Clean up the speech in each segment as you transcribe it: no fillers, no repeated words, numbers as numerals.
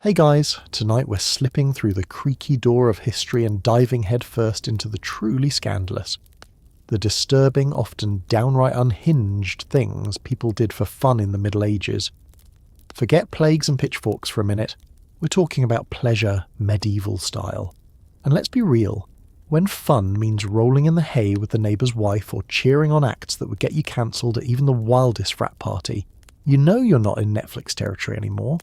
Hey guys, tonight we're slipping through the creaky door of history and diving headfirst into the truly scandalous. The disturbing, often downright unhinged things people did for fun in the Middle Ages. Forget plagues and pitchforks for a minute. We're talking about pleasure, medieval style. And let's be real, when fun means rolling in the hay with the neighbour's wife or cheering on acts that would get you cancelled at even the wildest frat party, you know you're not in Netflix territory anymore.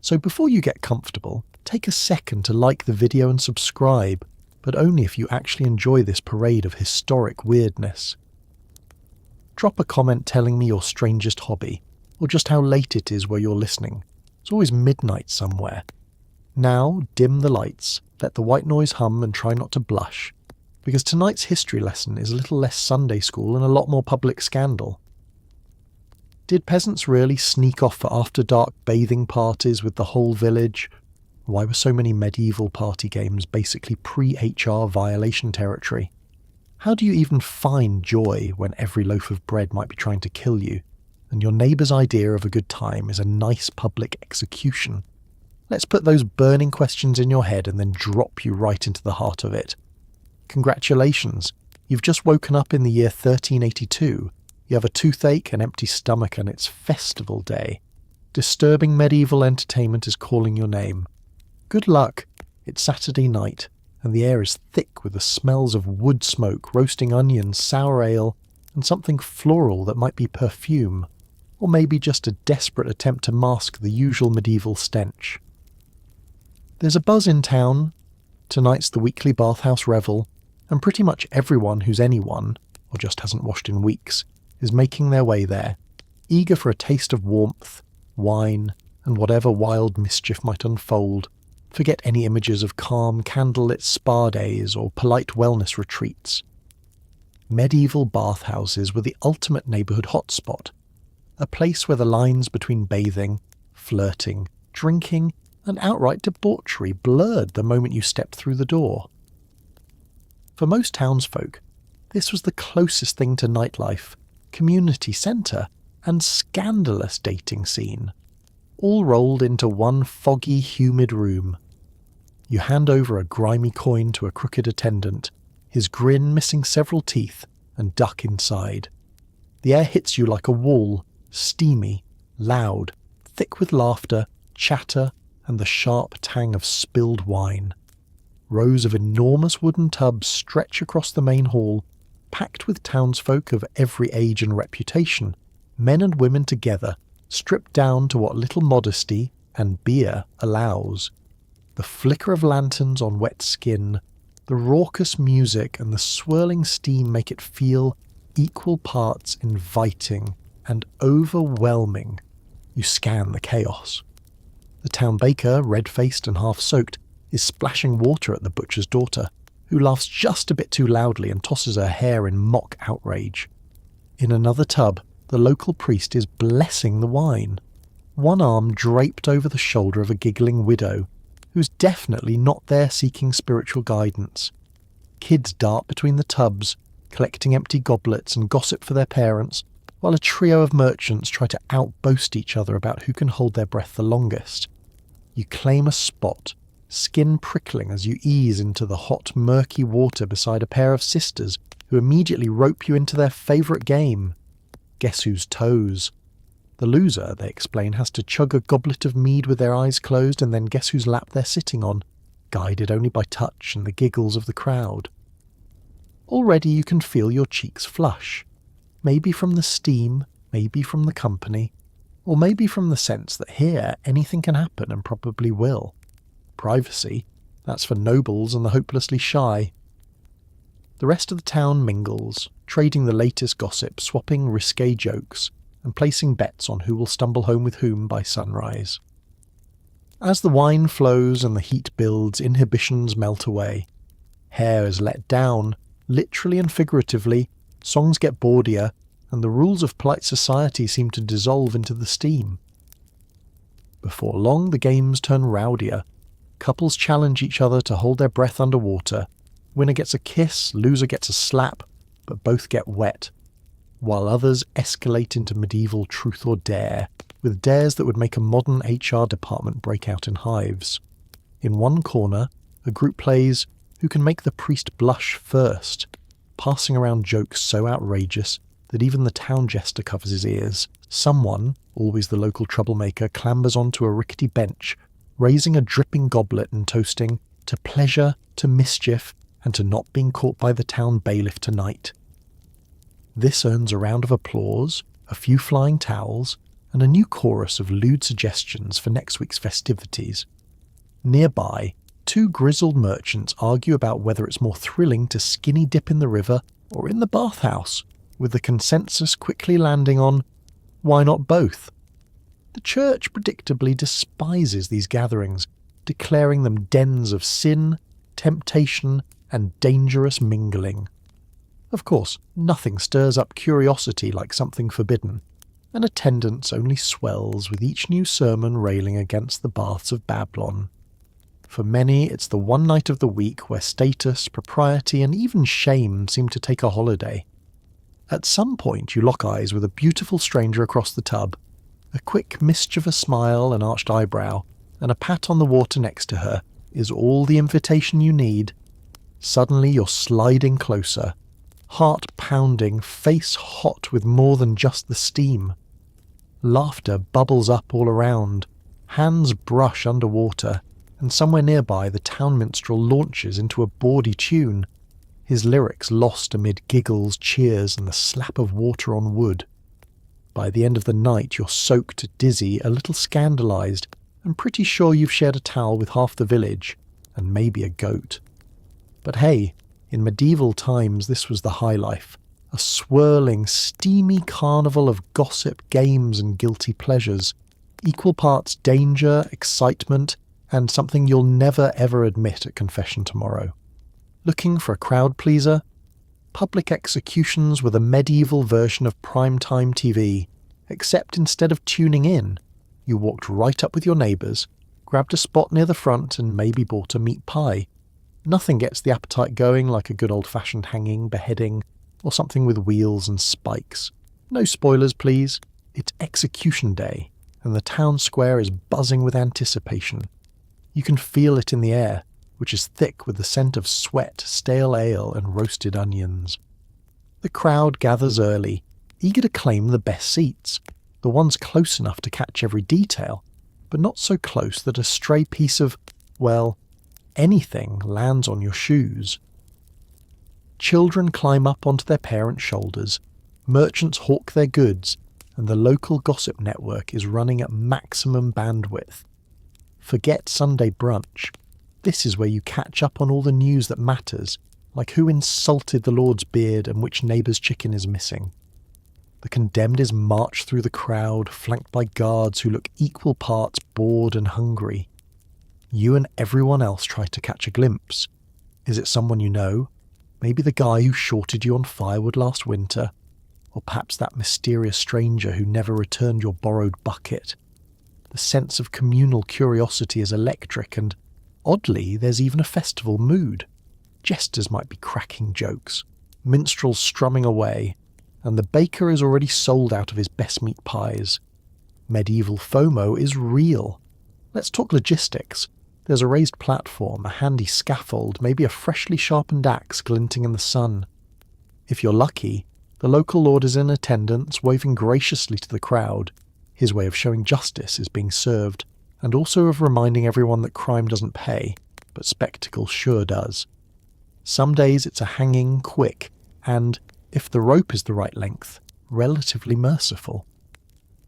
So before you get comfortable, take a second to like the video and subscribe, but only if you actually enjoy this parade of historic weirdness. Drop a comment telling me your strangest hobby, or just how late it is where you're listening. It's always midnight somewhere. Now, dim the lights, let the white noise hum and try not to blush, because tonight's history lesson is a little less Sunday school and a lot more public scandal. Did peasants really sneak off for after-dark bathing parties with the whole village? Why were so many medieval party games basically pre-HR violation territory? How do you even find joy when every loaf of bread might be trying to kill you, and your neighbour's idea of a good time is a nice public execution? Let's put those burning questions in your head and then drop you right into the heart of it. Congratulations, you've just woken up in the year 1382. You have a toothache, an empty stomach, and it's festival day. Disturbing medieval entertainment is calling your name. Good luck. It's Saturday night, and the air is thick with the smells of wood smoke, roasting onions, sour ale, and something floral that might be perfume, or maybe just a desperate attempt to mask the usual medieval stench. There's a buzz in town. Tonight's the weekly bathhouse revel, and pretty much everyone who's anyone, or just hasn't washed in weeks, is making their way there, eager for a taste of warmth, wine, and whatever wild mischief might unfold. Forget any images of calm, candlelit spa days or polite wellness retreats. Medieval bathhouses were the ultimate neighbourhood hotspot, a place where the lines between bathing, flirting, drinking, and outright debauchery blurred the moment you stepped through the door. For most townsfolk, this was the closest thing to nightlife, community centre, and scandalous dating scene, all rolled into one foggy, humid room. You hand over a grimy coin to a crooked attendant, his grin missing several teeth, and duck inside. The air hits you like a wall, steamy, loud, thick with laughter, chatter, and the sharp tang of spilled wine. Rows of enormous wooden tubs stretch across the main hall, packed with townsfolk of every age and reputation, men and women together, stripped down to what little modesty and beer allows. The flicker of lanterns on wet skin, the raucous music and the swirling steam make it feel equal parts inviting and overwhelming. You scan the chaos. The town baker, red-faced and half-soaked, is splashing water at the butcher's daughter, who laughs just a bit too loudly and tosses her hair in mock outrage. In another tub, the local priest is blessing the wine, one arm draped over the shoulder of a giggling widow, who's definitely not there seeking spiritual guidance. Kids dart between the tubs, collecting empty goblets and gossip for their parents, while a trio of merchants try to outboast each other about who can hold their breath the longest. You claim a spot, skin prickling as you ease into the hot, murky water beside a pair of sisters who immediately rope you into their favourite game. Guess whose toes? The loser, they explain, has to chug a goblet of mead with their eyes closed, and then guess whose lap they're sitting on, guided only by touch and the giggles of the crowd. Already you can feel your cheeks flush, maybe from the steam, maybe from the company, or maybe from the sense that here anything can happen and probably will. Privacy, that's for nobles and the hopelessly shy. The rest of the town mingles, trading the latest gossip, swapping risque jokes, and placing bets on who will stumble home with whom by sunrise. As the wine flows and the heat builds, inhibitions melt away. Hair is let down, literally and figuratively, songs get bawdier, and the rules of polite society seem to dissolve into the steam. Before long, the games turn rowdier. Couples challenge each other to hold their breath underwater. Winner gets a kiss, loser gets a slap, but both get wet, while others escalate into medieval truth or dare, with dares that would make a modern HR department break out in hives. In one corner, a group plays Who Can Make the Priest Blush First, passing around jokes so outrageous that even the town jester covers his ears. Someone, always the local troublemaker, clambers onto a rickety bench, raising a dripping goblet and toasting to pleasure, to mischief, and to not being caught by the town bailiff tonight. This earns a round of applause, a few flying towels, and a new chorus of lewd suggestions for next week's festivities. Nearby, two grizzled merchants argue about whether it's more thrilling to skinny dip in the river or in the bathhouse, with the consensus quickly landing on, why not both? The church predictably despises these gatherings, declaring them dens of sin, temptation, and dangerous mingling. Of course, nothing stirs up curiosity like something forbidden, and attendance only swells with each new sermon railing against the baths of Babylon. For many, it's the one night of the week where status, propriety, and even shame seem to take a holiday. At some point you lock eyes with a beautiful stranger across the tub, a quick mischievous smile and arched eyebrow, and a pat on the water next to her is all the invitation you need. Suddenly you're sliding closer, heart pounding, face hot with more than just the steam. Laughter bubbles up all around, hands brush underwater, and somewhere nearby the town minstrel launches into a bawdy tune, his lyrics lost amid giggles, cheers, and the slap of water on wood. By the end of the night you're soaked, dizzy, a little scandalised, and pretty sure you've shared a towel with half the village, and maybe a goat. But hey, in medieval times this was the high life, a swirling, steamy carnival of gossip, games, and guilty pleasures, equal parts danger, excitement, and something you'll never ever admit at confession tomorrow. Looking for a crowd pleaser? Public executions were the medieval version of primetime TV, except instead of tuning in, you walked right up with your neighbours, grabbed a spot near the front and maybe bought a meat pie. Nothing gets the appetite going like a good old-fashioned hanging, beheading, or something with wheels and spikes. No spoilers, please. It's execution day, and the town square is buzzing with anticipation. You can feel it in the air, which is thick with the scent of sweat, stale ale, and roasted onions. The crowd gathers early, eager to claim the best seats, the ones close enough to catch every detail, but not so close that a stray piece of, well, anything lands on your shoes. Children climb up onto their parents' shoulders, merchants hawk their goods, and the local gossip network is running at maximum bandwidth. Forget Sunday brunch. This is where you catch up on all the news that matters, like who insulted the Lord's beard and which neighbour's chicken is missing. The condemned is marched through the crowd, flanked by guards who look equal parts bored and hungry. You and everyone else try to catch a glimpse. Is it someone you know? Maybe the guy who shorted you on firewood last winter? Or perhaps that mysterious stranger who never returned your borrowed bucket? The sense of communal curiosity is electric, and oddly, there's even a festival mood. Jesters might be cracking jokes, minstrels strumming away, and the baker is already sold out of his best meat pies. Medieval FOMO is real. Let's talk logistics. There's a raised platform, a handy scaffold, maybe a freshly sharpened axe glinting in the sun. If you're lucky, the local lord is in attendance, waving graciously to the crowd. His way of showing justice is being served, and also of reminding everyone that crime doesn't pay, but spectacle sure does. Some days it's a hanging quick, and, if the rope is the right length, relatively merciful.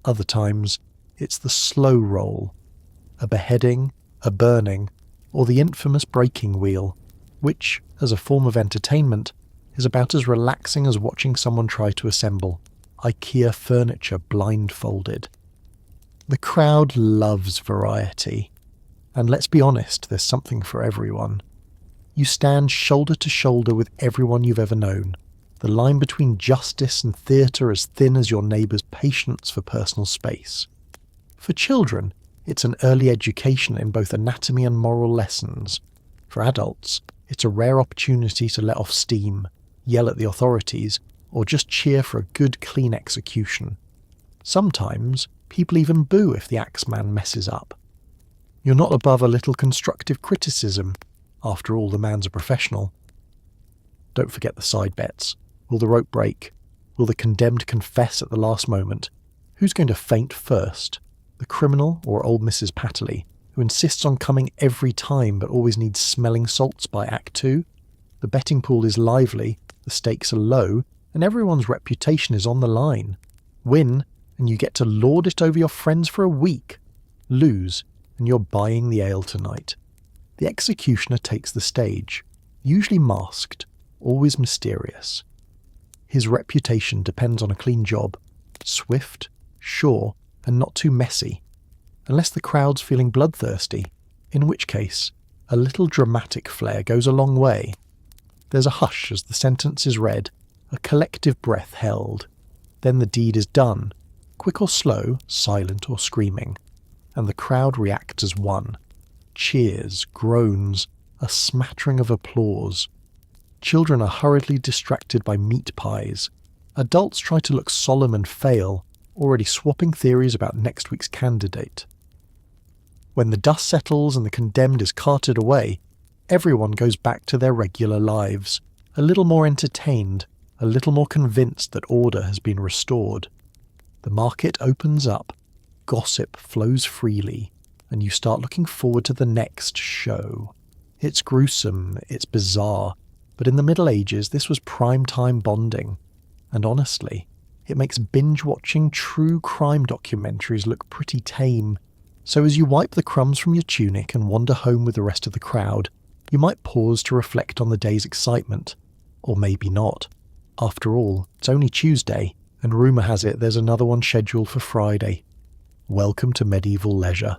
Other times, it's the slow roll, a beheading, a burning, or the infamous breaking wheel, which, as a form of entertainment, is about as relaxing as watching someone try to assemble IKEA furniture blindfolded. The crowd loves variety, and let's be honest, there's something for everyone. You stand shoulder to shoulder with everyone you've ever known, the line between justice and theatre as thin as your neighbour's patience for personal space. For children, it's an early education in both anatomy and moral lessons. For adults, it's a rare opportunity to let off steam, yell at the authorities, or just cheer for a good, clean execution. Sometimes, People even boo if the axeman messes up. You're not above a little constructive criticism. After all, the man's a professional. Don't forget the side bets. Will the rope break? Will the condemned confess at the last moment? Who's going to faint first? The criminal or old Mrs. Patterley, who insists on coming every time but always needs smelling salts by Act 2? The betting pool is lively, the stakes are low, and everyone's reputation is on the line. Win, and you get to lord it over your friends for a week. Lose, and you're buying the ale tonight. The executioner takes the stage, usually masked, always mysterious. His reputation depends on a clean job, swift, sure, and not too messy, unless the crowd's feeling bloodthirsty, in which case a little dramatic flair goes a long way. There's a hush as the sentence is read, a collective breath held. Then the deed is done, quick or slow, silent or screaming, and the crowd reacts as one. Cheers, groans, a smattering of applause. Children are hurriedly distracted by meat pies. Adults try to look solemn and fail, already swapping theories about next week's candidate. When the dust settles and the condemned is carted away, everyone goes back to their regular lives, a little more entertained, a little more convinced that order has been restored. The market opens up, gossip flows freely, and you start looking forward to the next show. It's gruesome, it's bizarre, but in the Middle Ages this was prime-time bonding, and honestly, it makes binge-watching true crime documentaries look pretty tame. So as you wipe the crumbs from your tunic and wander home with the rest of the crowd, you might pause to reflect on the day's excitement. Or maybe not. After all, it's only Tuesday, and rumour has it there's another one scheduled for Friday. Welcome to medieval leisure,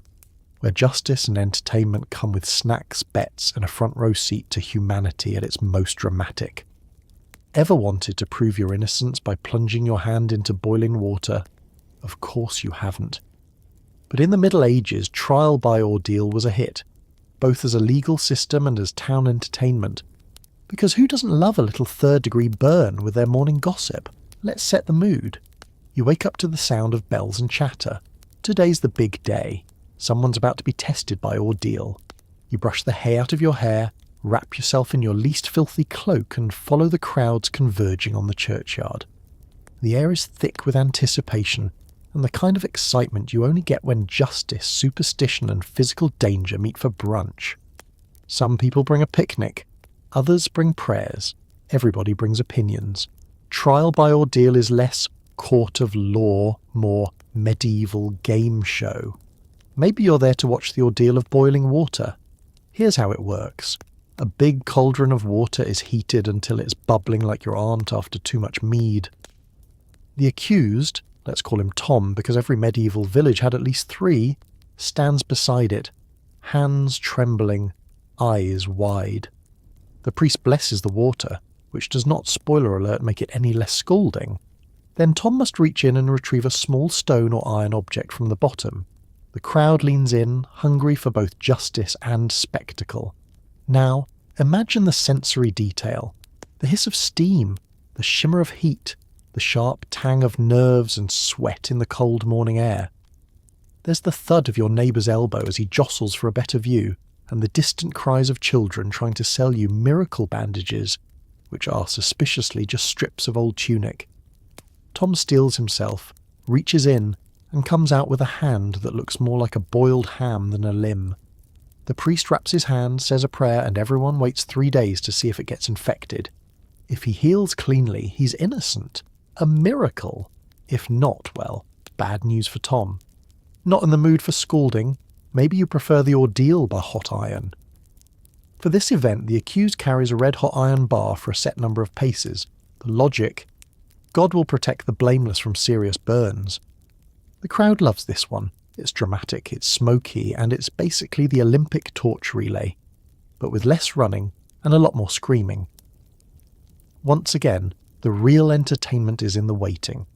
where justice and entertainment come with snacks, bets, and a front row seat to humanity at its most dramatic. Ever wanted to prove your innocence by plunging your hand into boiling water? Of course you haven't. But in the Middle Ages, trial by ordeal was a hit, both as a legal system and as town entertainment. Because who doesn't love a little third-degree burn with their morning gossip? Let's set the mood. You wake up to the sound of bells and chatter. Today's the big day. Someone's about to be tested by ordeal. You brush the hay out of your hair, wrap yourself in your least filthy cloak and follow the crowds converging on the churchyard. The air is thick with anticipation, and the kind of excitement you only get when justice, superstition and physical danger meet for brunch. Some people bring a picnic, others bring prayers, everybody brings opinions. Trial by ordeal is less court of law, more medieval game show. Maybe you're there to watch the ordeal of boiling water. Here's how it works. A big cauldron of water is heated until it's bubbling like your aunt after too much mead. The accused, let's call him Tom because every medieval village had at least 3, stands beside it, hands trembling, eyes wide. The priest blesses the water, which does not, spoiler alert, make it any less scalding. Then Tom must reach in and retrieve a small stone or iron object from the bottom. The crowd leans in, hungry for both justice and spectacle. Now, imagine the sensory detail. The hiss of steam, the shimmer of heat, the sharp tang of nerves and sweat in the cold morning air. There's the thud of your neighbour's elbow as he jostles for a better view, and the distant cries of children trying to sell you miracle bandages, which are suspiciously just strips of old tunic. Tom steels himself, reaches in, and comes out with a hand that looks more like a boiled ham than a limb. The priest wraps his hand, says a prayer, and everyone waits 3 days to see if it gets infected. If he heals cleanly, he's innocent. A miracle. If not, well, bad news for Tom. Not in the mood for scalding? Maybe you prefer the ordeal by hot iron. For this event, the accused carries a red-hot iron bar for a set number of paces. The logic: God will protect the blameless from serious burns. The crowd loves this one. It's dramatic, it's smoky, and it's basically the Olympic torch relay, but with less running and a lot more screaming. Once again, the real entertainment is in the waiting.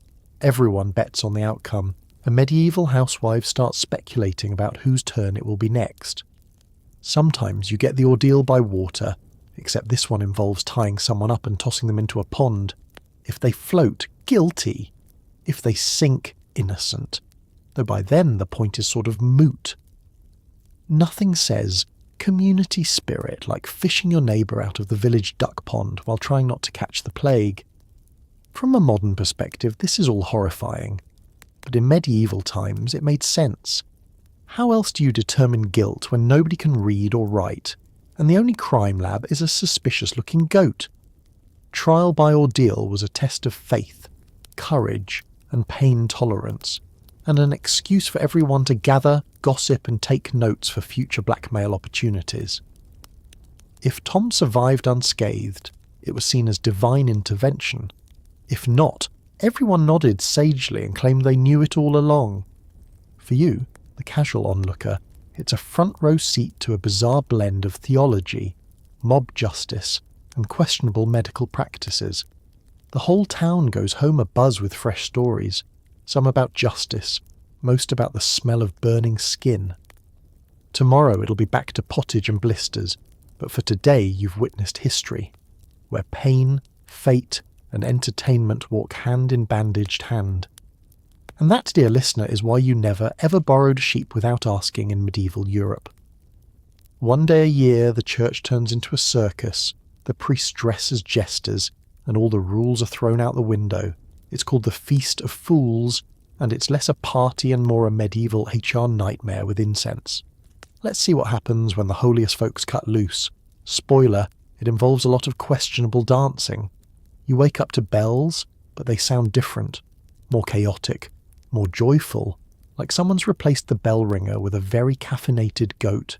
Everyone bets on the outcome, and medieval housewives start speculating about whose turn it will be next. Sometimes you get the ordeal by water, except this one involves tying someone up and tossing them into a pond. If they float, guilty. If they sink, innocent. though by then the point is sort of moot. Nothing says community spirit like fishing your neighbour out of the village duck pond while trying not to catch the plague. From a modern perspective, this is all horrifying, but in medieval times it made sense. How else do you determine guilt when nobody can read or write, and the only crime lab is a suspicious-looking goat? Trial by ordeal was a test of faith, courage, and pain tolerance, and an excuse for everyone to gather, gossip, and take notes for future blackmail opportunities. If Tom survived unscathed, it was seen as divine intervention. If not, everyone nodded sagely and claimed they knew it all along. For you, the casual onlooker, it's a front-row seat to a bizarre blend of theology, mob justice, and questionable medical practices. The whole town goes home abuzz with fresh stories, some about justice, most about the smell of burning skin. Tomorrow it'll be back to pottage and blisters, but for today you've witnessed history, where pain, fate, and entertainment walk hand in bandaged hand. And that, dear listener, is why you never, ever borrowed a sheep without asking in medieval Europe. One day a year the church turns into a circus, the priests dress as jesters, and all the rules are thrown out the window. It's called the Feast of Fools, and it's less a party and more a medieval HR nightmare with incense. Let's see what happens when the holiest folks cut loose. Spoiler, it involves a lot of questionable dancing. You wake up to bells, but they sound different, more chaotic, more joyful, like someone's replaced the bell ringer with a very caffeinated goat.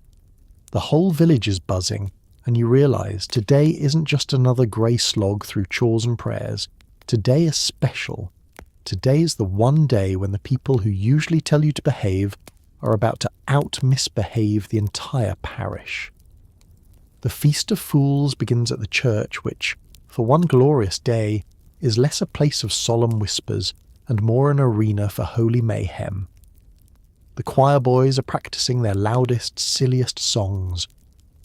The whole village is buzzing, and you realise today isn't just another grey slog through chores and prayers. Today is special. Today is the one day when the people who usually tell you to behave are about to out-misbehave the entire parish. The Feast of Fools begins at the church which, for one glorious day, is less a place of solemn whispers and more an arena for holy mayhem. The choir boys are practising their loudest, silliest songs.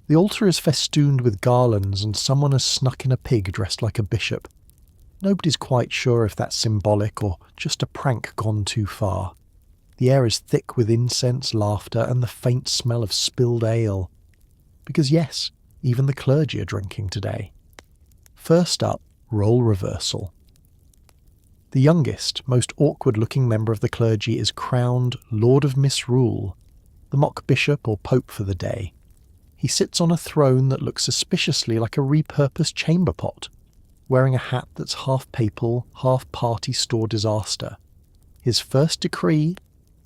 The altar is festooned with garlands and someone has snuck in a pig dressed like a bishop. Nobody's quite sure if that's symbolic or just a prank gone too far. The air is thick with incense, laughter, and the faint smell of spilled ale. Because yes, even the clergy are drinking today. First up, role reversal. The youngest, most awkward-looking member of the clergy is crowned Lord of Misrule, the mock bishop or pope for the day. He sits on a throne that looks suspiciously like a repurposed chamber pot, wearing a hat that's half papal, half party store disaster. His first decree: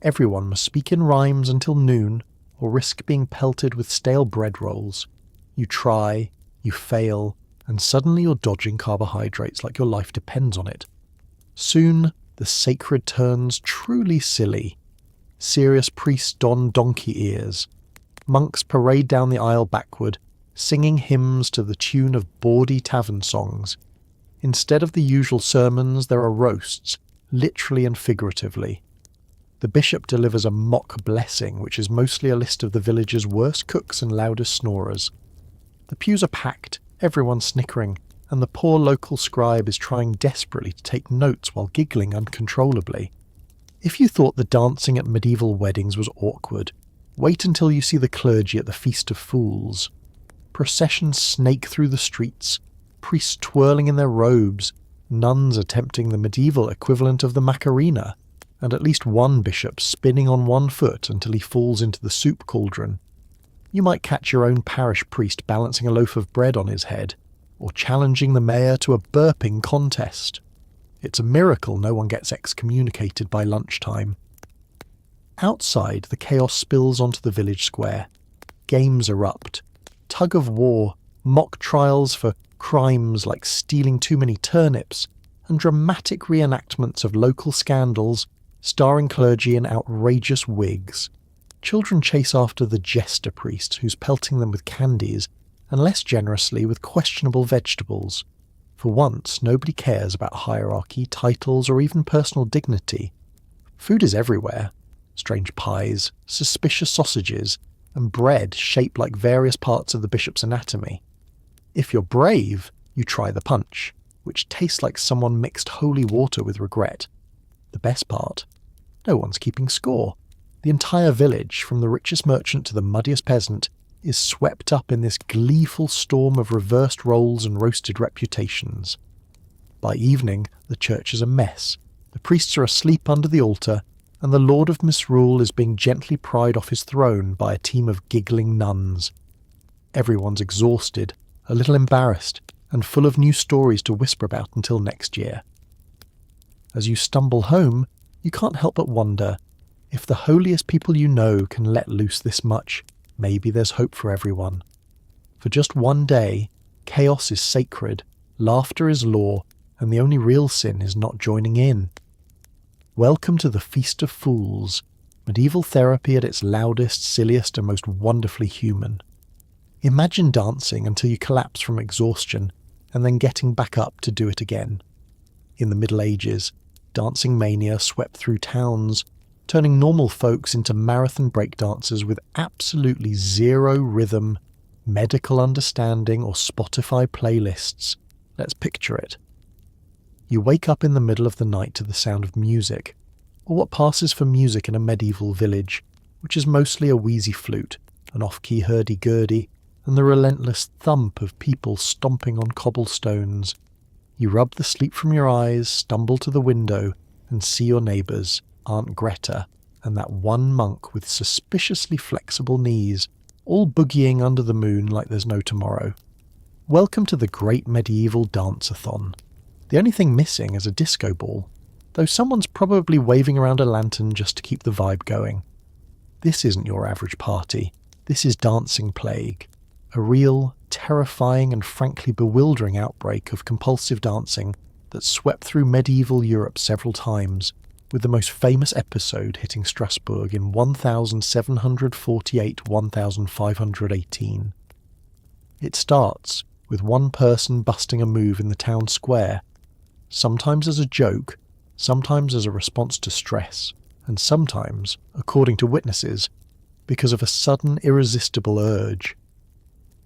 everyone must speak in rhymes until noon, or risk being pelted with stale bread rolls. You try, you fail, and suddenly you're dodging carbohydrates like your life depends on it. Soon, the sacred turns truly silly. Serious priests don donkey ears. Monks parade down the aisle backward, singing hymns to the tune of bawdy tavern songs. Instead of the usual sermons, there are roasts, literally and figuratively. The bishop delivers a mock blessing, which is mostly a list of the village's worst cooks and loudest snorers. The pews are packed, everyone snickering, and the poor local scribe is trying desperately to take notes while giggling uncontrollably. If you thought the dancing at medieval weddings was awkward, wait until you see the clergy at the Feast of Fools. Processions snake through the streets, priests twirling in their robes, nuns attempting the medieval equivalent of the Macarena, and at least one bishop spinning on one foot until he falls into the soup cauldron. You might catch your own parish priest balancing a loaf of bread on his head, or challenging the mayor to a burping contest. It's a miracle no one gets excommunicated by lunchtime. Outside, the chaos spills onto the village square. Games erupt. Tug of war, mock trials for crimes like stealing too many turnips, and dramatic reenactments of local scandals starring clergy in outrageous wigs. Children chase after the jester priest who's pelting them with candies, and less generously with questionable vegetables. For once, nobody cares about hierarchy, titles, or even personal dignity. Food is everywhere. Strange pies, suspicious sausages, and bread shaped like various parts of the bishop's anatomy. If you're brave, you try the punch, which tastes like someone mixed holy water with regret. The best part? No one's keeping score. The entire village, from the richest merchant to the muddiest peasant, is swept up in this gleeful storm of reversed roles and roasted reputations. By evening, the church is a mess. The priests are asleep under the altar, and the Lord of Misrule is being gently pried off his throne by a team of giggling nuns. Everyone's exhausted, a little embarrassed, and full of new stories to whisper about until next year. As you stumble home, you can't help but wonder, if the holiest people you know can let loose this much, maybe there's hope for everyone. For just one day, chaos is sacred, laughter is law, and the only real sin is not joining in. Welcome to the Feast of Fools, medieval therapy at its loudest, silliest, and most wonderfully human. Imagine dancing until you collapse from exhaustion, and then getting back up to do it again. In the Middle Ages, dancing mania swept through towns, turning normal folks into marathon breakdancers with absolutely zero rhythm, medical understanding, or Spotify playlists. Let's picture it. You wake up in the middle of the night to the sound of music, or what passes for music in a medieval village, which is mostly a wheezy flute, an off-key hurdy-gurdy, and the relentless thump of people stomping on cobblestones. You rub the sleep from your eyes, stumble to the window, and see your neighbours, Aunt Greta, and that one monk with suspiciously flexible knees, all boogieing under the moon like there's no tomorrow. Welcome to the great medieval dance-a-thon. The only thing missing is a disco ball, though someone's probably waving around a lantern just to keep the vibe going. This isn't your average party. This is dancing plague. A real, terrifying and frankly bewildering outbreak of compulsive dancing that swept through medieval Europe several times, with the most famous episode hitting Strasbourg in 1748-1518. It starts with one person busting a move in the town square, sometimes as a joke, sometimes as a response to stress, and sometimes, according to witnesses, because of a sudden irresistible urge.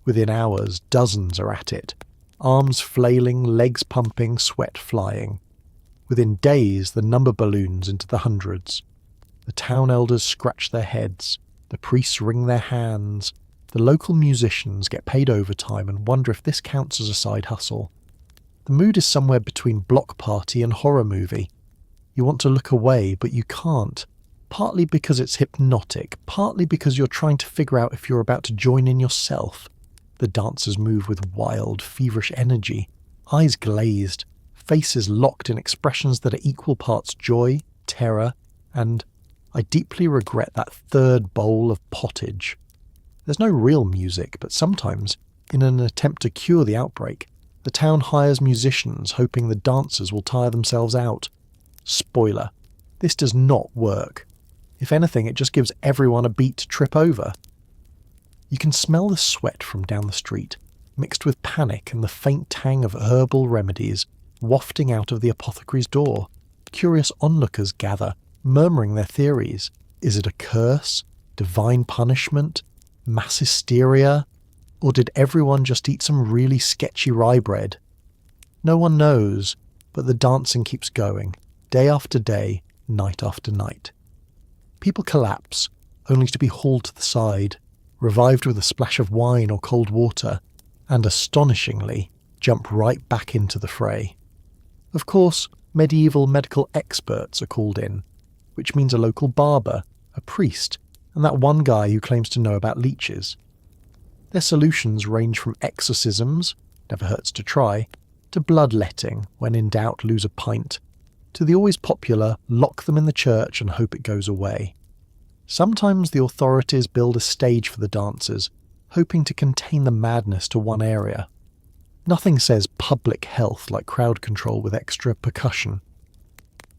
Within hours, dozens are at it, arms flailing, legs pumping, sweat flying. Within days, the number balloons into the hundreds. The town elders scratch their heads, the priests wring their hands, the local musicians get paid overtime and wonder if this counts as a side hustle. The mood is somewhere between block party and horror movie. You want to look away, but you can't, partly because it's hypnotic, partly because you're trying to figure out if you're about to join in yourself. The dancers move with wild, feverish energy, eyes glazed, faces locked in expressions that are equal parts joy, terror, and, I deeply regret that third bowl of pottage. There's no real music, but sometimes, in an attempt to cure the outbreak, the town hires musicians hoping the dancers will tire themselves out. Spoiler, this does not work. If anything, it just gives everyone a beat to trip over. You can smell the sweat from down the street, mixed with panic and the faint tang of herbal remedies wafting out of the apothecary's door. Curious onlookers gather, murmuring their theories. Is it a curse? Divine punishment? Mass hysteria? Or did everyone just eat some really sketchy rye bread? No one knows, but the dancing keeps going, day after day, night after night. People collapse, only to be hauled to the side, revived with a splash of wine or cold water, and astonishingly, jump right back into the fray. Of course, medieval medical experts are called in, which means a local barber, a priest, and that one guy who claims to know about leeches. Their solutions range from exorcisms, never hurts to try, to bloodletting, when in doubt lose a pint, to the always popular lock them in the church and hope it goes away. Sometimes the authorities build a stage for the dancers, hoping to contain the madness to one area. Nothing says public health like crowd control with extra percussion.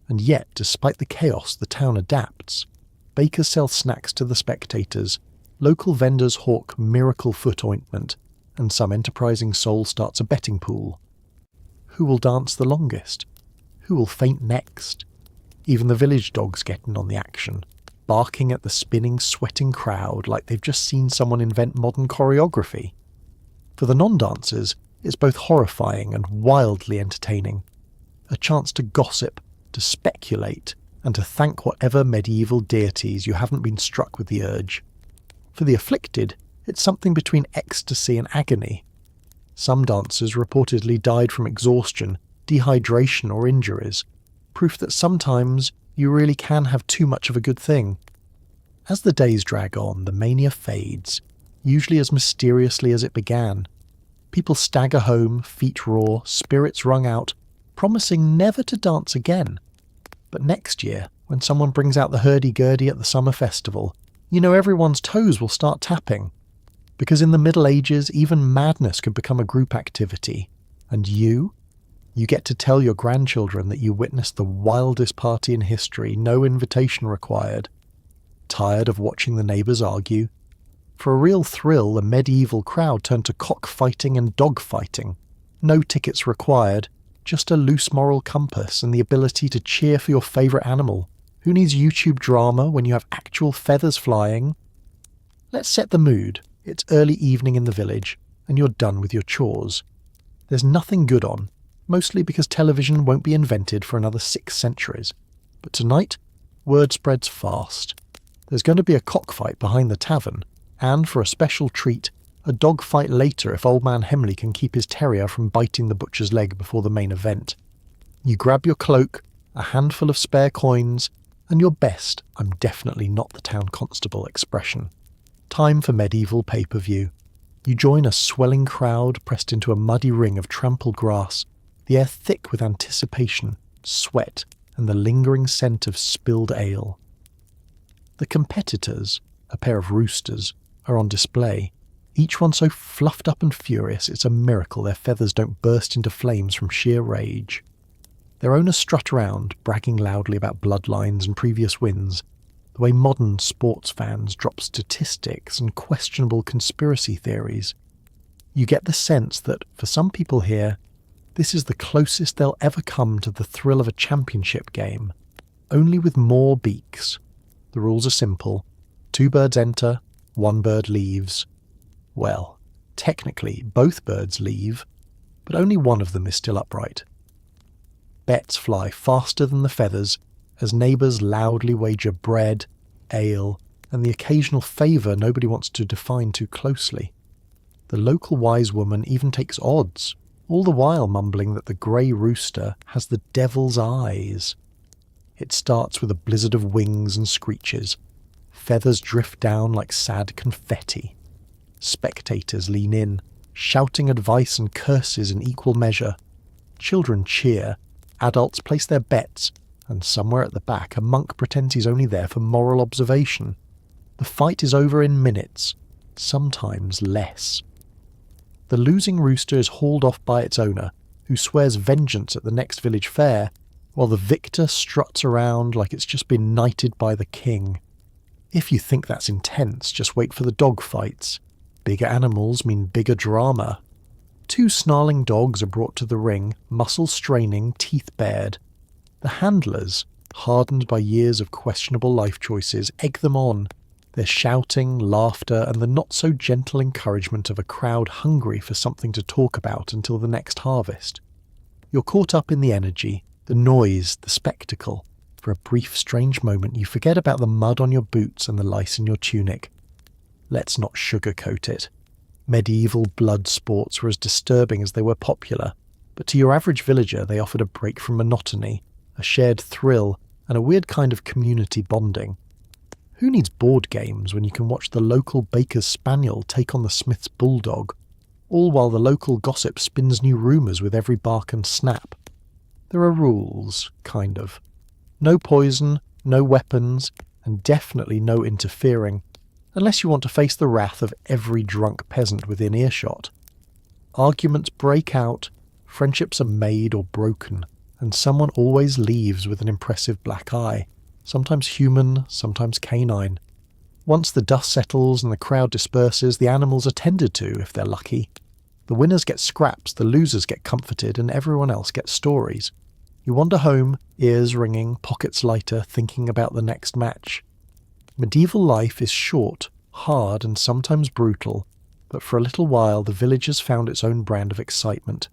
And yet, despite the chaos, the town adapts. Bakers sell snacks to the spectators, local vendors hawk miracle foot ointment, and some enterprising soul starts a betting pool. Who will dance the longest? Who will faint next? Even the village dogs get in on the action, barking at the spinning, sweating crowd like they've just seen someone invent modern choreography. For the non-dancers, it's both horrifying and wildly entertaining. A chance to gossip, to speculate, and to thank whatever medieval deities you haven't been struck with the urge. For the afflicted, it's something between ecstasy and agony. Some dancers reportedly died from exhaustion, dehydration or injuries, proof that sometimes you really can have too much of a good thing. As the days drag on, the mania fades, usually as mysteriously as it began. People stagger home, feet raw, spirits wrung out, promising never to dance again. But next year, when someone brings out the hurdy-gurdy at the summer festival, you know everyone's toes will start tapping. Because in the Middle Ages, even madness could become a group activity. And you get to tell your grandchildren that you witnessed the wildest party in history, no invitation required. Tired of watching the neighbours argue? For a real thrill, the medieval crowd turned to cockfighting and dogfighting. No tickets required, just a loose moral compass and the ability to cheer for your favourite animal. Who needs YouTube drama when you have actual feathers flying? Let's set the mood. It's early evening in the village, and you're done with your chores. There's nothing good on, mostly because television won't be invented for another 6 centuries. But tonight, word spreads fast. There's going to be a cockfight behind the tavern, and for a special treat, a dogfight later if Old Man Hemley can keep his terrier from biting the butcher's leg before the main event. You grab your cloak, a handful of spare coins, and your best "I'm definitely not the town constable" expression. Time for medieval pay-per-view. You join a swelling crowd pressed into a muddy ring of trampled grass, the air thick with anticipation, sweat, and the lingering scent of spilled ale. The competitors, a pair of roosters, are on display, each one so fluffed up and furious it's a miracle their feathers don't burst into flames from sheer rage. Their owners strut around, bragging loudly about bloodlines and previous wins, the way modern sports fans drop statistics and questionable conspiracy theories. You get the sense that, for some people here, this is the closest they'll ever come to the thrill of a championship game, only with more beaks. The rules are simple. 2 birds enter, 1 bird leaves. Well, technically, both birds leave, but only one of them is still upright. Bets fly faster than the feathers as neighbours loudly wager bread, ale, and the occasional favour nobody wants to define too closely. The local wise woman even takes odds, all the while mumbling that the grey rooster has the devil's eyes. It starts with a blizzard of wings and screeches. Feathers drift down like sad confetti. Spectators lean in, shouting advice and curses in equal measure. Children cheer, adults place their bets, and somewhere at the back a monk pretends he's only there for moral observation. The fight is over in minutes, sometimes less. The losing rooster is hauled off by its owner, who swears vengeance at the next village fair, while the victor struts around like it's just been knighted by the king. If you think that's intense, just wait for the dog fights. Bigger animals mean bigger drama. 2 snarling dogs are brought to the ring, muscles straining, teeth bared. The handlers, hardened by years of questionable life choices, egg them on. There's shouting, laughter, and the not-so-gentle encouragement of a crowd hungry for something to talk about until the next harvest. You're caught up in the energy, the noise, the spectacle. For a brief, strange moment, you forget about the mud on your boots and the lice in your tunic. Let's not sugarcoat it. Medieval blood sports were as disturbing as they were popular, but to your average villager they offered a break from monotony, a shared thrill, and a weird kind of community bonding. Who needs board games when you can watch the local baker's spaniel take on the smith's bulldog, all while the local gossip spins new rumours with every bark and snap? There are rules, kind of. No poison, no weapons, and definitely no interfering, unless you want to face the wrath of every drunk peasant within earshot. Arguments break out, friendships are made or broken, and someone always leaves with an impressive black eye, sometimes human, sometimes canine. Once the dust settles and the crowd disperses, the animals are tended to, if they're lucky. The winners get scraps, the losers get comforted, and everyone else gets stories. You wander home, ears ringing, pockets lighter, thinking about the next match. Medieval life is short, hard, and sometimes brutal, but for a little while the village has found its own brand of excitement.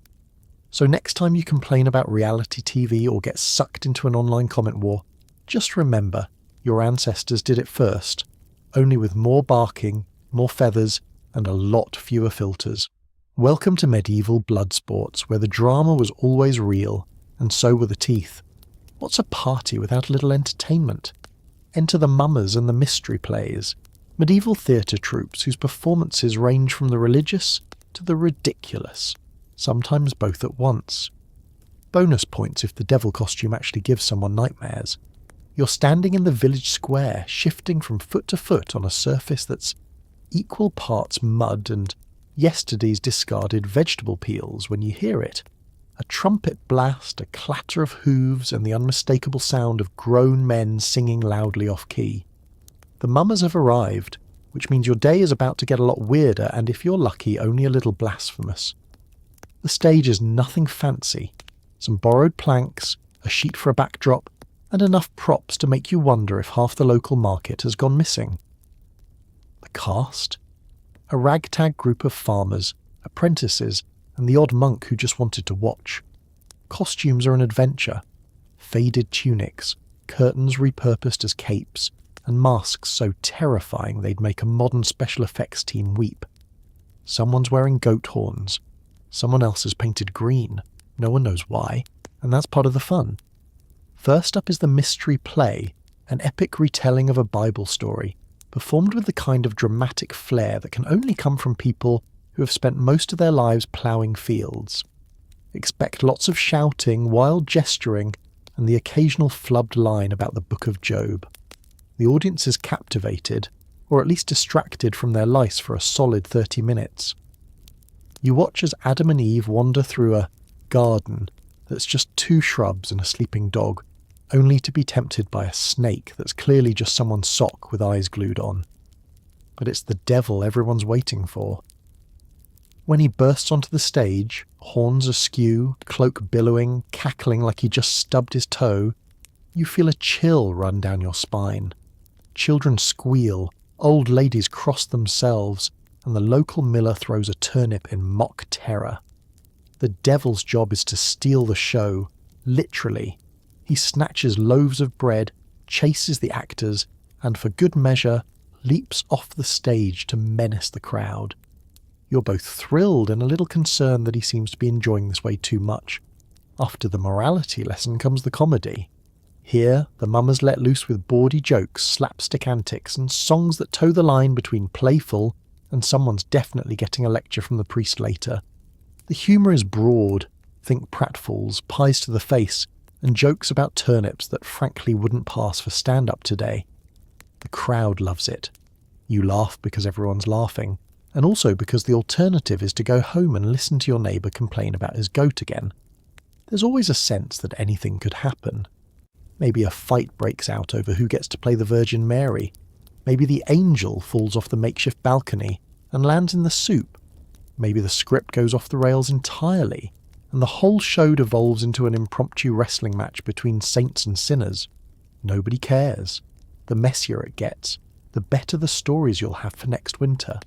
So next time you complain about reality TV or get sucked into an online comment war, Just remember, your ancestors did it first, only with more barking, more feathers, and a lot fewer filters. Welcome to medieval blood sports, where the drama was always real, and so were the teeth. What's a party without a little entertainment? Enter the mummers and the mystery plays, medieval theatre troupes whose performances range from the religious to the ridiculous, sometimes both at once. Bonus points if the devil costume actually gives someone nightmares. You're standing in the village square, shifting from foot to foot on a surface that's equal parts mud and yesterday's discarded vegetable peels when you hear it. A trumpet blast, a clatter of hooves, and the unmistakable sound of grown men singing loudly off-key. The mummers have arrived, which means your day is about to get a lot weirder and, if you're lucky, only a little blasphemous. The stage is nothing fancy. Some borrowed planks, a sheet for a backdrop, and enough props to make you wonder if half the local market has gone missing. The cast? A ragtag group of farmers, apprentices, and the odd monk who just wanted to watch. Costumes are an adventure. Faded tunics, curtains repurposed as capes, and masks so terrifying they'd make a modern special effects team weep. Someone's wearing goat horns. Someone else is painted green. No one knows why, and that's part of the fun. First up is the mystery play, an epic retelling of a Bible story, performed with the kind of dramatic flair that can only come from people who have spent most of their lives ploughing fields. Expect lots of shouting, wild gesturing, and the occasional flubbed line about the Book of Job. The audience is captivated, or at least distracted from their lice for a solid 30 minutes. You watch as Adam and Eve wander through a garden that's just 2 shrubs and a sleeping dog, only to be tempted by a snake that's clearly just someone's sock with eyes glued on. But it's the devil everyone's waiting for. When he bursts onto the stage, horns askew, cloak billowing, cackling like he just stubbed his toe, you feel a chill run down your spine. Children squeal, old ladies cross themselves, and the local miller throws a turnip in mock terror. The devil's job is to steal the show, literally. He snatches loaves of bread, chases the actors, and for good measure, leaps off the stage to menace the crowd. You're both thrilled and a little concerned that he seems to be enjoying this way too much. After the morality lesson comes the comedy. Here, the mummers let loose with bawdy jokes, slapstick antics, and songs that toe the line between playful and someone's definitely getting a lecture from the priest later. The humour is broad, think pratfalls, pies to the face, and jokes about turnips that frankly wouldn't pass for stand-up today. The crowd loves it. You laugh because everyone's laughing, and also because the alternative is to go home and listen to your neighbour complain about his goat again. There's always a sense that anything could happen. Maybe a fight breaks out over who gets to play the Virgin Mary. Maybe the angel falls off the makeshift balcony and lands in the soup. Maybe the script goes off the rails entirely, and the whole show devolves into an impromptu wrestling match between saints and sinners. Nobody cares. The messier it gets, the better the stories you'll have for next winter.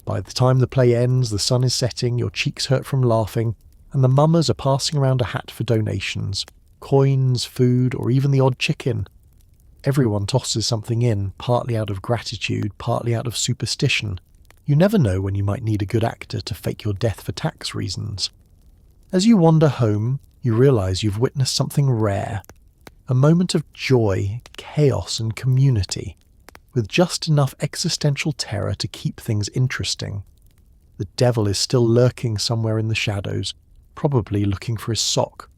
By the time the play ends, the sun is setting, your cheeks hurt from laughing, and the mummers are passing around a hat for donations, coins, food, or even the odd chicken. Everyone tosses something in, partly out of gratitude, partly out of superstition. You never know when you might need a good actor to fake your death for tax reasons. As you wander home, you realise you've witnessed something rare. A moment of joy, chaos, and community, with just enough existential terror to keep things interesting. The devil is still lurking somewhere in the shadows, probably looking for his sock.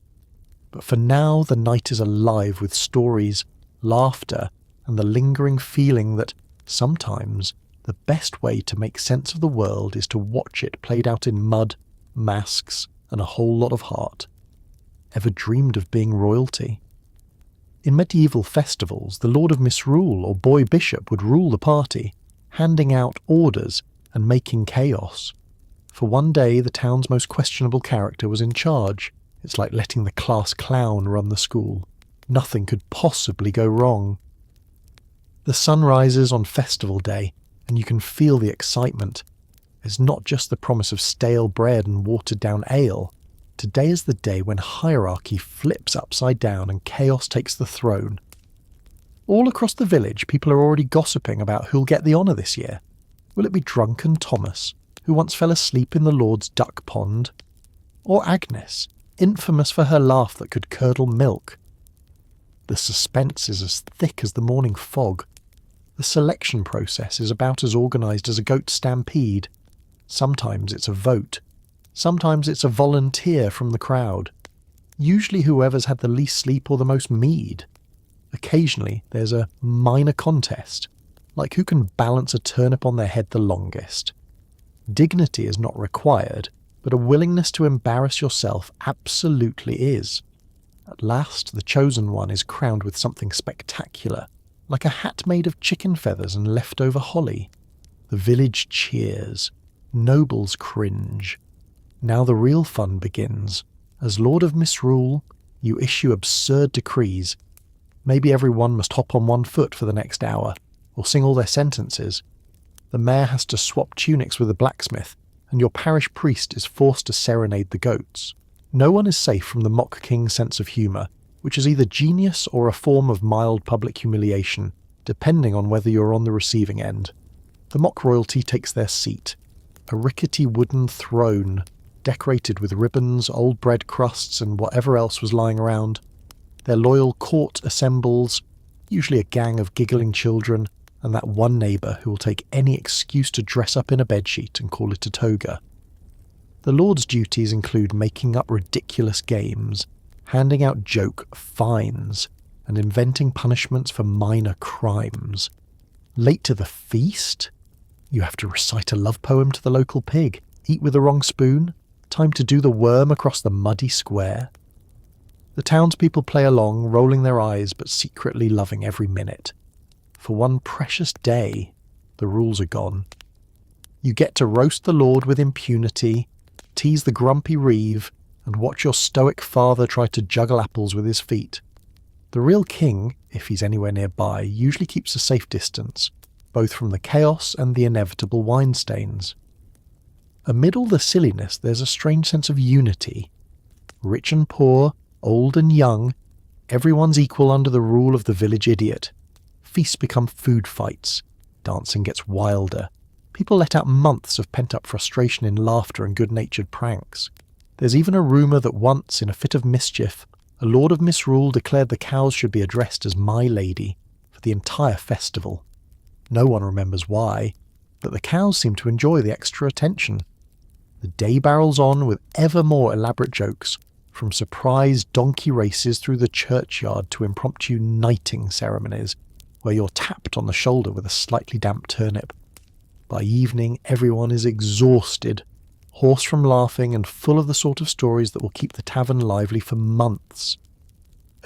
But for now, the night is alive with stories, laughter, and the lingering feeling that, sometimes, the best way to make sense of the world is to watch it played out in mud, masks, and a whole lot of heart. Ever dreamed of being royalty? In medieval festivals, the Lord of Misrule or Boy Bishop would rule the party, handing out orders and making chaos. For one day, the town's most questionable character was in charge. It's like letting the class clown run the school. Nothing could possibly go wrong. The sun rises on festival day, and you can feel the excitement. It's not just the promise of stale bread and watered-down ale. Today is the day when hierarchy flips upside down and chaos takes the throne. All across the village, people are already gossiping about who'll get the honour this year. Will it be drunken Thomas, who once fell asleep in the Lord's duck pond? Or Agnes, infamous for her laugh that could curdle milk? The suspense is as thick as the morning fog. The selection process is about as organised as a goat stampede. Sometimes it's a vote. Sometimes it's a volunteer from the crowd. Usually whoever's had the least sleep or the most mead. Occasionally there's a minor contest, like who can balance a turnip on their head the longest. Dignity is not required, but a willingness to embarrass yourself absolutely is. At last the chosen one is crowned with something spectacular, like a hat made of chicken feathers and leftover holly. The village cheers. Nobles cringe. Now the real fun begins. As Lord of Misrule, you issue absurd decrees. Maybe everyone must hop on one foot for the next hour, or sing all their sentences. The mayor has to swap tunics with the blacksmith, and your parish priest is forced to serenade the goats. No one is safe from the mock king's sense of humour, which is either genius or a form of mild public humiliation, depending on whether you're on the receiving end. The mock royalty takes their seat. A rickety wooden throne, decorated with ribbons, old bread crusts, and whatever else was lying around. Their loyal court assembles, usually a gang of giggling children, and that one neighbour who will take any excuse to dress up in a bedsheet and call it a toga. The Lord's duties include making up ridiculous games, handing out joke fines, and inventing punishments for minor crimes. Late to the feast? You have to recite a love poem to the local pig, eat with the wrong spoon, time to do the worm across the muddy square. The townspeople play along, rolling their eyes but secretly loving every minute. For one precious day, the rules are gone. You get to roast the Lord with impunity, tease the grumpy reeve, and watch your stoic father try to juggle apples with his feet. The real king, if he's anywhere nearby, usually keeps a safe distance, both from the chaos and the inevitable wine stains. Amid all the silliness, there's a strange sense of unity. Rich and poor, old and young, everyone's equal under the rule of the village idiot. Feasts become food fights. Dancing gets wilder. People let out months of pent-up frustration in laughter and good-natured pranks. There's even a rumour that once, in a fit of mischief, a Lord of Misrule declared the cows should be addressed as My Lady for the entire festival. No one remembers why, but the cows seem to enjoy the extra attention. The day barrels on with ever more elaborate jokes, from surprise donkey races through the churchyard to impromptu knighting ceremonies, where you're tapped on the shoulder with a slightly damp turnip. By evening, everyone is exhausted, hoarse from laughing and full of the sort of stories that will keep the tavern lively for months.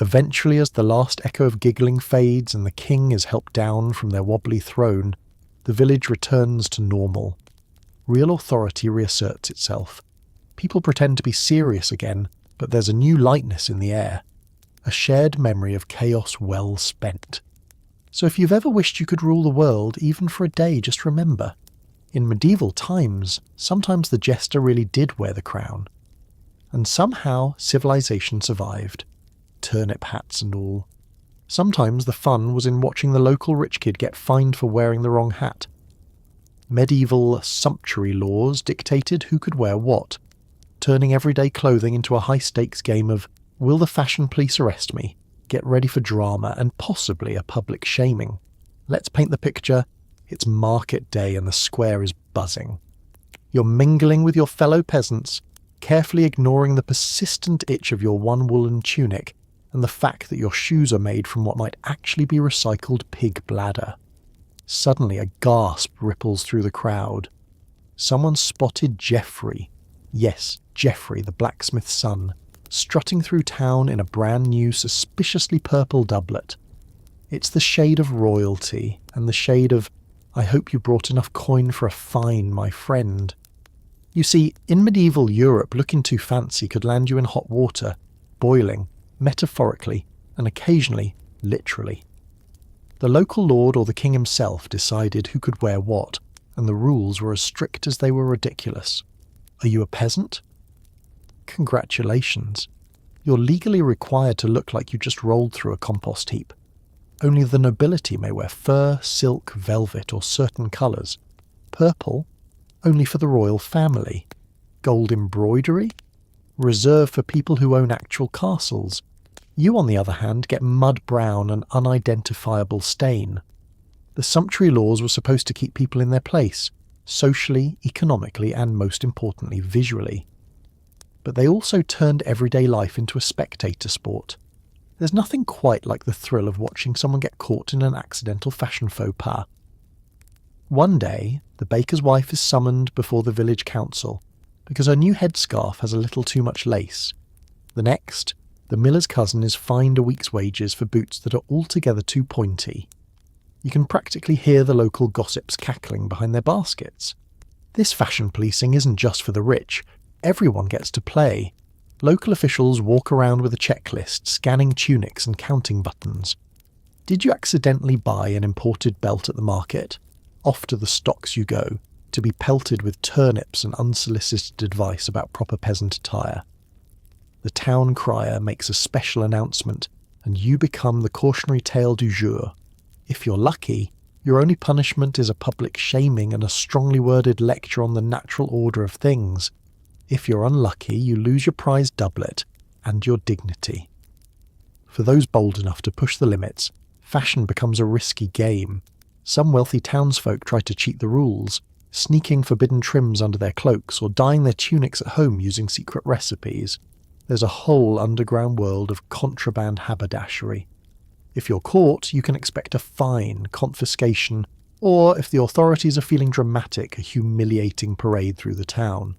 Eventually, as the last echo of giggling fades and the king is helped down from their wobbly throne, the village returns to normal. Real authority reasserts itself. People pretend to be serious again, but there's a new lightness in the air, a shared memory of chaos well spent. So if you've ever wished you could rule the world, even for a day, just remember, in medieval times, sometimes the jester really did wear the crown. And somehow civilization survived, turnip hats and all. Sometimes the fun was in watching the local rich kid get fined for wearing the wrong hat. Medieval sumptuary laws dictated who could wear what, turning everyday clothing into a high-stakes game of, will the fashion police arrest me? Get ready for drama and possibly a public shaming. Let's paint the picture. It's market day and the square is buzzing. You're mingling with your fellow peasants, carefully ignoring the persistent itch of your one woolen tunic and the fact that your shoes are made from what might actually be recycled pig bladder. Suddenly a gasp ripples through the crowd. Someone spotted Geoffrey. Yes, Geoffrey, the blacksmith's son, strutting through town in a brand new, suspiciously purple doublet. It's the shade of royalty, and the shade of, I hope you brought enough coin for a fine, my friend. You see, in medieval Europe, looking too fancy could land you in hot water, boiling, metaphorically, and occasionally, literally. The local lord or the king himself decided who could wear what, and the rules were as strict as they were ridiculous. Are you a peasant? Congratulations. You're legally required to look like you just rolled through a compost heap. Only the nobility may wear fur, silk, velvet, or certain colours. Purple, only for the royal family. Gold embroidery, reserved for people who own actual castles. You, on the other hand, get mud brown and unidentifiable stain. The sumptuary laws were supposed to keep people in their place, socially, economically, and most importantly, visually. But they also turned everyday life into a spectator sport. There's nothing quite like the thrill of watching someone get caught in an accidental fashion faux pas. One day, the baker's wife is summoned before the village council because her new headscarf has a little too much lace. The next, the miller's cousin is fined a week's wages for boots that are altogether too pointy. You can practically hear the local gossips cackling behind their baskets. This fashion policing isn't just for the rich. Everyone gets to play. Local officials walk around with a checklist, scanning tunics and counting buttons. Did you accidentally buy an imported belt at the market? Off to the stocks you go, to be pelted with turnips and unsolicited advice about proper peasant attire. The town crier makes a special announcement, and you become the cautionary tale du jour. If you're lucky, your only punishment is a public shaming and a strongly worded lecture on the natural order of things. If you're unlucky, you lose your prized doublet and your dignity. For those bold enough to push the limits, fashion becomes a risky game. Some wealthy townsfolk try to cheat the rules, sneaking forbidden trims under their cloaks or dyeing their tunics at home using secret recipes. There's a whole underground world of contraband haberdashery. If you're caught, you can expect a fine, confiscation, or, if the authorities are feeling dramatic, a humiliating parade through the town.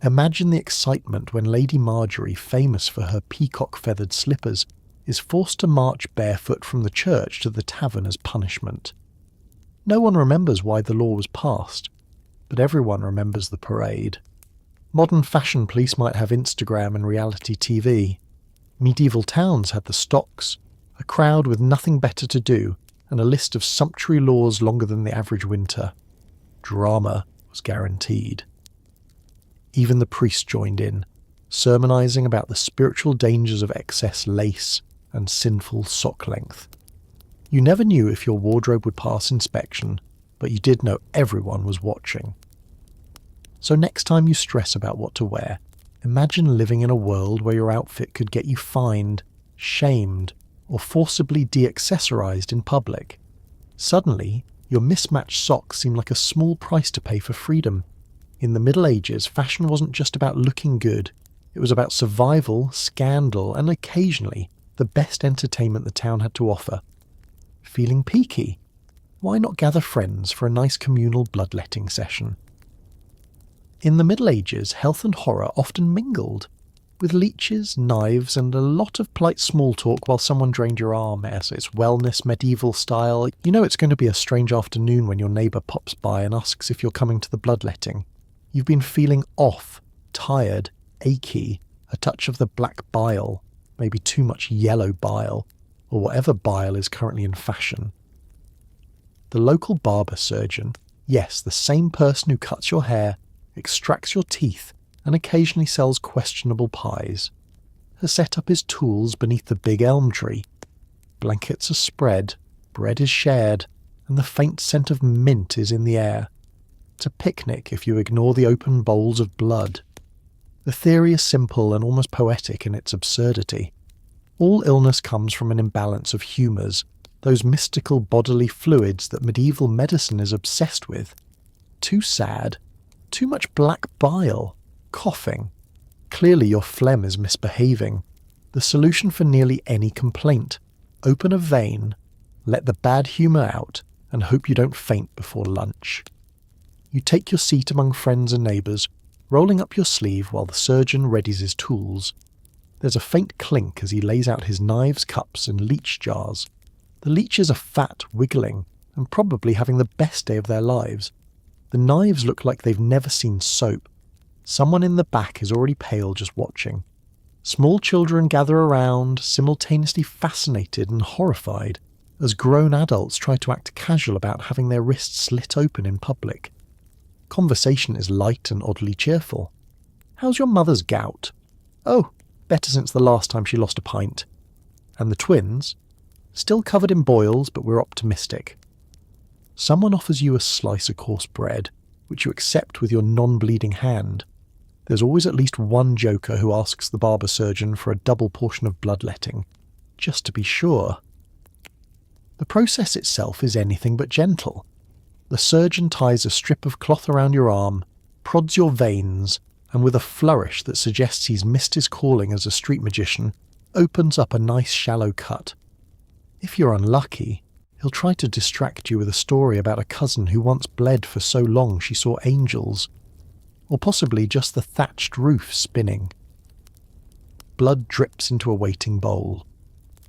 Imagine the excitement when Lady Marjorie, famous for her peacock-feathered slippers, is forced to march barefoot from the church to the tavern as punishment. No one remembers why the law was passed, but everyone remembers the parade. Modern fashion police might have Instagram and reality TV. Medieval towns had the stocks, a crowd with nothing better to do, and a list of sumptuary laws longer than the average winter. Drama was guaranteed. Even the priest joined in, sermonizing about the spiritual dangers of excess lace and sinful sock length. You never knew if your wardrobe would pass inspection, but you did know everyone was watching. So next time you stress about what to wear, imagine living in a world where your outfit could get you fined, shamed, or forcibly de-accessorized in public. Suddenly, your mismatched socks seem like a small price to pay for freedom. In the Middle Ages, fashion wasn't just about looking good. It was about survival, scandal, and occasionally the best entertainment the town had to offer. Feeling peaky? Why not gather friends for a nice communal bloodletting session? In the Middle Ages, health and horror often mingled, with leeches, knives, and a lot of polite small talk while someone drained your arm. Yes, it's wellness, medieval style. You know it's going to be a strange afternoon when your neighbour pops by and asks if you're coming to the bloodletting. You've been feeling off, tired, achy, a touch of the black bile, maybe too much yellow bile, or whatever bile is currently in fashion. The local barber surgeon, yes, the same person who cuts your hair, extracts your teeth, and occasionally sells questionable pies, has set up his tools beneath the big elm tree. Blankets are spread, bread is shared, and the faint scent of mint is in the air. It's a picnic if you ignore the open bowls of blood. The theory is simple and almost poetic in its absurdity. All illness comes from an imbalance of humours, those mystical bodily fluids that medieval medicine is obsessed with. Too sad, too much black bile, coughing. Clearly your phlegm is misbehaving. The solution for nearly any complaint. Open a vein, let the bad humour out, and hope you don't faint before lunch. You take your seat among friends and neighbours, rolling up your sleeve while the surgeon readies his tools. There's a faint clink as he lays out his knives, cups, and leech jars. The leeches are fat, wiggling, and probably having the best day of their lives. The knives look like they've never seen soap. Someone in the back is already pale just watching. Small children gather around, simultaneously fascinated and horrified, as grown adults try to act casual about having their wrists slit open in public. Conversation is light and oddly cheerful. How's your mother's gout? Oh, better since the last time she lost a pint. And the twins? Still covered in boils, but we're optimistic. Someone offers you a slice of coarse bread, which you accept with your non-bleeding hand. There's always at least one joker who asks the barber surgeon for a double portion of bloodletting, just to be sure. The process itself is anything but gentle. The surgeon ties a strip of cloth around your arm, prods your veins, and with a flourish that suggests he's missed his calling as a street magician, opens up a nice shallow cut. If you're unlucky, he'll try to distract you with a story about a cousin who once bled for so long she saw angels, or possibly just the thatched roof spinning. Blood drips into a waiting bowl.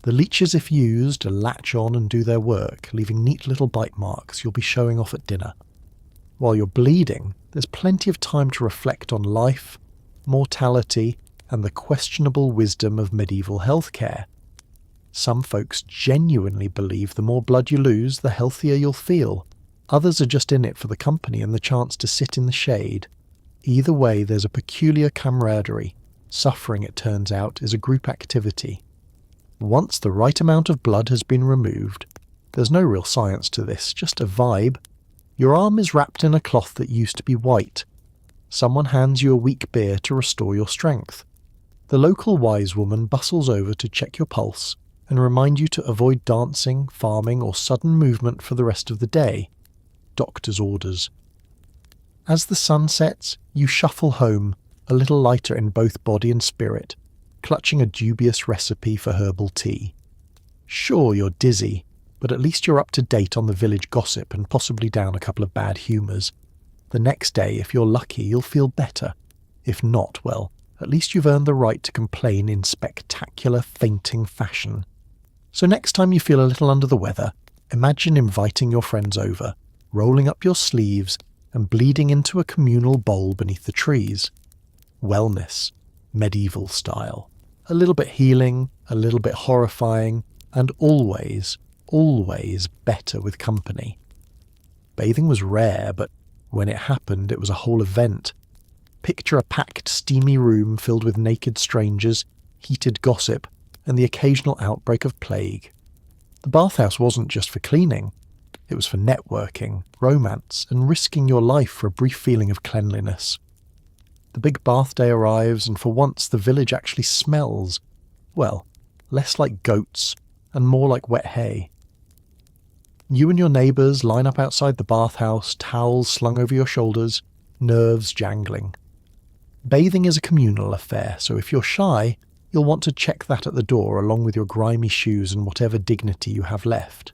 The leeches, if used, latch on and do their work, leaving neat little bite marks you'll be showing off at dinner. While you're bleeding, there's plenty of time to reflect on life, mortality, and the questionable wisdom of medieval healthcare. Some folks genuinely believe the more blood you lose, the healthier you'll feel. Others are just in it for the company and the chance to sit in the shade. Either way, there's a peculiar camaraderie. Suffering, it turns out, is a group activity. Once the right amount of blood has been removed, there's no real science to this, just a vibe. Your arm is wrapped in a cloth that used to be white. Someone hands you a weak beer to restore your strength. The local wise woman bustles over to check your pulse and remind you to avoid dancing, farming, or sudden movement for the rest of the day. Doctor's orders. As the sun sets, you shuffle home, a little lighter in both body and spirit, clutching a dubious recipe for herbal tea. Sure, you're dizzy, but at least you're up to date on the village gossip and possibly down a couple of bad humours. The next day, if you're lucky, you'll feel better. If not, well, at least you've earned the right to complain in spectacular fainting fashion. So next time you feel a little under the weather, imagine inviting your friends over, rolling up your sleeves, and bleeding into a communal bowl beneath the trees. Wellness, medieval style. A little bit healing, a little bit horrifying, and always, always better with company. Bathing was rare, but when it happened, it was a whole event. Picture a packed, steamy room filled with naked strangers, heated gossip, and the occasional outbreak of plague. The bathhouse wasn't just for cleaning. It was for networking, romance, and risking your life for a brief feeling of cleanliness. The big bath day arrives, and for once the village actually smells, well, less like goats and more like wet hay. You and your neighbours line up outside the bathhouse, towels slung over your shoulders, nerves jangling. Bathing is a communal affair, so if you're shy, you'll want to check that at the door along with your grimy shoes and whatever dignity you have left.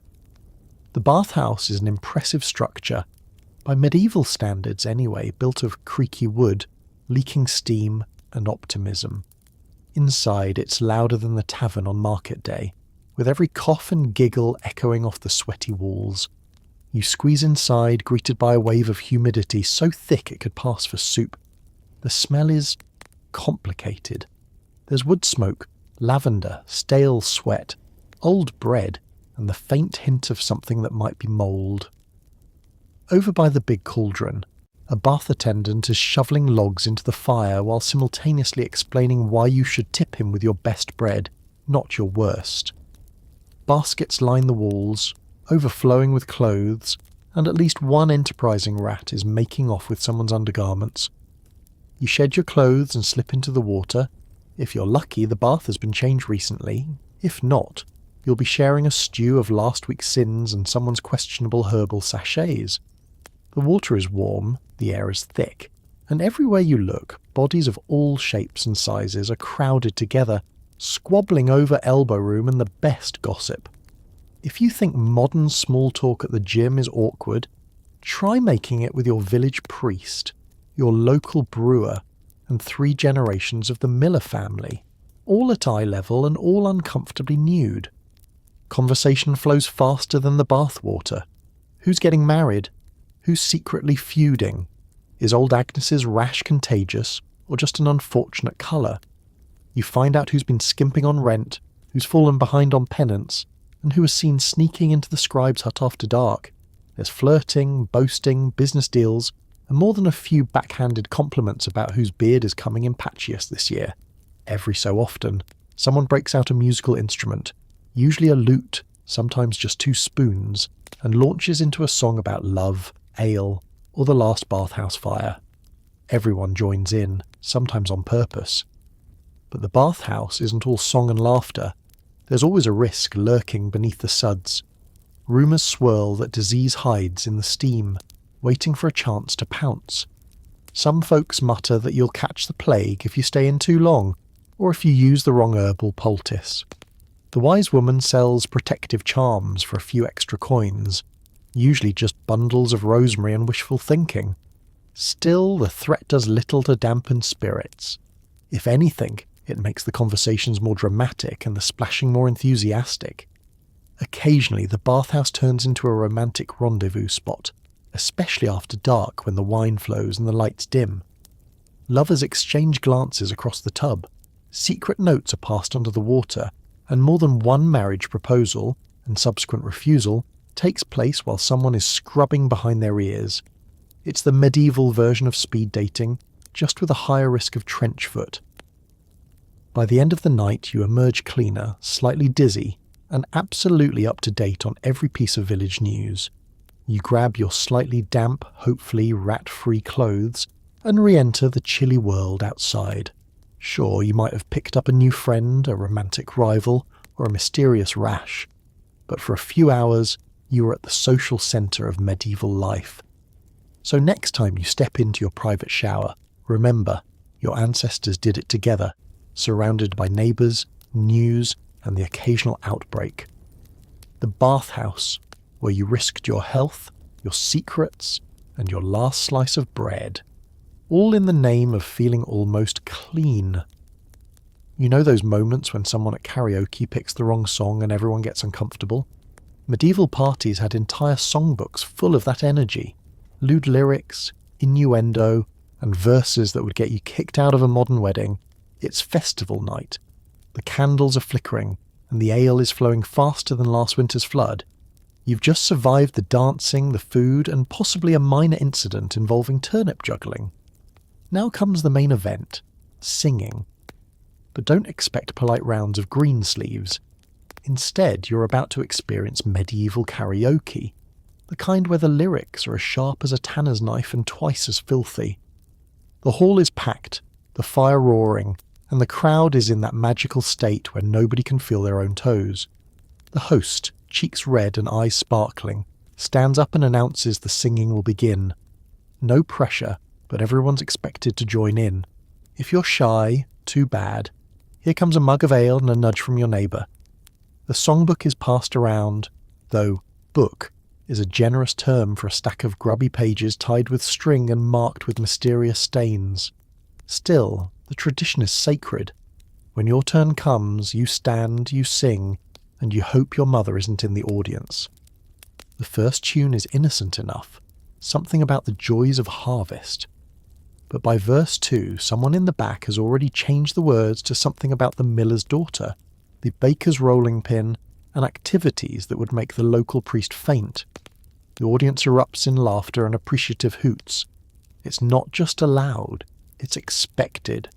The bathhouse is an impressive structure, by medieval standards anyway, built of creaky wood, leaking steam and optimism. Inside, it's louder than the tavern on market day, with every cough and giggle echoing off the sweaty walls. You squeeze inside, greeted by a wave of humidity so thick it could pass for soup. The smell is complicated. There's wood smoke, lavender, stale sweat, old bread, and the faint hint of something that might be mould. Over by the big cauldron, a bath attendant is shoveling logs into the fire while simultaneously explaining why you should tip him with your best bread, not your worst. Baskets line the walls, overflowing with clothes, and at least one enterprising rat is making off with someone's undergarments. You shed your clothes and slip into the water. If you're lucky, the bath has been changed recently. If not, you'll be sharing a stew of last week's sins and someone's questionable herbal sachets. The water is warm, the air is thick, and everywhere you look, bodies of all shapes and sizes are crowded together, squabbling over elbow room and the best gossip. If you think modern small talk at the gym is awkward, try making it with your village priest, your local brewer, and 3 generations of the Miller family, all at eye level and all uncomfortably nude. Conversation flows faster than the bathwater. Who's getting married? Who's secretly feuding? Is old Agnes's rash contagious, or just an unfortunate colour? You find out who's been skimping on rent, who's fallen behind on penance, and who was seen sneaking into the scribe's hut after dark. There's flirting, boasting, business deals, and more than a few backhanded compliments about whose beard is coming in patchiest this year. Every so often, someone breaks out a musical instrument, usually a lute, sometimes just 2 spoons, and launches into a song about love, ale, or the last bathhouse fire. Everyone joins in, sometimes on purpose. But the bathhouse isn't all song and laughter. There's always a risk lurking beneath the suds. Rumours swirl that disease hides in the steam, waiting for a chance to pounce. Some folks mutter that you'll catch the plague if you stay in too long, or if you use the wrong herbal poultice. The wise woman sells protective charms for a few extra coins, usually just bundles of rosemary and wishful thinking. Still, the threat does little to dampen spirits. If anything, it makes the conversations more dramatic and the splashing more enthusiastic. Occasionally, the bathhouse turns into a romantic rendezvous spot, especially after dark when the wine flows and the lights dim. Lovers exchange glances across the tub, secret notes are passed under the water, and more than one marriage proposal, and subsequent refusal, takes place while someone is scrubbing behind their ears. It's the medieval version of speed dating, just with a higher risk of trench foot. By the end of the night, you emerge cleaner, slightly dizzy, and absolutely up to date on every piece of village news. You grab your slightly damp, hopefully rat-free clothes, and re-enter the chilly world outside. Sure, you might have picked up a new friend, a romantic rival, or a mysterious rash, but for a few hours, you are at the social centre of medieval life. So next time you step into your private shower, remember, your ancestors did it together, surrounded by neighbours, news, and the occasional outbreak. The bathhouse, where you risked your health, your secrets, and your last slice of bread, all in the name of feeling almost clean. You know those moments when someone at karaoke picks the wrong song and everyone gets uncomfortable? Medieval parties had entire songbooks full of that energy, lewd lyrics, innuendo, and verses that would get you kicked out of a modern wedding. It's festival night. The candles are flickering, and the ale is flowing faster than last winter's flood. You've just survived the dancing, the food, and possibly a minor incident involving turnip juggling. Now comes the main event, singing. But don't expect polite rounds of green sleeves. Instead, you're about to experience medieval karaoke, the kind where the lyrics are as sharp as a tanner's knife and twice as filthy. The hall is packed, the fire roaring, and the crowd is in that magical state where nobody can feel their own toes. The host, cheeks red and eyes sparkling, stands up and announces the singing will begin. No pressure, but everyone's expected to join in. If you're shy, too bad. Here comes a mug of ale and a nudge from your neighbour. The songbook is passed around, though book is a generous term for a stack of grubby pages tied with string and marked with mysterious stains. Still, the tradition is sacred. When your turn comes, you stand, you sing, and you hope your mother isn't in the audience. The first tune is innocent enough, something about the joys of harvest. But by verse 2, someone in the back has already changed the words to something about the miller's daughter, the baker's rolling pin, and activities that would make the local priest faint. The audience erupts in laughter and appreciative hoots. It's not just allowed, it's expected.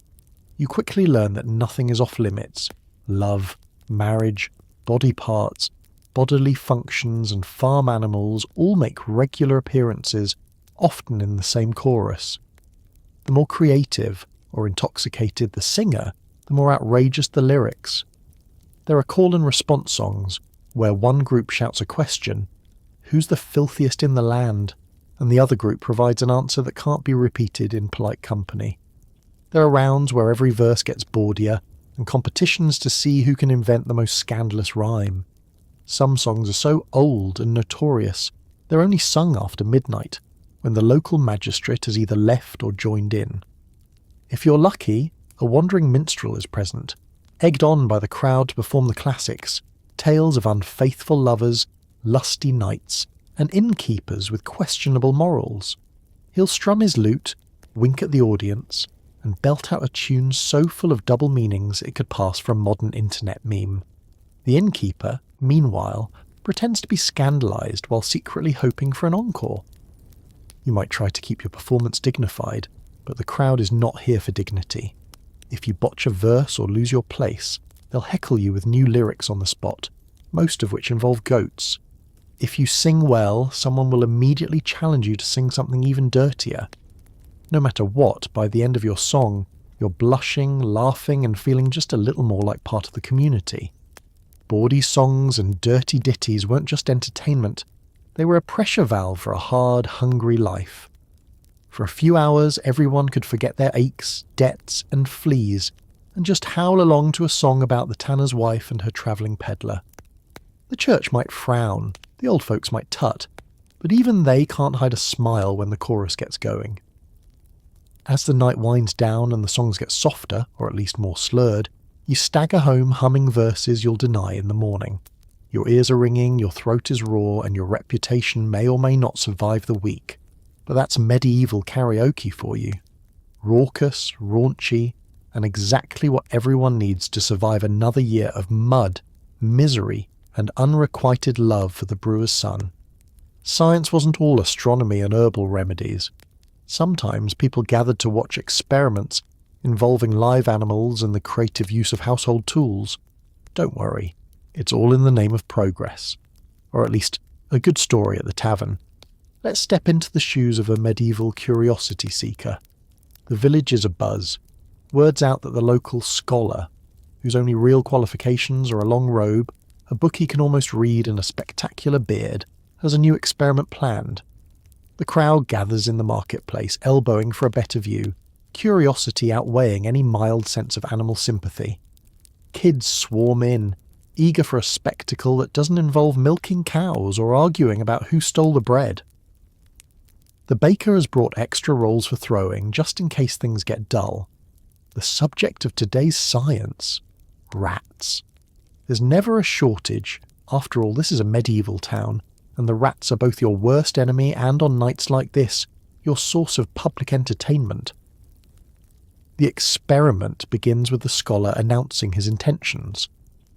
You quickly learn that nothing is off limits. Love, marriage, body parts, bodily functions and farm animals all make regular appearances, often in the same chorus. The more creative or intoxicated the singer, the more outrageous the lyrics. There are call and response songs, where one group shouts a question, "Who's the filthiest in the land?" and the other group provides an answer that can't be repeated in polite company. There are rounds where every verse gets bawdier, and competitions to see who can invent the most scandalous rhyme. Some songs are so old and notorious, they're only sung after midnight, when the local magistrate has either left or joined in. If you're lucky, a wandering minstrel is present, egged on by the crowd to perform the classics, tales of unfaithful lovers, lusty knights, and innkeepers with questionable morals. He'll strum his lute, wink at the audience, and belt out a tune so full of double meanings it could pass for a modern internet meme. The innkeeper, meanwhile, pretends to be scandalised while secretly hoping for an encore. You might try to keep your performance dignified, but the crowd is not here for dignity. If you botch a verse or lose your place, they'll heckle you with new lyrics on the spot, most of which involve goats. If you sing well, someone will immediately challenge you to sing something even dirtier. No matter what, by the end of your song, you're blushing, laughing, and feeling just a little more like part of the community. Bawdy songs and dirty ditties weren't just entertainment, they were a pressure valve for a hard, hungry life. For a few hours, everyone could forget their aches, debts, and fleas, and just howl along to a song about the tanner's wife and her travelling peddler. The church might frown, the old folks might tut, but even they can't hide a smile when the chorus gets going. As the night winds down and the songs get softer, or at least more slurred, you stagger home humming verses you'll deny in the morning. Your ears are ringing, your throat is raw, and your reputation may or may not survive the week. But that's medieval karaoke for you. Raucous, raunchy, and exactly what everyone needs to survive another year of mud, misery, and unrequited love for the brewer's son. Science wasn't all astronomy and herbal remedies. Sometimes people gathered to watch experiments involving live animals and the creative use of household tools. Don't worry, it's all in the name of progress. Or at least a good story at the tavern. Let's step into the shoes of a medieval curiosity seeker. The village is abuzz. Word's out that the local scholar, whose only real qualifications are a long robe, a book he can almost read, and a spectacular beard, has a new experiment planned. The crowd gathers in the marketplace, elbowing for a better view, curiosity outweighing any mild sense of animal sympathy. Kids swarm in, eager for a spectacle that doesn't involve milking cows or arguing about who stole the bread. The baker has brought extra rolls for throwing, just in case things get dull. The subject of today's science: rats. There's never a shortage. After all, this is a medieval town, and the rats are both your worst enemy and, on nights like this, your source of public entertainment. The experiment begins with the scholar announcing his intentions: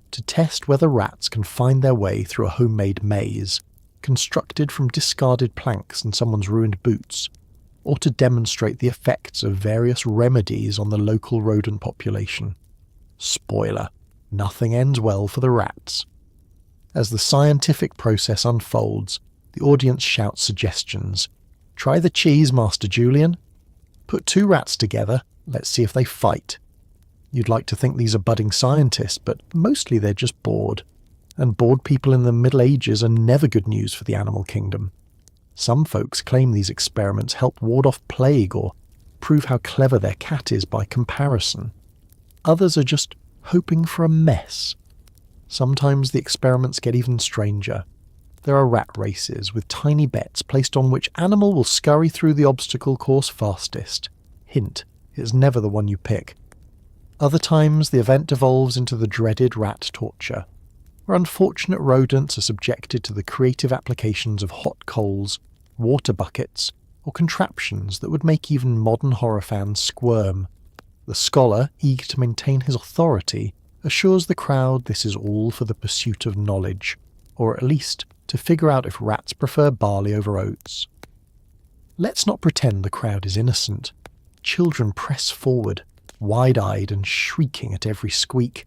to test whether rats can find their way through a homemade maze, constructed from discarded planks and someone's ruined boots, or to demonstrate the effects of various remedies on the local rodent population. Spoiler: nothing ends well for the rats. As the scientific process unfolds, the audience shouts suggestions. Try the cheese, Master Julian. Put two rats together, let's see if they fight. You'd like to think these are budding scientists, but mostly they're just bored. And bored people in the Middle Ages are never good news for the animal kingdom. Some folks claim these experiments help ward off plague or prove how clever their cat is by comparison. Others are just hoping for a mess. Sometimes the experiments get even stranger. There are rat races with tiny bets placed on which animal will scurry through the obstacle course fastest. Hint, it's never the one you pick. Other times the event devolves into the dreaded rat torture, where unfortunate rodents are subjected to the creative applications of hot coals, water buckets, or contraptions that would make even modern horror fans squirm. The scholar, eager to maintain his authority, assures the crowd this is all for the pursuit of knowledge, or at least to figure out if rats prefer barley over oats. Let's not pretend the crowd is innocent. Children press forward, wide-eyed and shrieking at every squeak.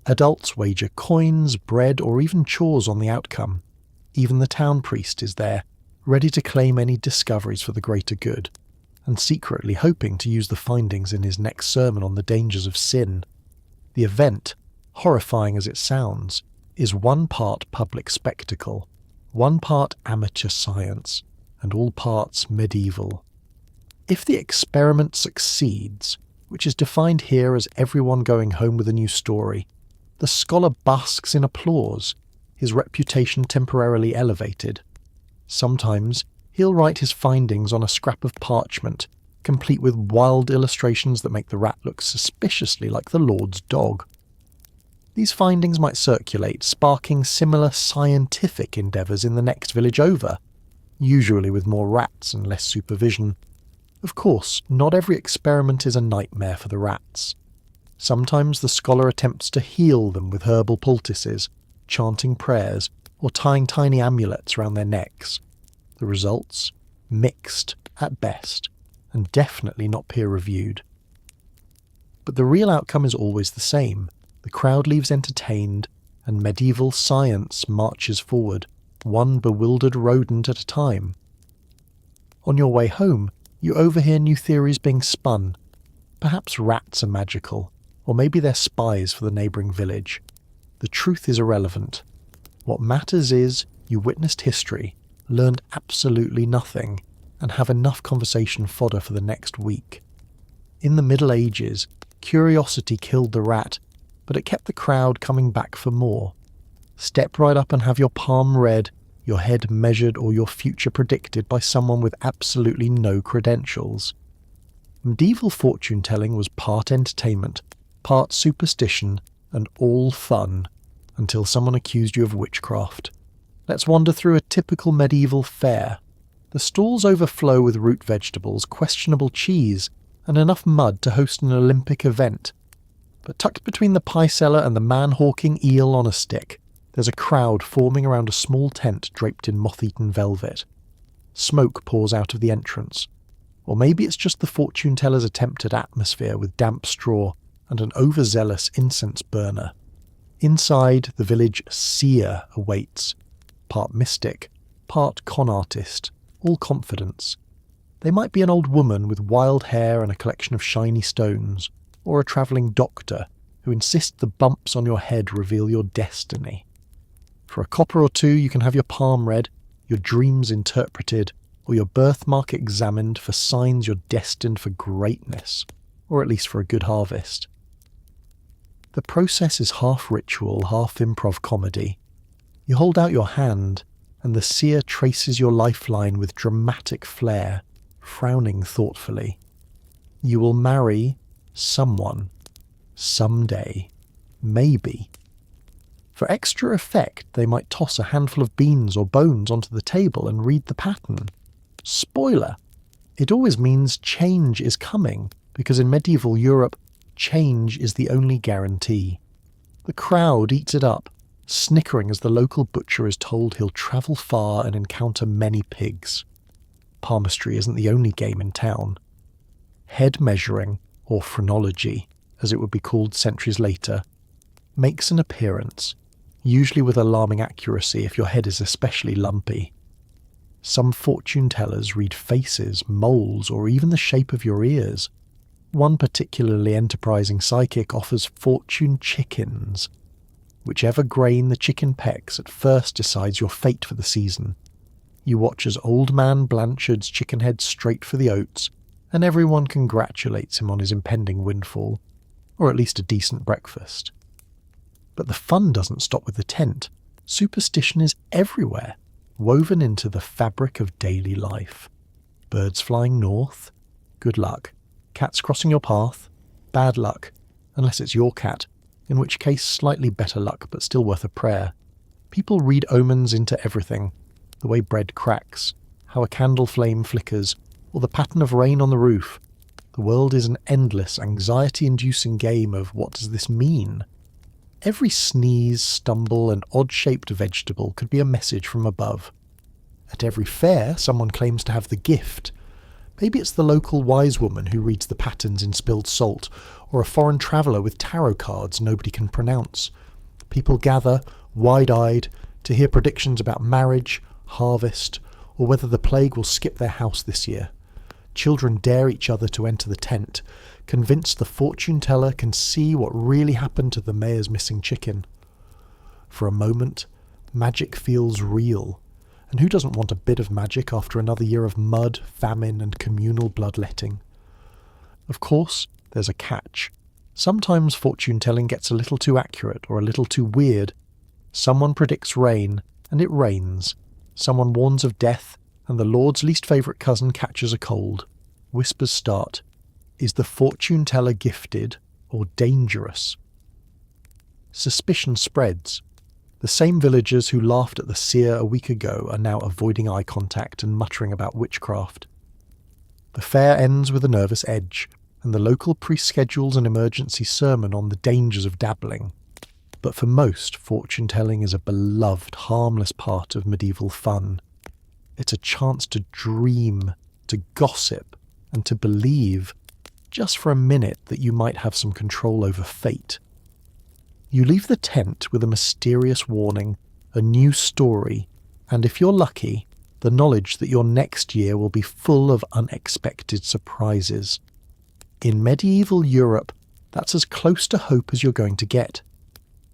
Adults wager coins, bread, or even chores on the outcome. Even the town priest is there, ready to claim any discoveries for the greater good, and secretly hoping to use the findings in his next sermon on the dangers of sin. The event, horrifying as it sounds, is one part public spectacle, one part amateur science, and all parts medieval. If the experiment succeeds, which is defined here as everyone going home with a new story, the scholar basks in applause, his reputation temporarily elevated. Sometimes he'll write his findings on a scrap of parchment, complete with wild illustrations that make the rat look suspiciously like the Lord's dog. These findings might circulate, sparking similar scientific endeavours in the next village over, usually with more rats and less supervision. Of course, not every experiment is a nightmare for the rats. Sometimes the scholar attempts to heal them with herbal poultices, chanting prayers, or tying tiny amulets around their necks. The results? Mixed, at best, and definitely not peer-reviewed. But the real outcome is always the same. The crowd leaves entertained, and medieval science marches forward, one bewildered rodent at a time. On your way home, you overhear new theories being spun. Perhaps rats are magical, or maybe they're spies for the neighbouring village. The truth is irrelevant. What matters is you witnessed history, learned absolutely nothing, and have enough conversation fodder for the next week. In the Middle Ages, curiosity killed the rat, but it kept the crowd coming back for more. Step right up and have your palm read, your head measured, or your future predicted by someone with absolutely no credentials. Medieval fortune-telling was part entertainment, part superstition, and all fun, until someone accused you of witchcraft. Let's wander through a typical medieval fair. The stalls overflow with root vegetables, questionable cheese, and enough mud to host an Olympic event. But tucked between the pie seller and the man hawking eel on a stick, there's a crowd forming around a small tent draped in moth-eaten velvet. Smoke pours out of the entrance. Or maybe it's just the fortune-teller's attempt at atmosphere with damp straw and an overzealous incense burner. Inside, the village seer awaits. Part mystic, part con artist, all confidence. They might be an old woman with wild hair and a collection of shiny stones, or a travelling doctor who insists the bumps on your head reveal your destiny. For a copper or two you can have your palm read, your dreams interpreted, or your birthmark examined for signs you're destined for greatness, or at least for a good harvest. The process is half ritual, half improv comedy. You hold out your hand, and the seer traces your lifeline with dramatic flair, frowning thoughtfully. You will marry someone, someday, maybe. For extra effect, they might toss a handful of beans or bones onto the table and read the pattern. Spoiler! It always means change is coming, because in medieval Europe, change is the only guarantee. The crowd eats it up, snickering as the local butcher is told he'll travel far and encounter many pigs. Palmistry isn't the only game in town. Head measuring, or phrenology, as it would be called centuries later, makes an appearance, usually with alarming accuracy if your head is especially lumpy. Some fortune-tellers read faces, moles, or even the shape of your ears. One particularly enterprising psychic offers fortune chickens. Whichever grain the chicken pecks at first decides your fate for the season. You watch as Old Man Blanchard's chicken heads straight for the oats, and everyone congratulates him on his impending windfall, or at least a decent breakfast. But the fun doesn't stop with the tent. Superstition is everywhere, woven into the fabric of daily life. Birds flying north, good luck. Cats crossing your path, bad luck, unless it's your cat, in which case slightly better luck but still worth a prayer. People read omens into everything, the way bread cracks, how a candle flame flickers, or the pattern of rain on the roof. The world is an endless, anxiety-inducing game of what does this mean? Every sneeze, stumble, and odd-shaped vegetable could be a message from above. At every fair, someone claims to have the gift. Maybe it's the local wise woman who reads the patterns in spilled salt, or a foreign traveller with tarot cards nobody can pronounce. People gather, wide-eyed, to hear predictions about marriage, harvest, or whether the plague will skip their house this year. Children dare each other to enter the tent, convinced the fortune-teller can see what really happened to the mayor's missing chicken. For a moment, magic feels real. And who doesn't want a bit of magic after another year of mud, famine, and communal bloodletting? Of course, there's a catch. Sometimes fortune-telling gets a little too accurate or a little too weird. Someone predicts rain, and it rains. Someone warns of death, and the Lord's least favourite cousin catches a cold. Whispers start. Is the fortune-teller gifted or dangerous? Suspicion spreads. The same villagers who laughed at the seer a week ago are now avoiding eye contact and muttering about witchcraft. The fair ends with a nervous edge, and the local priest schedules an emergency sermon on the dangers of dabbling. But for most, fortune-telling is a beloved, harmless part of medieval fun. It's a chance to dream, to gossip, and to believe, just for a minute, that you might have some control over fate. You leave the tent with a mysterious warning, a new story, and if you're lucky, the knowledge that your next year will be full of unexpected surprises. In medieval Europe, that's as close to hope as you're going to get.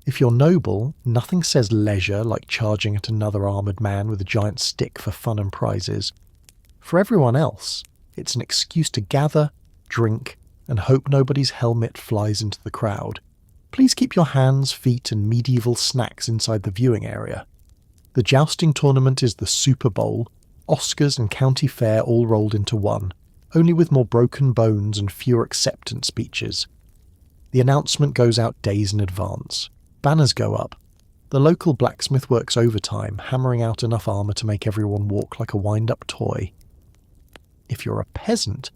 If you're noble, nothing says leisure like charging at another armoured man with a giant stick for fun and prizes. For everyone else, it's an excuse to gather, drink, and hope nobody's helmet flies into the crowd. Please keep your hands, feet, and medieval snacks inside the viewing area. The jousting tournament is the Super Bowl, Oscars and county fair all rolled into one, only with more broken bones and fewer acceptance speeches. The announcement goes out days in advance. Banners go up. The local blacksmith works overtime, hammering out enough armour to make everyone walk like a wind-up toy. If you're a peasant,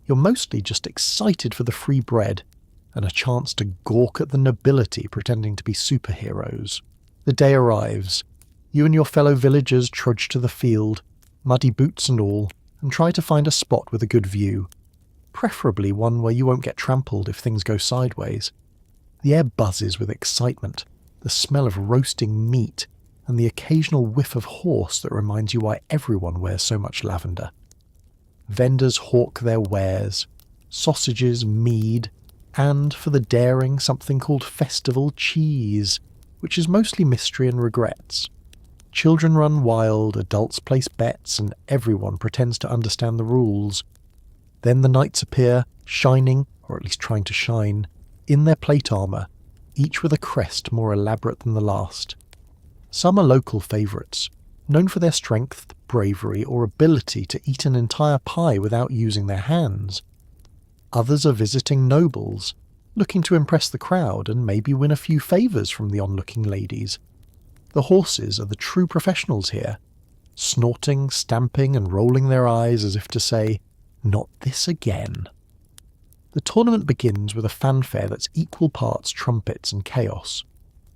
you're mostly just excited for the free bread and a chance to gawk at the nobility pretending to be superheroes. The day arrives. You and your fellow villagers trudge to the field, muddy boots and all, and try to find a spot with a good view, preferably one where you won't get trampled if things go sideways. The air buzzes with excitement, the smell of roasting meat, and the occasional whiff of horse that reminds you why everyone wears so much lavender. Vendors hawk their wares, sausages, mead, and, for the daring, something called festival cheese, which is mostly mystery and regrets. Children run wild, adults place bets, and everyone pretends to understand the rules. Then the knights appear, shining, or at least trying to shine, in their plate armour, each with a crest more elaborate than the last. Some are local favourites, known for their strength, bravery, or ability to eat an entire pie without using their hands. Others are visiting nobles, looking to impress the crowd and maybe win a few favours from the onlooking ladies. The horses are the true professionals here, snorting, stamping, and rolling their eyes as if to say, "Not this again." The tournament begins with a fanfare that's equal parts trumpets and chaos.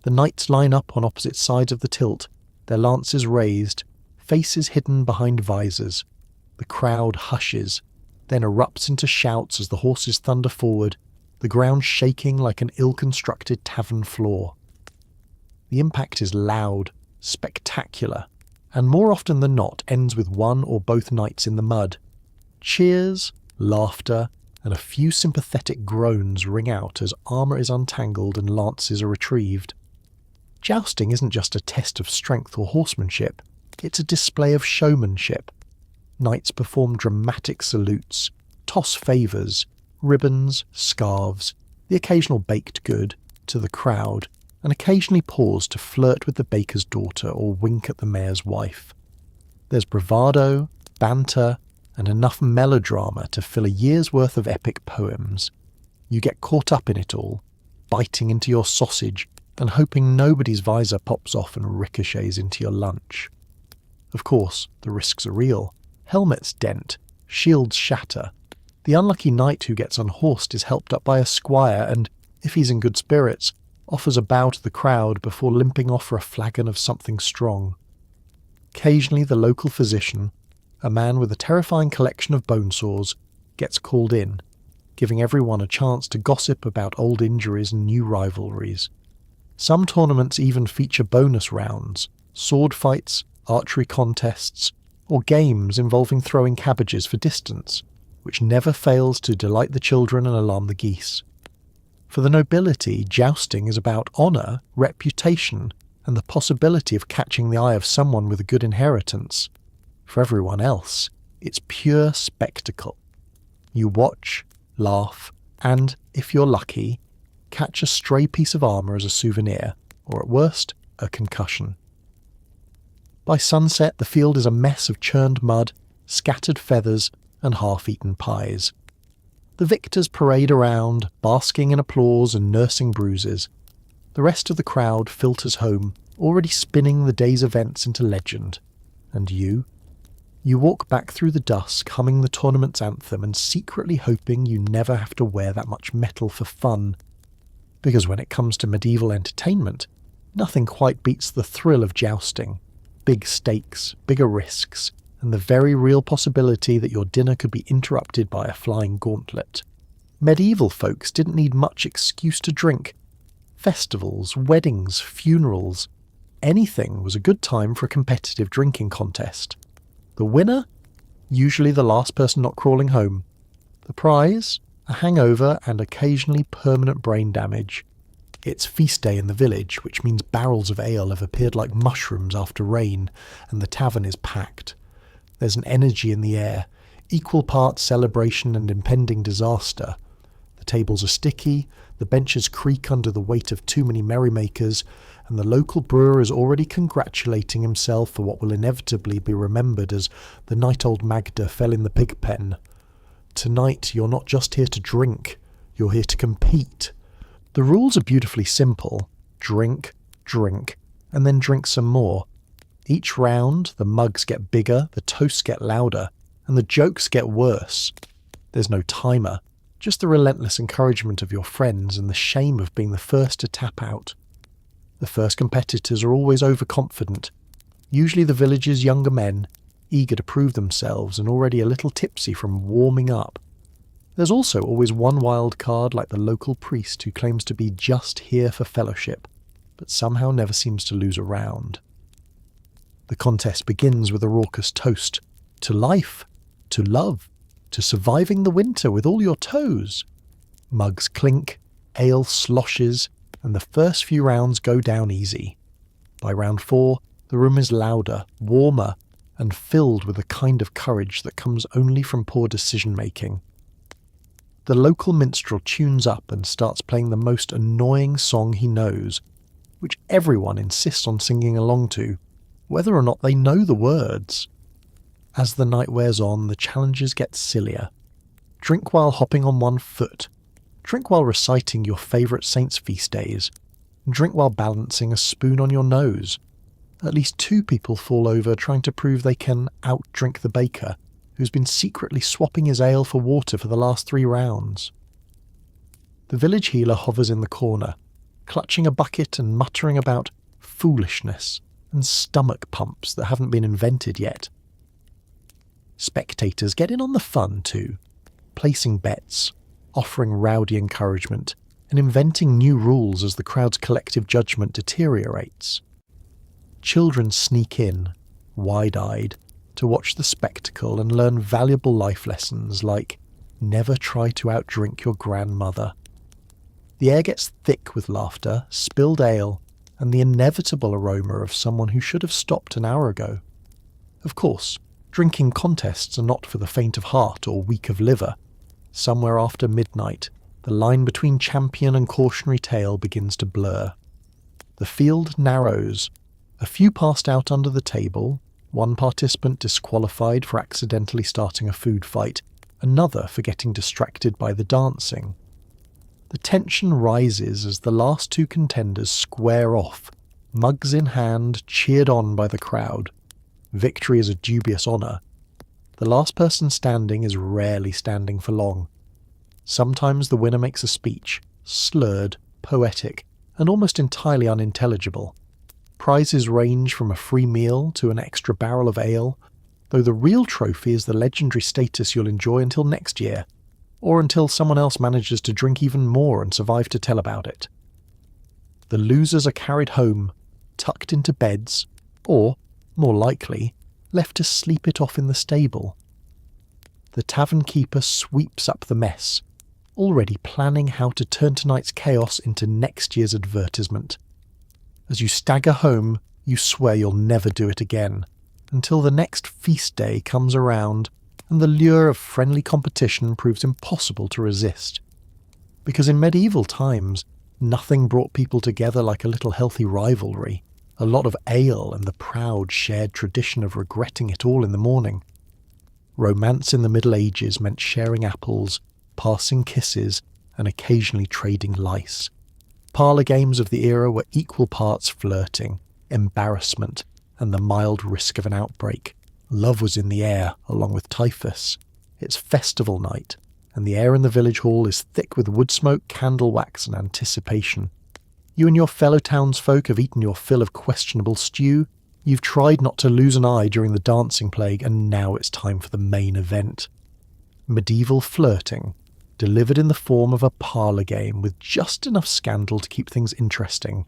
The knights line up on opposite sides of the tilt, their lances raised, faces hidden behind visors. The crowd hushes, then erupts into shouts as the horses thunder forward, the ground shaking like an ill-constructed tavern floor. The impact is loud, spectacular, and more often than not ends with one or both knights in the mud. Cheers, laughter, and a few sympathetic groans ring out as armour is untangled and lances are retrieved. Jousting isn't just a test of strength or horsemanship, it's a display of showmanship. Knights perform dramatic salutes, toss favours, ribbons, scarves, the occasional baked good, to the crowd, and occasionally pause to flirt with the baker's daughter or wink at the mayor's wife. There's bravado, banter, and enough melodrama to fill a year's worth of epic poems. You get caught up in it all, biting into your sausage and hoping nobody's visor pops off and ricochets into your lunch. Of course, the risks are real. Helmets dent, shields shatter. The unlucky knight who gets unhorsed is helped up by a squire and, if he's in good spirits, offers a bow to the crowd before limping off for a flagon of something strong. Occasionally the local physician, a man with a terrifying collection of bone sores, gets called in, giving everyone a chance to gossip about old injuries and new rivalries. Some tournaments even feature bonus rounds, sword fights, archery contests, or games involving throwing cabbages for distance, which never fails to delight the children and alarm the geese. For the nobility, jousting is about honour, reputation, and the possibility of catching the eye of someone with a good inheritance. For everyone else, it's pure spectacle. You watch, laugh, and, if you're lucky, catch a stray piece of armour as a souvenir, or at worst, a concussion. By sunset, the field is a mess of churned mud, scattered feathers, and half-eaten pies. The victors parade around, basking in applause and nursing bruises. The rest of the crowd filters home, already spinning the day's events into legend. And you? You walk back through the dusk, humming the tournament's anthem and secretly hoping you never have to wear that much metal for fun. Because when it comes to medieval entertainment, nothing quite beats the thrill of jousting. Big stakes, bigger risks, and the very real possibility that your dinner could be interrupted by a flying gauntlet. Medieval folks didn't need much excuse to drink. Festivals, weddings, funerals, anything was a good time for a competitive drinking contest. The winner? Usually the last person not crawling home. The prize? A hangover and occasionally permanent brain damage. It's feast day in the village, which means barrels of ale have appeared like mushrooms after rain, and the tavern is packed. There's an energy in the air, equal parts celebration and impending disaster. The tables are sticky, the benches creak under the weight of too many merrymakers, and the local brewer is already congratulating himself for what will inevitably be remembered as the night old Magda fell in the pig pen. Tonight you're not just here to drink, you're here to compete. The rules are beautifully simple. Drink, drink, and then drink some more. Each round, the mugs get bigger, the toasts get louder, and the jokes get worse. There's no timer, just the relentless encouragement of your friends and the shame of being the first to tap out. The first competitors are always overconfident, usually the village's younger men, eager to prove themselves and already a little tipsy from warming up. There's also always one wild card like the local priest who claims to be just here for fellowship, but somehow never seems to lose a round. The contest begins with a raucous toast to life, to love, to surviving the winter with all your toes. Mugs clink, ale sloshes, and the first few rounds go down easy. By round 4, the room is louder, warmer, and filled with a kind of courage that comes only from poor decision-making. The local minstrel tunes up and starts playing the most annoying song he knows, which everyone insists on singing along to, whether or not they know the words. As the night wears on, the challenges get sillier. Drink while hopping on one foot. Drink while reciting your favourite saints' feast days. Drink while balancing a spoon on your nose. At least 2 people fall over trying to prove they can outdrink the baker, who's been secretly swapping his ale for water for the last 3 rounds. The village healer hovers in the corner, clutching a bucket and muttering about foolishness and stomach pumps that haven't been invented yet. Spectators get in on the fun too, placing bets, offering rowdy encouragement, and inventing new rules as the crowd's collective judgment deteriorates. Children sneak in, wide-eyed, to watch the spectacle and learn valuable life lessons like never try to outdrink your grandmother. The air gets thick with laughter, spilled ale, and the inevitable aroma of someone who should have stopped an hour ago. Of course, drinking contests are not for the faint of heart or weak of liver. Somewhere after midnight, the line between champion and cautionary tale begins to blur. The field narrows. A few passed out under the table, one participant disqualified for accidentally starting a food fight, another for getting distracted by the dancing. The tension rises as the last 2 contenders square off, mugs in hand, cheered on by the crowd. Victory is a dubious honour. The last person standing is rarely standing for long. Sometimes the winner makes a speech, slurred, poetic, and almost entirely unintelligible. Prizes range from a free meal to an extra barrel of ale, though the real trophy is the legendary status you'll enjoy until next year, or until someone else manages to drink even more and survive to tell about it. The losers are carried home, tucked into beds, or, more likely, left to sleep it off in the stable. The tavern keeper sweeps up the mess, already planning how to turn tonight's chaos into next year's advertisement. As you stagger home, you swear you'll never do it again, until the next feast day comes around and the lure of friendly competition proves impossible to resist. Because in medieval times, nothing brought people together like a little healthy rivalry, a lot of ale and the proud shared tradition of regretting it all in the morning. Romance in the Middle Ages meant sharing apples, passing kisses, and occasionally trading lice. Parlour games of the era were equal parts flirting, embarrassment, and the mild risk of an outbreak. Love was in the air, along with typhus. It's festival night, and the air in the village hall is thick with wood smoke, candle wax, and anticipation. You and your fellow townsfolk have eaten your fill of questionable stew. You've tried not to lose an eye during the dancing plague, and now it's time for the main event. Medieval flirting, delivered in the form of a parlour game with just enough scandal to keep things interesting.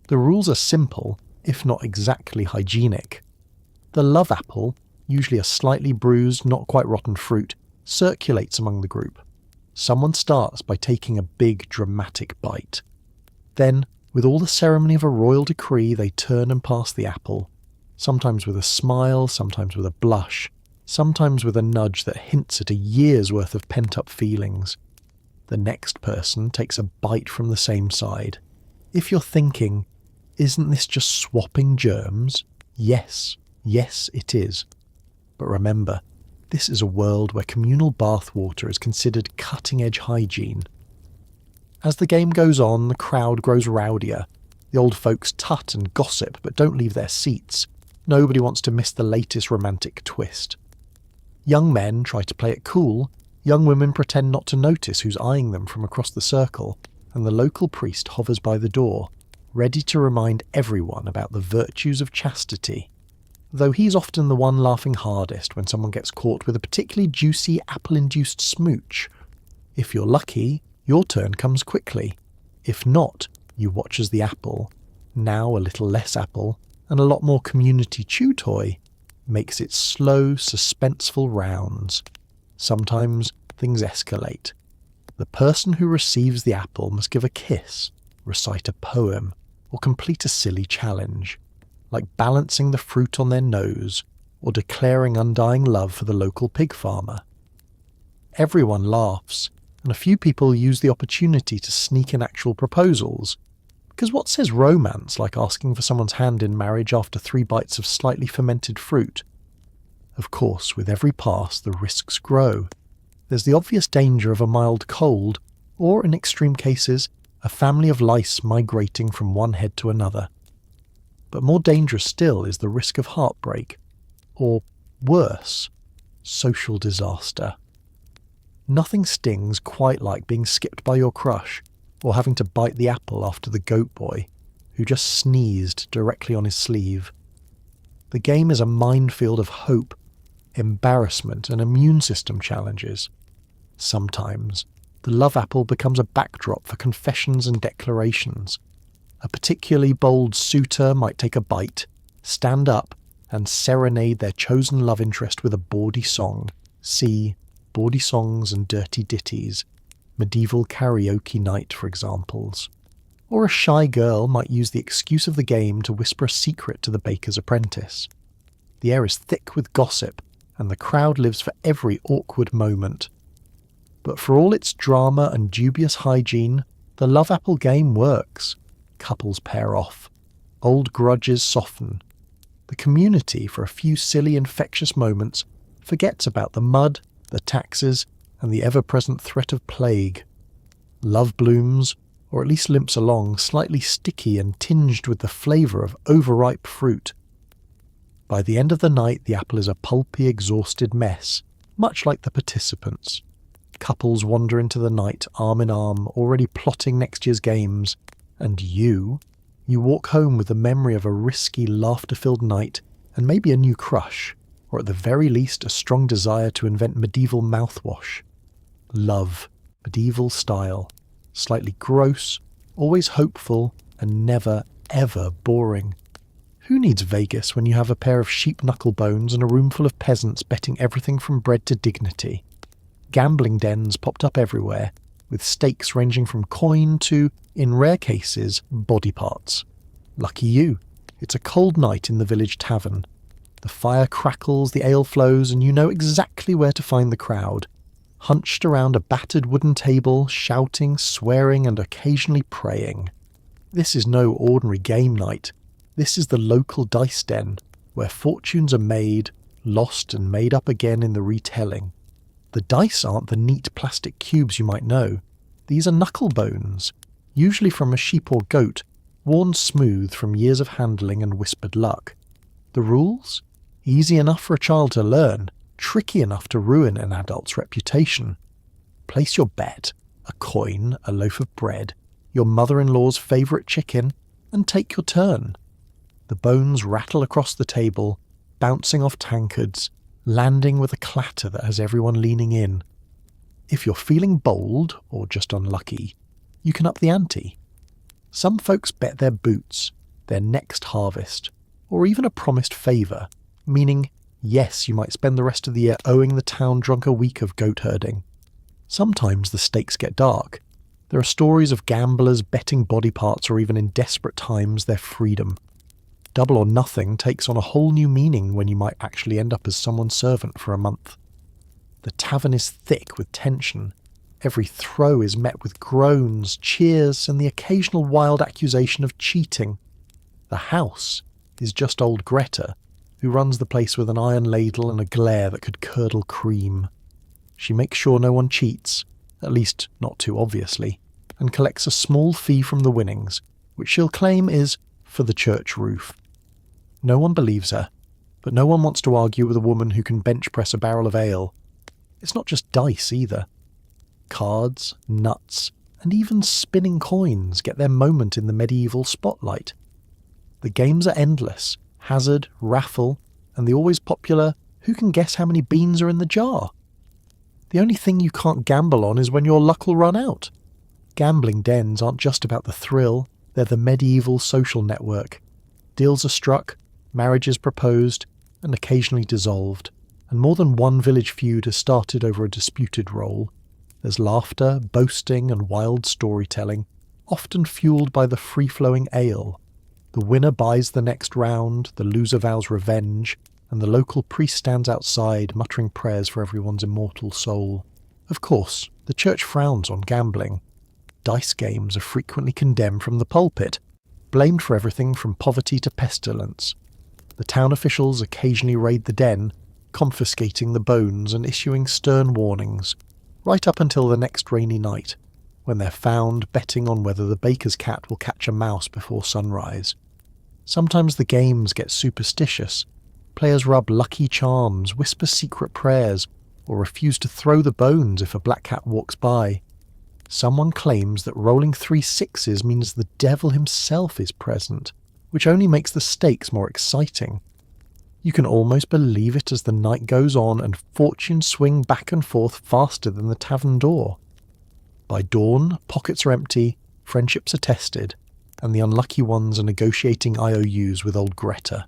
The rules are simple, if not exactly hygienic. The love apple, usually a slightly bruised, not quite rotten fruit, circulates among the group. Someone starts by taking a big, dramatic bite. Then, with all the ceremony of a royal decree, they turn and pass the apple, sometimes with a smile, sometimes with a blush, sometimes with a nudge that hints at a year's worth of pent-up feelings. The next person takes a bite from the same side. If you're thinking, isn't this just swapping germs? Yes, it is. But remember, this is a world where communal bathwater is considered cutting-edge hygiene. As the game goes on, the crowd grows rowdier. The old folks tut and gossip but don't leave their seats. Nobody wants to miss the latest romantic twist. Young men try to play it cool, young women pretend not to notice who's eyeing them from across the circle, and the local priest hovers by the door, ready to remind everyone about the virtues of chastity. Though he's often the one laughing hardest when someone gets caught with a particularly juicy apple-induced smooch. If you're lucky, your turn comes quickly. If not, you watch as the apple, now a little less apple, and a lot more community chew toy, makes its slow, suspenseful rounds. Sometimes things escalate. The person who receives the apple must give a kiss, recite a poem, or complete a silly challenge, like balancing the fruit on their nose or declaring undying love for the local pig farmer. Everyone laughs, and a few people use the opportunity to sneak in actual proposals, because what says romance like asking for someone's hand in marriage after 3 bites of slightly fermented fruit? Of course, with every pass, the risks grow. There's the obvious danger of a mild cold, or, in extreme cases, a family of lice migrating from one head to another. But more dangerous still is the risk of heartbreak, or worse, social disaster. Nothing stings quite like being skipped by your crush, or having to bite the apple after the goat boy, who just sneezed directly on his sleeve. The game is a minefield of hope, embarrassment, and immune system challenges. Sometimes, the love apple becomes a backdrop for confessions and declarations. A particularly bold suitor might take a bite, stand up, and serenade their chosen love interest with a bawdy song. See Bawdy Songs and Dirty Ditties, medieval karaoke night for examples. Or a shy girl might use the excuse of the game to whisper a secret to the baker's apprentice. The air is thick with gossip, and the crowd lives for every awkward moment. But for all its drama and dubious hygiene, the love apple game works. Couples pair off. Old grudges soften. The community, for a few silly infectious moments, forgets about the mud, the taxes, and the ever-present threat of plague. Love blooms, or at least limps along, slightly sticky and tinged with the flavour of overripe fruit. By the end of the night, the apple is a pulpy, exhausted mess, much like the participants. Couples wander into the night, arm in arm, already plotting next year's games, and you walk home with the memory of a risky, laughter-filled night, and maybe a new crush, or at the very least a strong desire to invent medieval mouthwash. Love, medieval style, slightly gross, always hopeful, and never, ever boring. Who needs Vegas when you have a pair of sheep knuckle bones and a room full of peasants betting everything from bread to dignity? Gambling dens popped up everywhere, with stakes ranging from coin to, in rare cases, body parts. Lucky you, it's a cold night in the village tavern. The fire crackles, the ale flows, and you know exactly where to find the crowd, hunched around a battered wooden table, shouting, swearing, and occasionally praying. This is no ordinary game night. This is the local dice den, where fortunes are made, lost and made up again in the retelling. The dice aren't the neat plastic cubes you might know. These are knuckle bones, usually from a sheep or goat, worn smooth from years of handling and whispered luck. The rules? Easy enough for a child to learn, tricky enough to ruin an adult's reputation. Place your bet, a coin, a loaf of bread, your mother-in-law's favourite chicken, and take your turn. The bones rattle across the table, bouncing off tankards, landing with a clatter that has everyone leaning in. If you're feeling bold, or just unlucky, you can up the ante. Some folks bet their boots, their next harvest, or even a promised favour, meaning, yes, you might spend the rest of the year owing the town drunk a week of goat herding. Sometimes the stakes get dark. There are stories of gamblers betting body parts or even in desperate times their freedom. Double or nothing takes on a whole new meaning when you might actually end up as someone's servant for a month. The tavern is thick with tension. Every throw is met with groans, cheers, and the occasional wild accusation of cheating. The house is just old Greta, who runs the place with an iron ladle and a glare that could curdle cream. She makes sure no one cheats, at least not too obviously, and collects a small fee from the winnings, which she'll claim is for the church roof. No one believes her, but no one wants to argue with a woman who can bench press a barrel of ale. It's not just dice either. Cards, nuts, and even spinning coins get their moment in the medieval spotlight. The games are endless: hazard, raffle, and the always popular who can guess how many beans are in the jar. The only thing you can't gamble on is when your luck will run out. Gambling dens aren't just about the thrill, they're the medieval social network. Deals are struck, marriages proposed, and occasionally dissolved, and more than one village feud has started over a disputed role. There's laughter, boasting, and wild storytelling, often fueled by the free-flowing ale. The winner buys the next round, the loser vows revenge, and the local priest stands outside muttering prayers for everyone's immortal soul. Of course, the church frowns on gambling. Dice games are frequently condemned from the pulpit, blamed for everything from poverty to pestilence. The town officials occasionally raid the den, confiscating the bones and issuing stern warnings, right up until the next rainy night, when they're found betting on whether the baker's cat will catch a mouse before sunrise. Sometimes the games get superstitious. Players rub lucky charms, whisper secret prayers, or refuse to throw the bones if a black cat walks by. Someone claims that rolling 3 6s means the devil himself is present, which only makes the stakes more exciting. You can almost believe it as the night goes on and fortunes swing back and forth faster than the tavern door. By dawn, pockets are empty, friendships are tested, and the unlucky ones are negotiating IOUs with old Greta.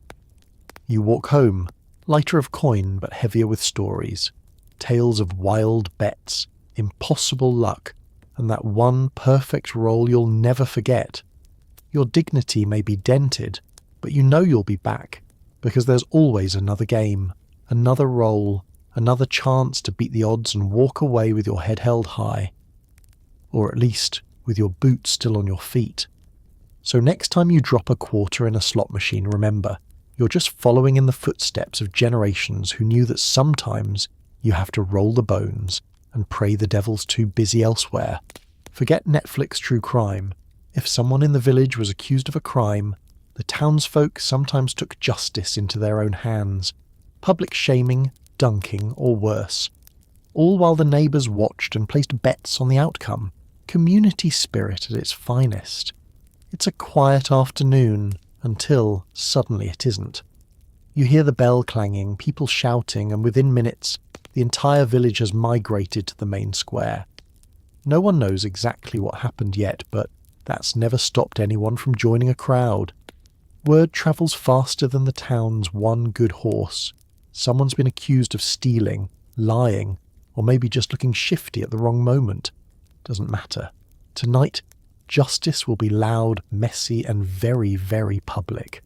You walk home, lighter of coin but heavier with stories, tales of wild bets, impossible luck, and that one perfect roll you'll never forget. Your dignity may be dented, but you know you'll be back, because there's always another game, another roll, another chance to beat the odds and walk away with your head held high. Or at least with your boots still on your feet. So next time you drop a quarter in a slot machine, remember, you're just following in the footsteps of generations who knew that sometimes you have to roll the bones and pray the devil's too busy elsewhere. Forget Netflix true crime. If someone in the village was accused of a crime, the townsfolk sometimes took justice into their own hands, public shaming, dunking, or worse. All while the neighbours watched and placed bets on the outcome. Community spirit at its finest. It's a quiet afternoon, until suddenly it isn't. You hear the bell clanging, people shouting, and within minutes, the entire village has migrated to the main square. No one knows exactly what happened yet, but that's never stopped anyone from joining a crowd. Word travels faster than the town's one good horse. Someone's been accused of stealing, lying, or maybe just looking shifty at the wrong moment. Doesn't matter. Tonight, justice will be loud, messy, and very, very public.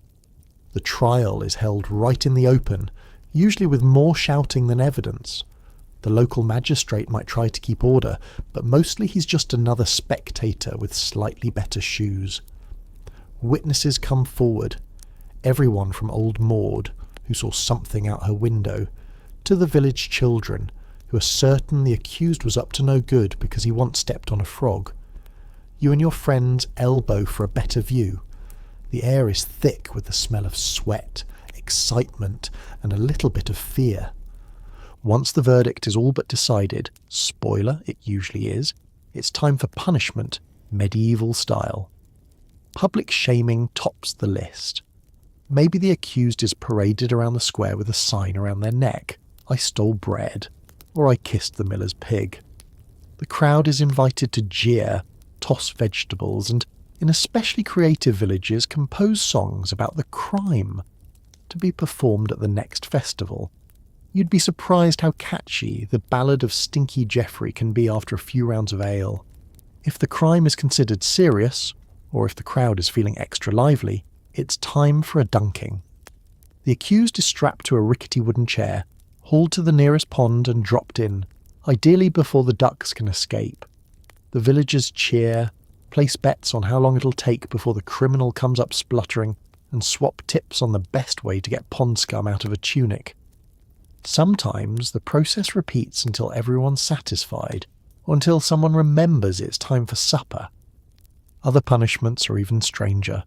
The trial is held right in the open, usually with more shouting than evidence. The local magistrate might try to keep order, but mostly he's just another spectator with slightly better shoes. Witnesses come forward, everyone from old Maud, who saw something out her window, to the village children, who are certain the accused was up to no good because he once stepped on a frog. You and your friends elbow for a better view. The air is thick with the smell of sweat, excitement, and a little bit of fear. Once the verdict is all but decided, spoiler, it usually is, it's time for punishment, medieval style. Public shaming tops the list. Maybe the accused is paraded around the square with a sign around their neck. I stole bread. Or I kissed the miller's pig. The crowd is invited to jeer, toss vegetables, and in especially creative villages compose songs about the crime to be performed at the next festival. You'd be surprised how catchy the Ballad of Stinky Geoffrey can be after a few rounds of ale. If the crime is considered serious, or if the crowd is feeling extra lively, it's time for a dunking. The accused is strapped to a rickety wooden chair, hauled to the nearest pond and dropped in, ideally before the ducks can escape. The villagers cheer, place bets on how long it'll take before the criminal comes up spluttering, and swap tips on the best way to get pond scum out of a tunic. Sometimes the process repeats until everyone's satisfied, or until someone remembers it's time for supper. Other punishments are even stranger.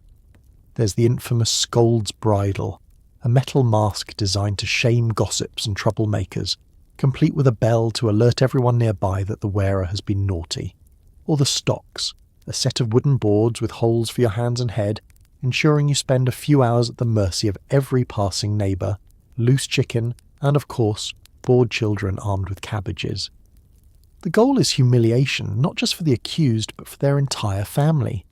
There's the infamous Scold's Bridle, a metal mask designed to shame gossips and troublemakers, complete with a bell to alert everyone nearby that the wearer has been naughty. Or the Stocks, a set of wooden boards with holes for your hands and head, ensuring you spend a few hours at the mercy of every passing neighbour, loose chicken, and of course, bored children armed with cabbages. The goal is humiliation, not just for the accused, but for their entire family.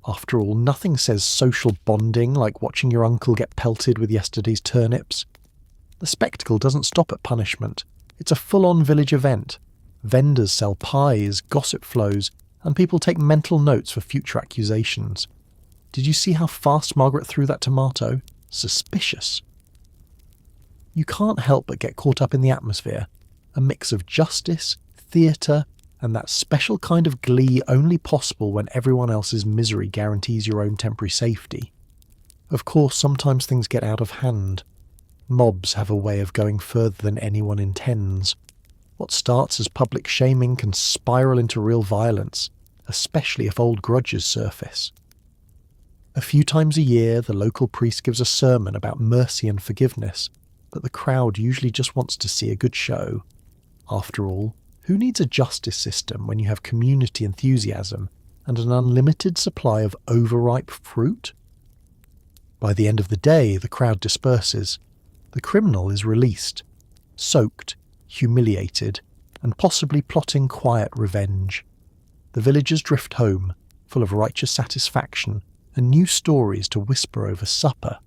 After all, nothing says social bonding like watching your uncle get pelted with yesterday's turnips. The spectacle doesn't stop at punishment. It's a full-on village event. Vendors sell pies, gossip flows, and people take mental notes for future accusations. Did you see how fast Margaret threw that tomato? Suspicious. You can't help but get caught up in the atmosphere, a mix of justice, theatre, and that special kind of glee only possible when everyone else's misery guarantees your own temporary safety. Of course, sometimes things get out of hand. Mobs have a way of going further than anyone intends. What starts as public shaming can spiral into real violence, especially if old grudges surface. A few times a year, the local priest gives a sermon about mercy and forgiveness, but the crowd usually just wants to see a good show. After all, who needs a justice system when you have community enthusiasm and an unlimited supply of overripe fruit? By the end of the day, the crowd disperses. The criminal is released, soaked, humiliated, and possibly plotting quiet revenge. The villagers drift home, full of righteous satisfaction and new stories to whisper over supper.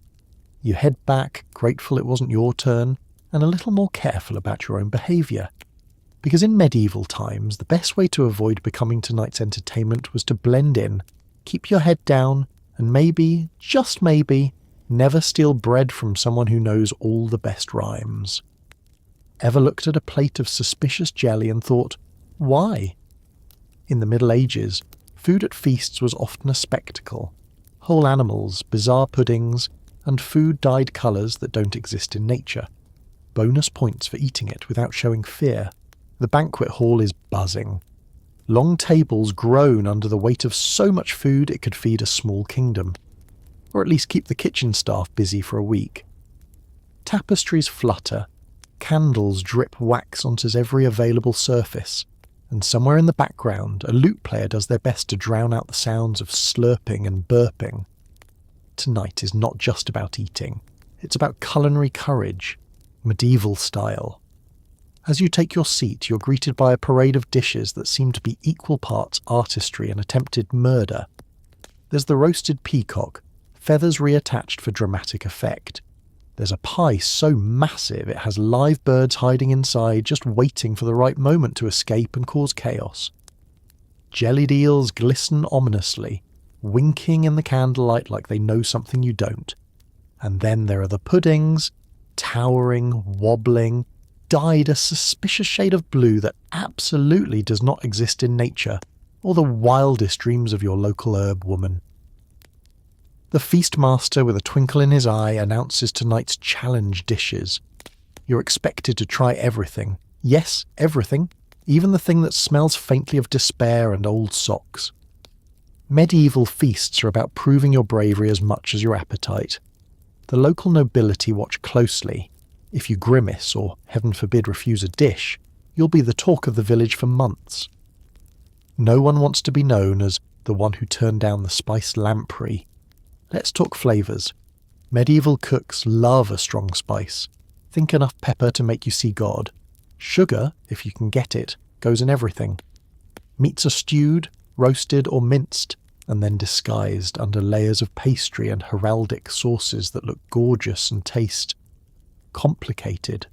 You head back, grateful it wasn't your turn, and a little more careful about your own behaviour. Because in medieval times, the best way to avoid becoming tonight's entertainment was to blend in, keep your head down, and maybe, just maybe, never steal bread from someone who knows all the best rhymes. Ever looked at a plate of suspicious jelly and thought, why? In the Middle Ages, food at feasts was often a spectacle. Whole animals, bizarre puddings, and food dyed colours that don't exist in nature. Bonus points for eating it without showing fear. The banquet hall is buzzing. Long tables groan under the weight of so much food it could feed a small kingdom. Or at least keep the kitchen staff busy for a week. Tapestries flutter. Candles drip wax onto every available surface. And somewhere in the background, a lute player does their best to drown out the sounds of slurping and burping. Tonight is not just about eating. It's about culinary courage, medieval style. As you take your seat, you're greeted by a parade of dishes that seem to be equal parts artistry and attempted murder. There's the roasted peacock, feathers reattached for dramatic effect. There's a pie so massive it has live birds hiding inside, just waiting for the right moment to escape and cause chaos. Jellied eels glisten ominously, winking in the candlelight like they know something you don't. And then there are the puddings, towering, wobbling, dyed a suspicious shade of blue that absolutely does not exist in nature, or the wildest dreams of your local herb woman. The feastmaster, with a twinkle in his eye, announces tonight's challenge dishes. You're expected to try everything. Yes, everything, even the thing that smells faintly of despair and old socks. Medieval feasts are about proving your bravery as much as your appetite. The local nobility watch closely. If you grimace or, heaven forbid, refuse a dish, you'll be the talk of the village for months. No one wants to be known as the one who turned down the spiced lamprey. Let's talk flavours. Medieval cooks love a strong spice. Think enough pepper to make you see God. Sugar, if you can get it, goes in everything. Meats are stewed, roasted or minced, and then disguised under layers of pastry and heraldic sauces that look gorgeous and taste complicated.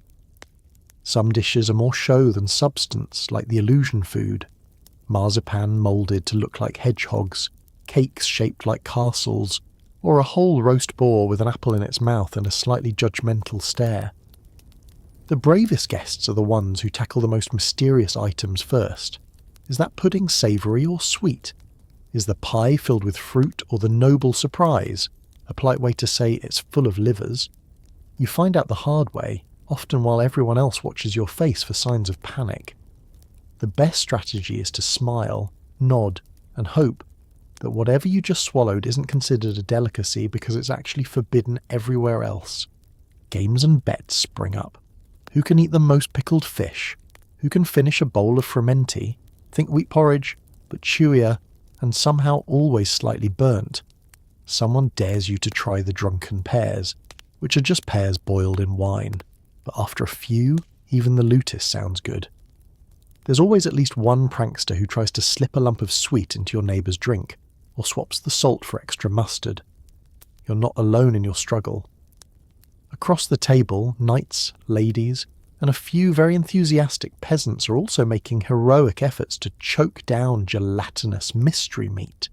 Some dishes are more show than substance, like the illusion food. Marzipan moulded to look like hedgehogs, cakes shaped like castles, or a whole roast boar with an apple in its mouth and a slightly judgmental stare. The bravest guests are the ones who tackle the most mysterious items first. Is that pudding savoury or sweet? Is the pie filled with fruit or the noble surprise, a polite way to say it's full of livers? You find out the hard way, often while everyone else watches your face for signs of panic. The best strategy is to smile, nod, and hope that whatever you just swallowed isn't considered a delicacy because it's actually forbidden everywhere else. Games and bets spring up. Who can eat the most pickled fish? Who can finish a bowl of frumenty? Think wheat porridge, but chewier, and somehow always slightly burnt. Someone dares you to try the drunken pears, which are just pears boiled in wine. But after a few, even the luteus sounds good. There's always at least one prankster who tries to slip a lump of sweet into your neighbour's drink, or swaps the salt for extra mustard. You're not alone in your struggle. Across the table, knights, ladies, and a few very enthusiastic peasants are also making heroic efforts to choke down gelatinous mystery meat.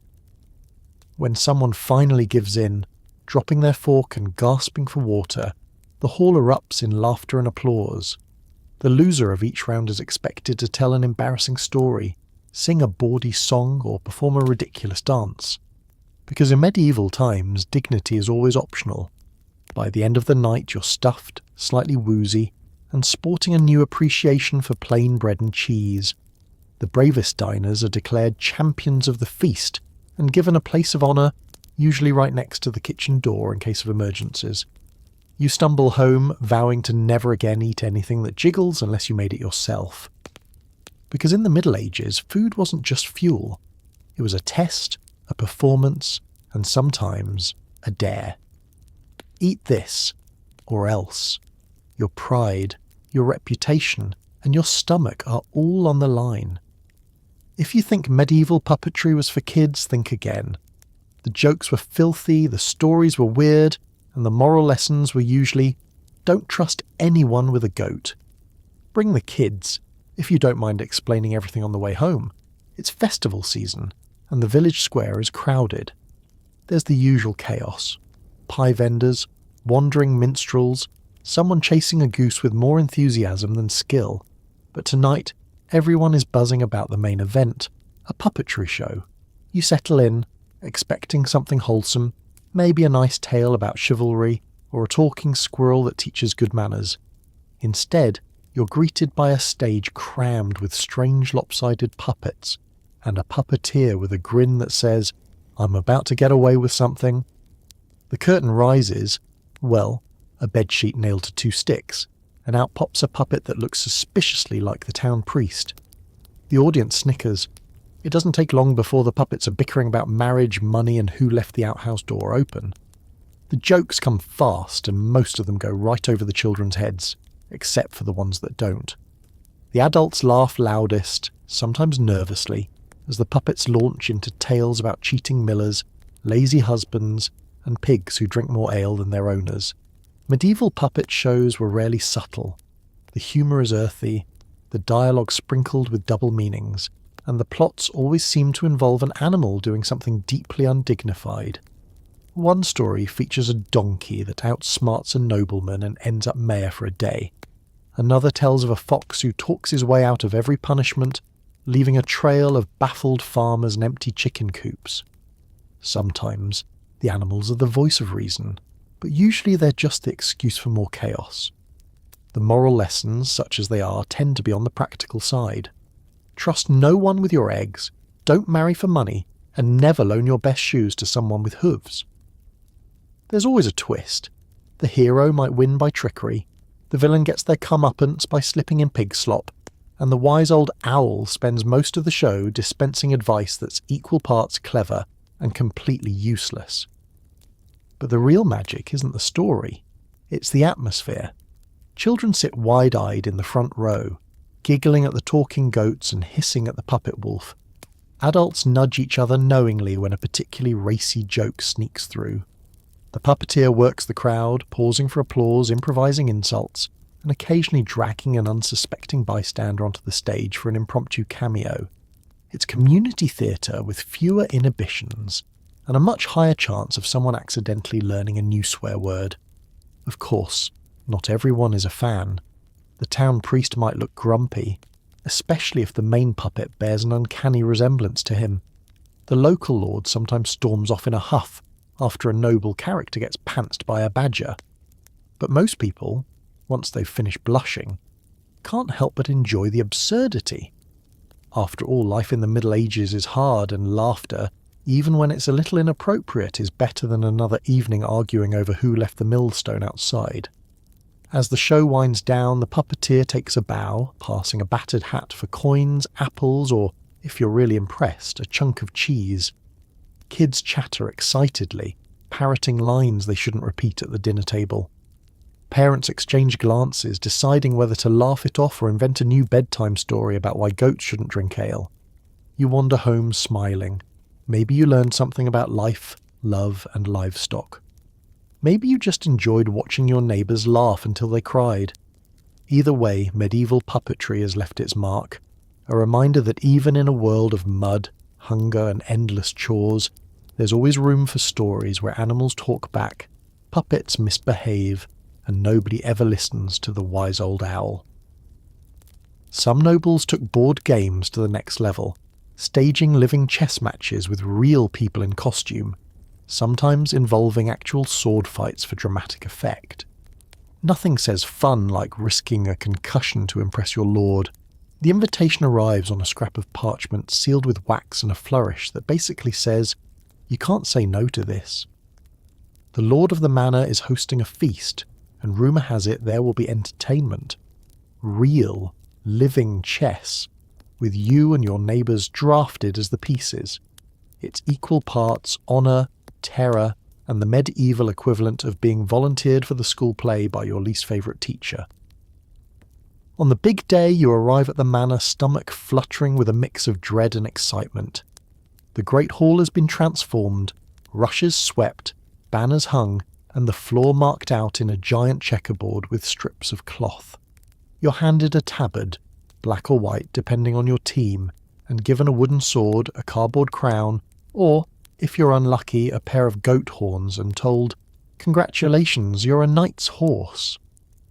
When someone finally gives in, dropping their fork and gasping for water, the hall erupts in laughter and applause. The loser of each round is expected to tell an embarrassing story, sing a bawdy song, or perform a ridiculous dance. Because in medieval times, dignity is always optional. By the end of the night, you're stuffed, slightly woozy, and sporting a new appreciation for plain bread and cheese. The bravest diners are declared champions of the feast and given a place of honour, usually right next to the kitchen door in case of emergencies. You stumble home, vowing to never again eat anything that jiggles unless you made it yourself. Because in the Middle Ages, food wasn't just fuel. It was a test, a performance, and sometimes a dare. Eat this, or else. Your pride, your reputation, and your stomach are all on the line. If you think medieval puppetry was for kids, think again. The jokes were filthy, the stories were weird, and the moral lessons were usually, don't trust anyone with a goat. Bring the kids, if you don't mind explaining everything on the way home. It's festival season, and the village square is crowded. There's the usual chaos. Pie vendors, wandering minstrels, someone chasing a goose with more enthusiasm than skill. But tonight, everyone is buzzing about the main event, a puppetry show. You settle in, expecting something wholesome, maybe a nice tale about chivalry, or a talking squirrel that teaches good manners. Instead, you're greeted by a stage crammed with strange lopsided puppets, and a puppeteer with a grin that says, "I'm about to get away with something." The curtain rises, well, a bedsheet nailed to 2 sticks, and out pops a puppet that looks suspiciously like the town priest. The audience snickers. It doesn't take long before the puppets are bickering about marriage, money, and who left the outhouse door open. The jokes come fast, and most of them go right over the children's heads, except for the ones that don't. The adults laugh loudest, sometimes nervously, as the puppets launch into tales about cheating millers, lazy husbands, and pigs who drink more ale than their owners. Medieval puppet shows were rarely subtle. The humour is earthy, the dialogue sprinkled with double meanings, and the plots always seem to involve an animal doing something deeply undignified. One story features a donkey that outsmarts a nobleman and ends up mayor for a day. Another tells of a fox who talks his way out of every punishment, leaving a trail of baffled farmers and empty chicken coops. Sometimes, the animals are the voice of reason, but usually they're just the excuse for more chaos. The moral lessons, such as they are, tend to be on the practical side. Trust no one with your eggs, don't marry for money, and never loan your best shoes to someone with hooves. There's always a twist. The hero might win by trickery, the villain gets their comeuppance by slipping in pig slop, and the wise old owl spends most of the show dispensing advice that's equal parts clever and completely useless. But the real magic isn't the story, it's the atmosphere. Children sit wide-eyed in the front row, giggling at the talking goats and hissing at the puppet wolf, Adults nudge each other knowingly when a particularly racy joke sneaks through. The puppeteer works the crowd, pausing for applause, improvising insults, and occasionally dragging an unsuspecting bystander onto the stage for an impromptu cameo. It's community theatre with fewer inhibitions, and a much higher chance of someone accidentally learning a new swear word. Of course, not everyone is a fan. The town priest might look grumpy, especially if the main puppet bears an uncanny resemblance to him. The local lord sometimes storms off in a huff after a noble character gets pantsed by a badger. But most people, once they've finished blushing, can't help but enjoy the absurdity. After all, life in the Middle Ages is hard, and laughter, even when it's a little inappropriate, is better than another evening arguing over who left the millstone outside. As the show winds down, the puppeteer takes a bow, passing a battered hat for coins, apples, or, if you're really impressed, a chunk of cheese. Kids chatter excitedly, parroting lines they shouldn't repeat at the dinner table. Parents exchange glances, deciding whether to laugh it off or invent a new bedtime story about why goats shouldn't drink ale. You wander home smiling. Maybe you learned something about life, love, and livestock. Maybe you just enjoyed watching your neighbours laugh until they cried. Either way, medieval puppetry has left its mark, a reminder that even in a world of mud, hunger, and endless chores, there's always room for stories where animals talk back, puppets misbehave, and nobody ever listens to the wise old owl. Some nobles took board games to the next level, staging living chess matches with real people in costume, sometimes involving actual sword fights for dramatic effect. Nothing says fun like risking a concussion to impress your lord. The invitation arrives on a scrap of parchment sealed with wax and a flourish that basically says, "You can't say no to this." The lord of the manor is hosting a feast, and rumour has it there will be entertainment. Real, living chess, with you and your neighbours drafted as the pieces. It's equal parts honour, terror, and the medieval equivalent of being volunteered for the school play by your least favourite teacher. On the big day, you arrive at the manor, stomach fluttering with a mix of dread and excitement. The great hall has been transformed, rushes swept, banners hung, and the floor marked out in a giant checkerboard with strips of cloth. You're handed a tabard, black or white depending on your team, and given a wooden sword, a cardboard crown, or, if you're unlucky, a pair of goat horns and told, "Congratulations, you're a knight's horse."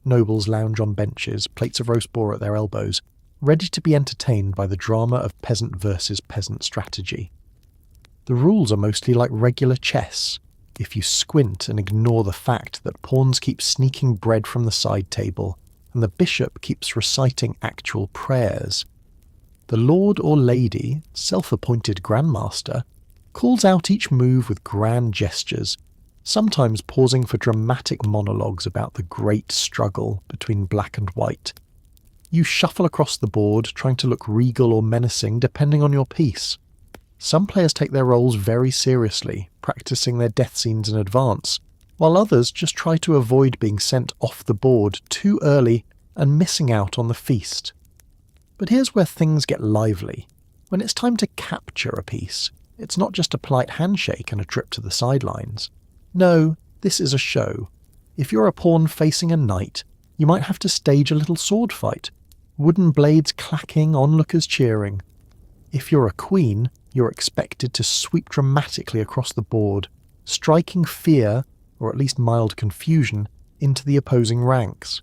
Nobles lounge on benches, plates of roast boar at their elbows, ready to be entertained by the drama of peasant versus peasant strategy. The rules are mostly like regular chess, if you squint and ignore the fact that pawns keep sneaking bread from the side table, and the bishop keeps reciting actual prayers. The lord or lady, self-appointed grandmaster, calls out each move with grand gestures, sometimes pausing for dramatic monologues about the great struggle between black and white. You shuffle across the board, trying to look regal or menacing depending on your piece. Some players take their roles very seriously, practicing their death scenes in advance, while others just try to avoid being sent off the board too early and missing out on the feast. But here's where things get lively. When it's time to capture a piece, it's not just a polite handshake and a trip to the sidelines. No, this is a show. If you're a pawn facing a knight, you might have to stage a little sword fight, wooden blades clacking, onlookers cheering. If you're a queen, you're expected to sweep dramatically across the board, striking fear, or at least mild confusion, into the opposing ranks.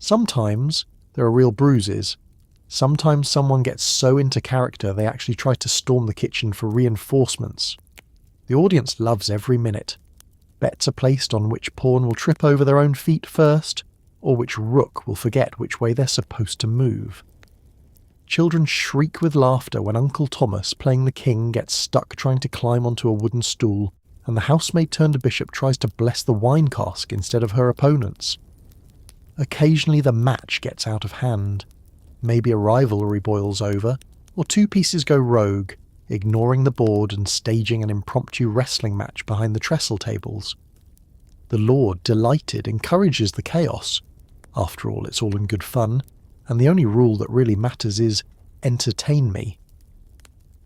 Sometimes there are real bruises. Sometimes someone gets so into character they actually try to storm the kitchen for reinforcements. The audience loves every minute. Bets are placed on which pawn will trip over their own feet first, or which rook will forget which way they're supposed to move. Children shriek with laughter when Uncle Thomas, playing the king, gets stuck trying to climb onto a wooden stool, and the housemaid turned bishop tries to bless the wine cask instead of her opponents. Occasionally the match gets out of hand. Maybe a rivalry boils over, or two pieces go rogue, ignoring the board and staging an impromptu wrestling match behind the trestle tables. The lord, delighted, encourages the chaos. After all, it's all in good fun, and the only rule that really matters is, entertain me.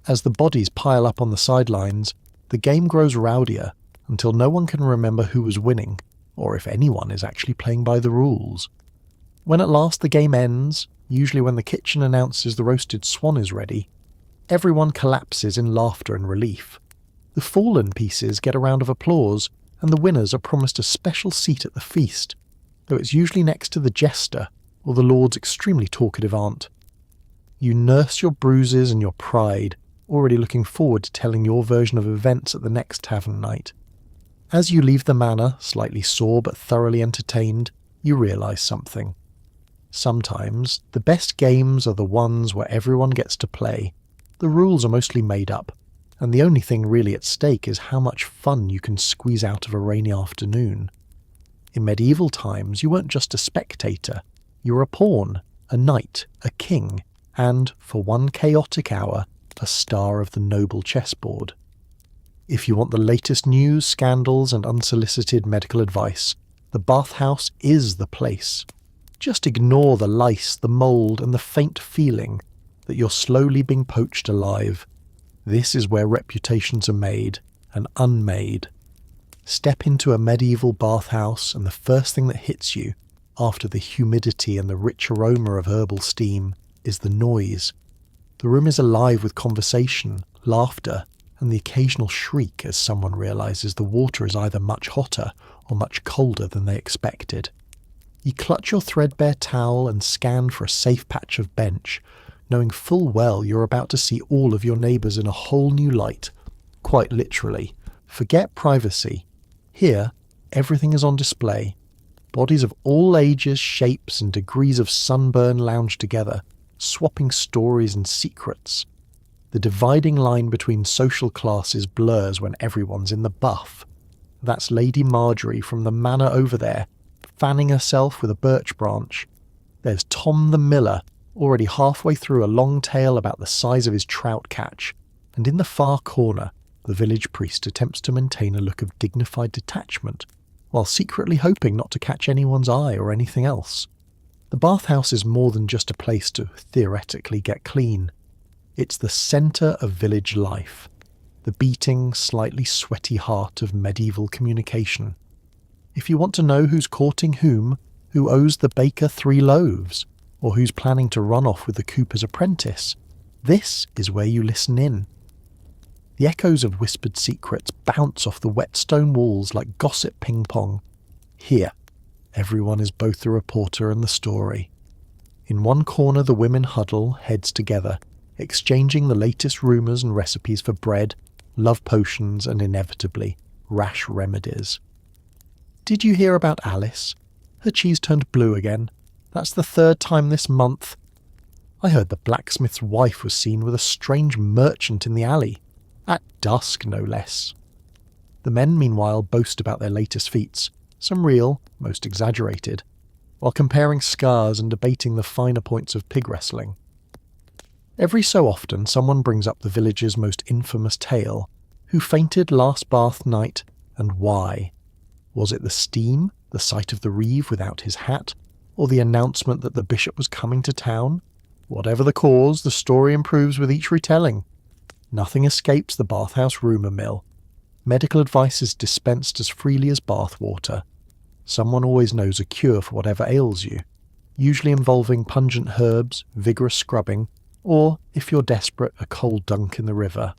As the bodies pile up on the sidelines, the game grows rowdier until no one can remember who was winning, or if anyone is actually playing by the rules. When at last the game ends, usually when the kitchen announces the roasted swan is ready, everyone collapses in laughter and relief. The fallen pieces get a round of applause, and the winners are promised a special seat at the feast, though it's usually next to the jester or the lord's extremely talkative aunt. You nurse your bruises and your pride, already looking forward to telling your version of events at the next tavern night. As you leave the manor, slightly sore but thoroughly entertained, you realise something. Sometimes, the best games are the ones where everyone gets to play. The rules are mostly made up, and the only thing really at stake is how much fun you can squeeze out of a rainy afternoon. In medieval times, you weren't just a spectator. You were a pawn, a knight, a king, and, for one chaotic hour, a star of the noble chessboard. If you want the latest news, scandals, and unsolicited medical advice, the bathhouse is the place. Just ignore the lice, the mould, and the faint feeling that you're slowly being poached alive. This is where reputations are made and unmade. Step into a medieval bathhouse, and the first thing that hits you, after the humidity and the rich aroma of herbal steam, is the noise. The room is alive with conversation, laughter, and the occasional shriek as someone realises the water is either much hotter or much colder than they expected. You clutch your threadbare towel and scan for a safe patch of bench, knowing full well you're about to see all of your neighbours in a whole new light. Quite literally. Forget privacy. Here, everything is on display. Bodies of all ages, shapes, and degrees of sunburn lounge together, swapping stories and secrets. The dividing line between social classes blurs when everyone's in the buff. That's Lady Marjorie from the manor over there, fanning herself with a birch branch. There's Tom the miller, already halfway through a long tale about the size of his trout catch, and in the far corner, the village priest attempts to maintain a look of dignified detachment, while secretly hoping not to catch anyone's eye or anything else. The bathhouse is more than just a place to theoretically get clean. It's the centre of village life, the beating, slightly sweaty heart of medieval communication. If you want to know who's courting whom, who owes the baker 3 loaves, or who's planning to run off with the cooper's apprentice, this is where you listen in. The echoes of whispered secrets bounce off the wet stone walls like gossip ping-pong. Here, everyone is both the reporter and the story. In one corner the women huddle, heads together, exchanging the latest rumours and recipes for bread, love potions, and inevitably, rash remedies. Did you hear about Alice? Her cheese turned blue again. That's the 3rd time this month. I heard the blacksmith's wife was seen with a strange merchant in the alley. At dusk, no less. The men, meanwhile, boast about their latest feats, some real, most exaggerated, while comparing scars and debating the finer points of pig wrestling. Every so often someone brings up the village's most infamous tale. Who fainted last bath night, and why? Was it the steam, the sight of the reeve without his hat, or the announcement that the bishop was coming to town? Whatever the cause, the story improves with each retelling. Nothing escapes the bathhouse rumour mill. Medical advice is dispensed as freely as bath water. Someone always knows a cure for whatever ails you, usually involving pungent herbs, vigorous scrubbing, or, if you're desperate, a cold dunk in the river.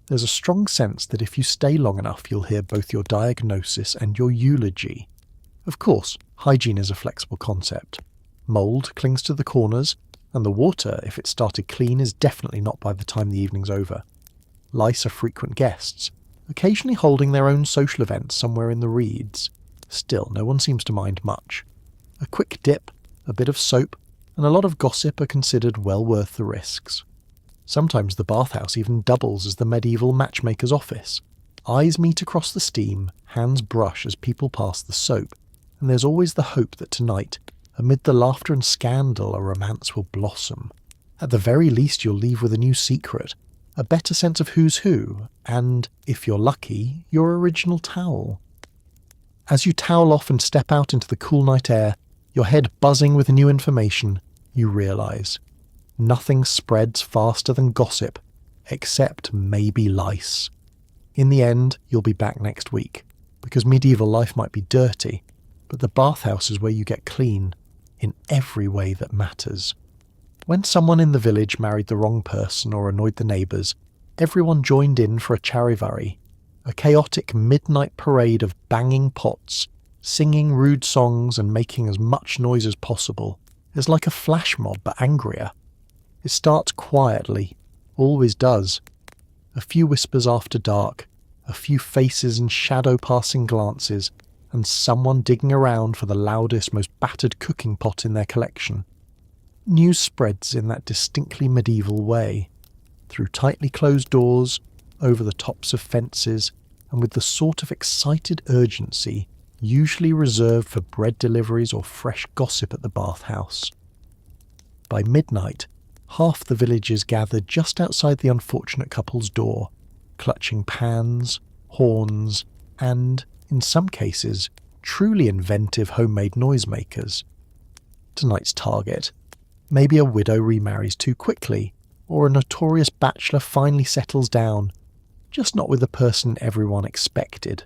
There's a strong sense that if you stay long enough you'll hear both your diagnosis and your eulogy. Of course, hygiene is a flexible concept. Mould clings to the corners, and the water, if it started clean, is definitely not by the time the evening's over. Lice are frequent guests, occasionally holding their own social events somewhere in the reeds. Still, no one seems to mind much. A quick dip, a bit of soap, and a lot of gossip are considered well worth the risks. Sometimes the bathhouse even doubles as the medieval matchmaker's office. Eyes meet across the steam, hands brush as people pass the soap, and there's always the hope that tonight, amid the laughter and scandal, a romance will blossom. At the very least you'll leave with a new secret, a better sense of who's who, and, if you're lucky, your original towel. As you towel off and step out into the cool night air, your head buzzing with new information, you realise. Nothing spreads faster than gossip. except maybe lice. In the end, you'll be back next week, because medieval life might be dirty, but the bathhouse is where you get clean, in every way that matters. When someone in the village married the wrong person or annoyed the neighbours, everyone joined in for a charivari, a chaotic midnight parade of banging pots, singing rude songs and making as much noise as possible. It's like a flash mob, but angrier. It starts quietly, always does. A few whispers after dark, a few faces and shadow-passing glances, and someone digging around for the loudest, most battered cooking pot in their collection. News spreads in that distinctly medieval way, through tightly closed doors, over the tops of fences, and with the sort of excited urgency usually reserved for bread deliveries or fresh gossip at the bathhouse. By midnight, half the villagers gathered just outside the unfortunate couple's door, clutching pans, horns, and, in some cases, truly inventive homemade noisemakers. Tonight's target: maybe a widow remarries too quickly, or a notorious bachelor finally settles down, just not with the person everyone expected.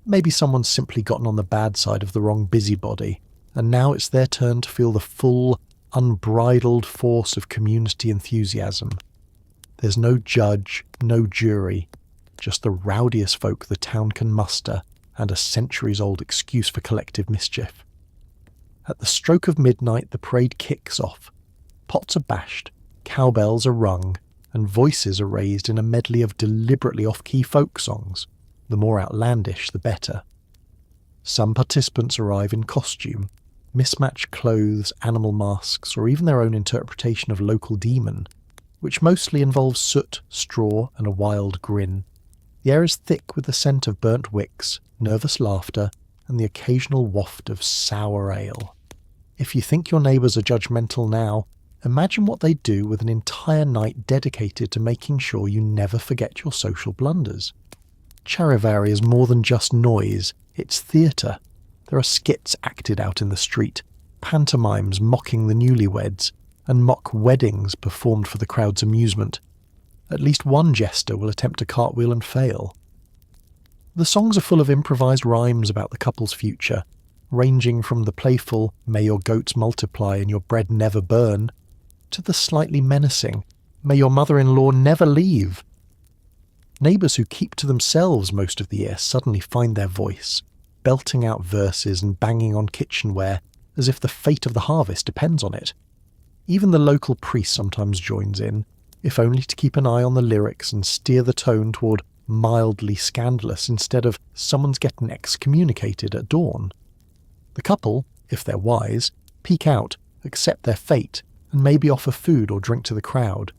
Maybe someone's simply gotten on the bad side of the wrong busybody, and now it's their turn to feel the full, unbridled force of community enthusiasm. There's no judge, no jury, just the rowdiest folk the town can muster, and a centuries-old excuse for collective mischief. At the stroke of midnight, the parade kicks off. Pots are bashed, cowbells are rung, and voices are raised in a medley of deliberately off-key folk songs. The more outlandish, the better. Some participants arrive in costume, mismatched clothes, animal masks, or even their own interpretation of local demon, which mostly involves soot, straw, and a wild grin. The air is thick with the scent of burnt wicks, nervous laughter, and the occasional waft of sour ale. If you think your neighbours are judgmental now, imagine what they'd do with an entire night dedicated to making sure you never forget your social blunders. Charivari is more than just noise, it's theatre. There are skits acted out in the street, pantomimes mocking the newlyweds, and mock weddings performed for the crowd's amusement. At least one jester will attempt a cartwheel and fail. The songs are full of improvised rhymes about the couple's future, ranging from the playful "May your goats multiply and your bread never burn" to the slightly menacing "May your mother-in-law never leave." Neighbours who keep to themselves most of the year suddenly find their voice, belting out verses and banging on kitchenware as if the fate of the harvest depends on it. Even the local priest sometimes joins in, if only to keep an eye on the lyrics and steer the tone toward mildly scandalous instead of "someone's getting excommunicated at dawn." The couple, if they're wise, peek out, accept their fate, and maybe offer food or drink to the crowd.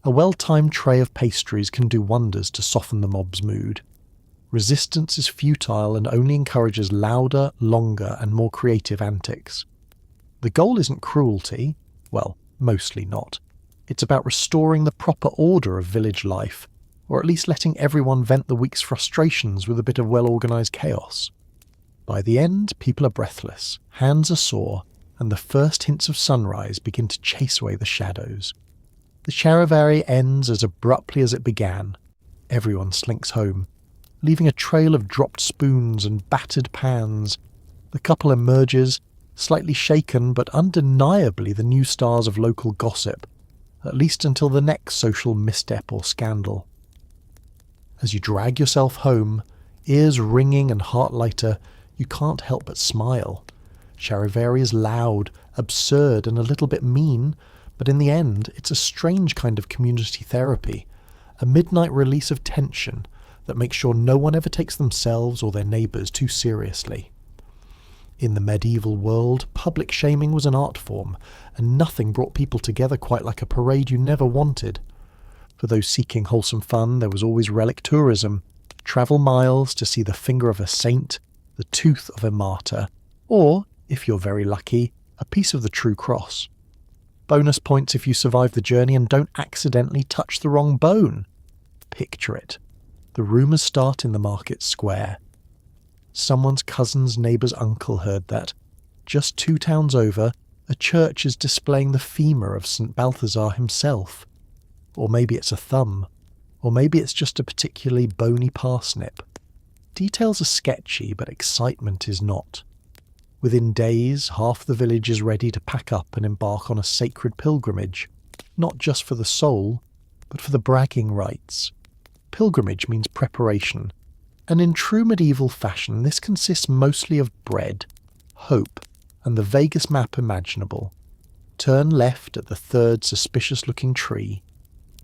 A well-timed tray of pastries can do wonders to soften the mob's mood. Resistance is futile and only encourages louder, longer, and more creative antics. The goal isn't cruelty, well, mostly not. It's about restoring the proper order of village life, or at least letting everyone vent the week's frustrations with a bit of well-organised chaos. By the end, people are breathless, hands are sore, and the first hints of sunrise begin to chase away the shadows. The charivari ends as abruptly as it began. Everyone slinks home, leaving a trail of dropped spoons and battered pans. The couple emerges, slightly shaken but undeniably the new stars of local gossip, at least until the next social misstep or scandal. As you drag yourself home, ears ringing and heart lighter, you can't help but smile. Charivari is loud, absurd, and a little bit mean, but in the end, it's a strange kind of community therapy, a midnight release of tension that makes sure no one ever takes themselves or their neighbours too seriously. In the medieval world, public shaming was an art form, and nothing brought people together quite like a parade you never wanted. For those seeking wholesome fun, there was always relic tourism. Travel miles to see the finger of a saint, the tooth of a martyr, or, if you're very lucky, a piece of the true cross. Bonus points if you survive the journey and don't accidentally touch the wrong bone. Picture it. The rumours start in the market square. Someone's cousin's neighbour's uncle heard that, just 2 towns over, a church is displaying the femur of St. Balthazar himself. or maybe it's a thumb, or maybe it's just a particularly bony parsnip. Details are sketchy, but excitement is not. Within days, half the village is ready to pack up and embark on a sacred pilgrimage, not just for the soul, but for the bragging rights. Pilgrimage means preparation, and in true medieval fashion this consists mostly of bread, hope, and the vaguest map imaginable. Turn left at the third suspicious-looking tree.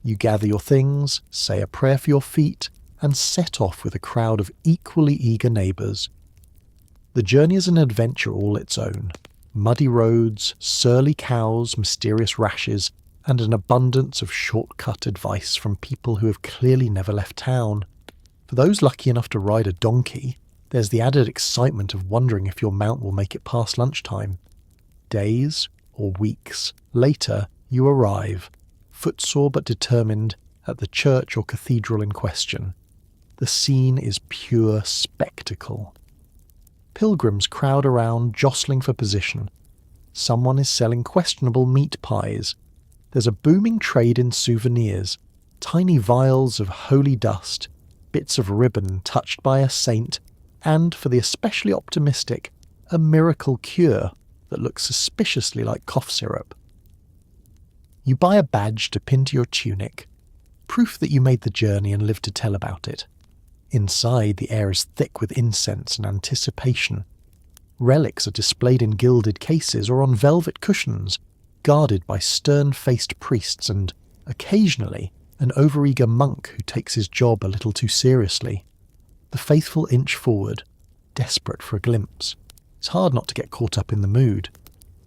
You gather your things, say a prayer for your feet, and set off with a crowd of equally eager neighbours. The journey is an adventure all its own. Muddy roads, surly cows, mysterious rashes, and an abundance of shortcut advice from people who have clearly never left town. For those lucky enough to ride a donkey, there's the added excitement of wondering if your mount will make it past lunchtime. Days, or weeks, later you arrive, footsore but determined, at the church or cathedral in question. The scene is pure spectacle. Pilgrims crowd around, jostling for position. Someone is selling questionable meat pies. There's a booming trade in souvenirs, tiny vials of holy dust, bits of ribbon touched by a saint, and, for the especially optimistic, a miracle cure that looks suspiciously like cough syrup. You buy a badge to pin to your tunic, proof that you made the journey and live to tell about it. Inside, the air is thick with incense and anticipation. Relics are displayed in gilded cases or on velvet cushions, guarded by stern-faced priests and, occasionally, an overeager monk who takes his job a little too seriously. The faithful inch forward, desperate for a glimpse. It's hard not to get caught up in the mood.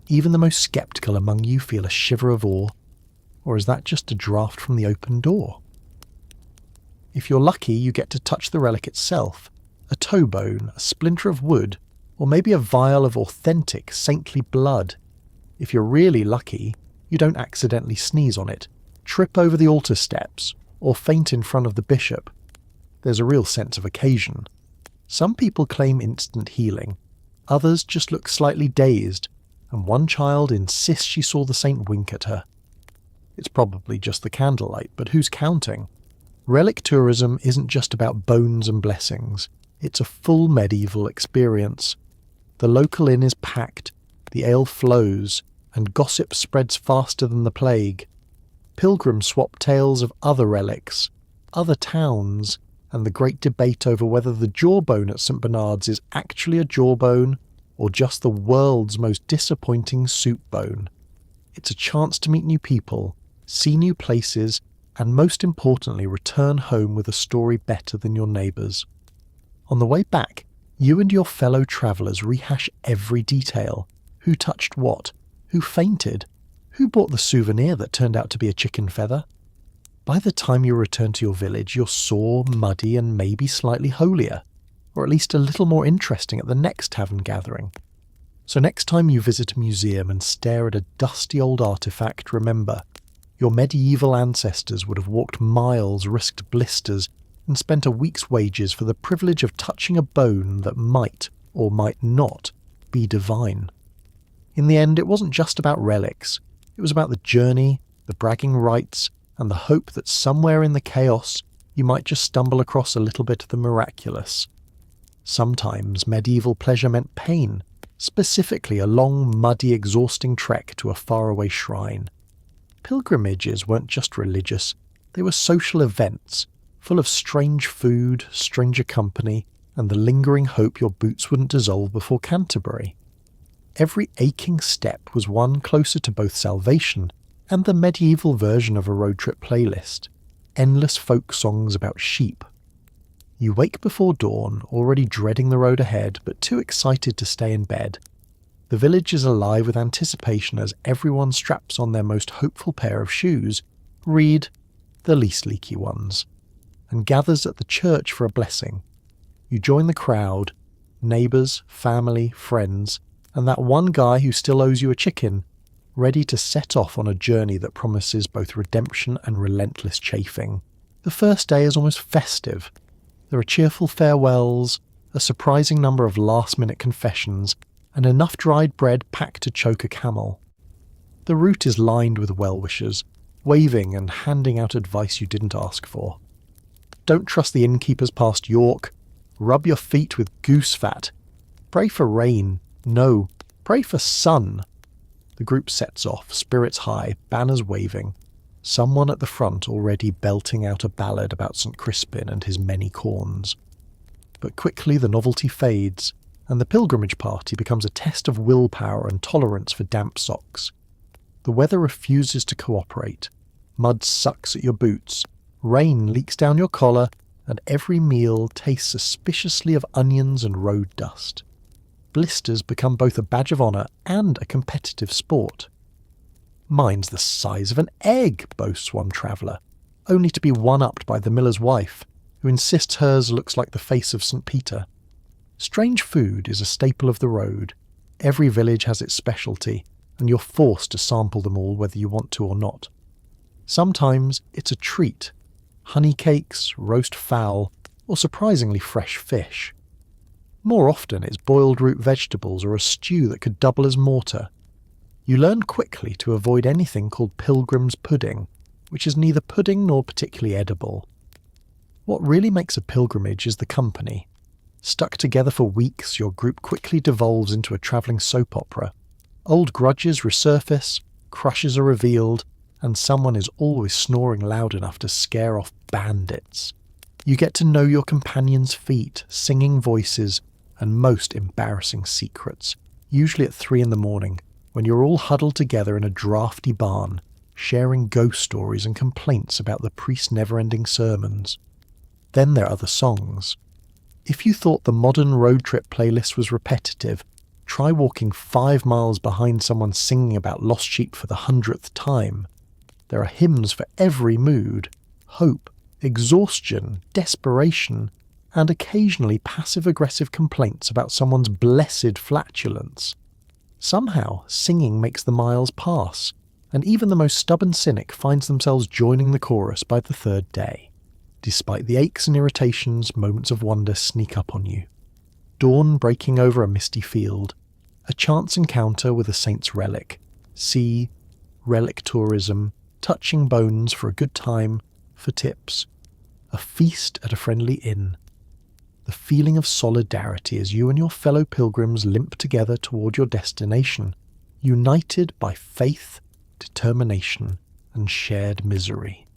Even the most sceptical among you feel a shiver of awe. Or is that just a draft from the open door? If you're lucky, you get to touch the relic itself, a toe bone, a splinter of wood, or maybe a vial of authentic, saintly blood. If you're really lucky, you don't accidentally sneeze on it, trip over the altar steps, or faint in front of the bishop. There's a real sense of occasion. Some people claim instant healing, others just look slightly dazed, and one child insists she saw the saint wink at her. It's probably just the candlelight, but who's counting? Relic tourism isn't just about bones and blessings. It's a full medieval experience. The local inn is packed, the ale flows, and gossip spreads faster than the plague. Pilgrims swap tales of other relics, other towns, and the great debate over whether the jawbone at St. Bernard's is actually a jawbone or just the world's most disappointing soup bone. It's a chance to meet new people, see new places, and most importantly return home with a story better than your neighbours. On the way back, you and your fellow travellers rehash every detail. Who touched what? Who fainted? Who bought the souvenir that turned out to be a chicken feather? By the time you return to your village, you're sore, muddy, and maybe slightly holier, or at least a little more interesting at the next tavern gathering. So next time you visit a museum and stare at a dusty old artefact, remember, your medieval ancestors would have walked miles, risked blisters, and spent a week's wages for the privilege of touching a bone that might, or might not, be divine. In the end, it wasn't just about relics. It was about the journey, the bragging rights, and the hope that somewhere in the chaos you might just stumble across a little bit of the miraculous. Sometimes medieval pleasure meant pain, specifically a long, muddy, exhausting trek to a faraway shrine. Pilgrimages weren't just religious, they were social events, full of strange food, stranger company, and the lingering hope your boots wouldn't dissolve before Canterbury. Every aching step was one closer to both salvation and the medieval version of a road trip playlist, endless folk songs about sheep. You wake before dawn, already dreading the road ahead, but too excited to stay in bed. The village is alive with anticipation as everyone straps on their most hopeful pair of shoes, read the least leaky ones, and gathers at the church for a blessing. You join the crowd, neighbours, family, friends, and that one guy who still owes you a chicken, ready to set off on a journey that promises both redemption and relentless chafing. The first day is almost festive. There are cheerful farewells, a surprising number of last-minute confessions, and enough dried bread packed to choke a camel. The route is lined with well-wishers, waving and handing out advice you didn't ask for. Don't trust the innkeepers past York. Rub your feet with goose fat. Pray for rain. No, pray for sun. The group sets off, spirits high, banners waving. Someone at the front already belting out a ballad about St. Crispin and his many corns. But quickly the novelty fades, and the pilgrimage party becomes a test of willpower and tolerance for damp socks. The weather refuses to cooperate. Mud sucks at your boots, rain leaks down your collar, and every meal tastes suspiciously of onions and road dust. Blisters become both a badge of honour and a competitive sport. "Mine's the size of an egg," boasts one traveller, only to be one-upped by the miller's wife, who insists hers looks like the face of St. Peter. Strange food is a staple of the road. Every village has its specialty, and you're forced to sample them all whether you want to or not. Sometimes it's a treat: honey cakes, roast fowl, or surprisingly fresh fish. More often it's boiled root vegetables or a stew that could double as mortar. You learn quickly to avoid anything called pilgrim's pudding, which is neither pudding nor particularly edible. What really makes a pilgrimage is the company. Stuck together for weeks, your group quickly devolves into a travelling soap opera. Old grudges resurface, crushes are revealed, and someone is always snoring loud enough to scare off bandits. You get to know your companions' feet, singing voices, and most embarrassing secrets, usually at 3 a.m, when you're all huddled together in a drafty barn, sharing ghost stories and complaints about the priest's never-ending sermons. Then there are the songs. If you thought the modern road trip playlist was repetitive, try walking 5 miles behind someone singing about lost sheep for the 100th time. There are hymns for every mood: hope, exhaustion, desperation, and occasionally passive-aggressive complaints about someone's blessed flatulence. Somehow, singing makes the miles pass, and even the most stubborn cynic finds themselves joining the chorus by the 3rd day. Despite the aches and irritations, moments of wonder sneak up on you. Dawn breaking over a misty field, a chance encounter with a saint's relic, sea, relic tourism, touching bones for a good time, for tips, a feast at a friendly inn. The feeling of solidarity as you and your fellow pilgrims limp together toward your destination, united by faith, determination, and shared misery.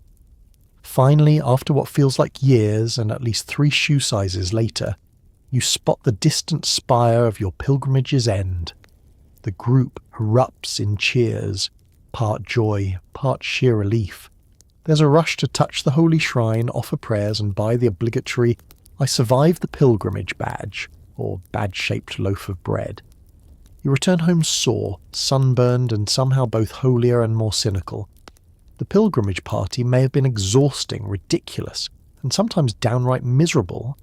Finally, after what feels like years and at least 3 shoe sizes later, you spot the distant spire of your pilgrimage's end. The group erupts in cheers, part joy, part sheer relief. There's a rush to touch the holy shrine, offer prayers, and buy the obligatory "I survived the pilgrimage" badge, or badge-shaped loaf of bread. You return home sore, sunburned, and somehow both holier and more cynical. The pilgrimage party may have been exhausting, ridiculous, and sometimes downright miserable,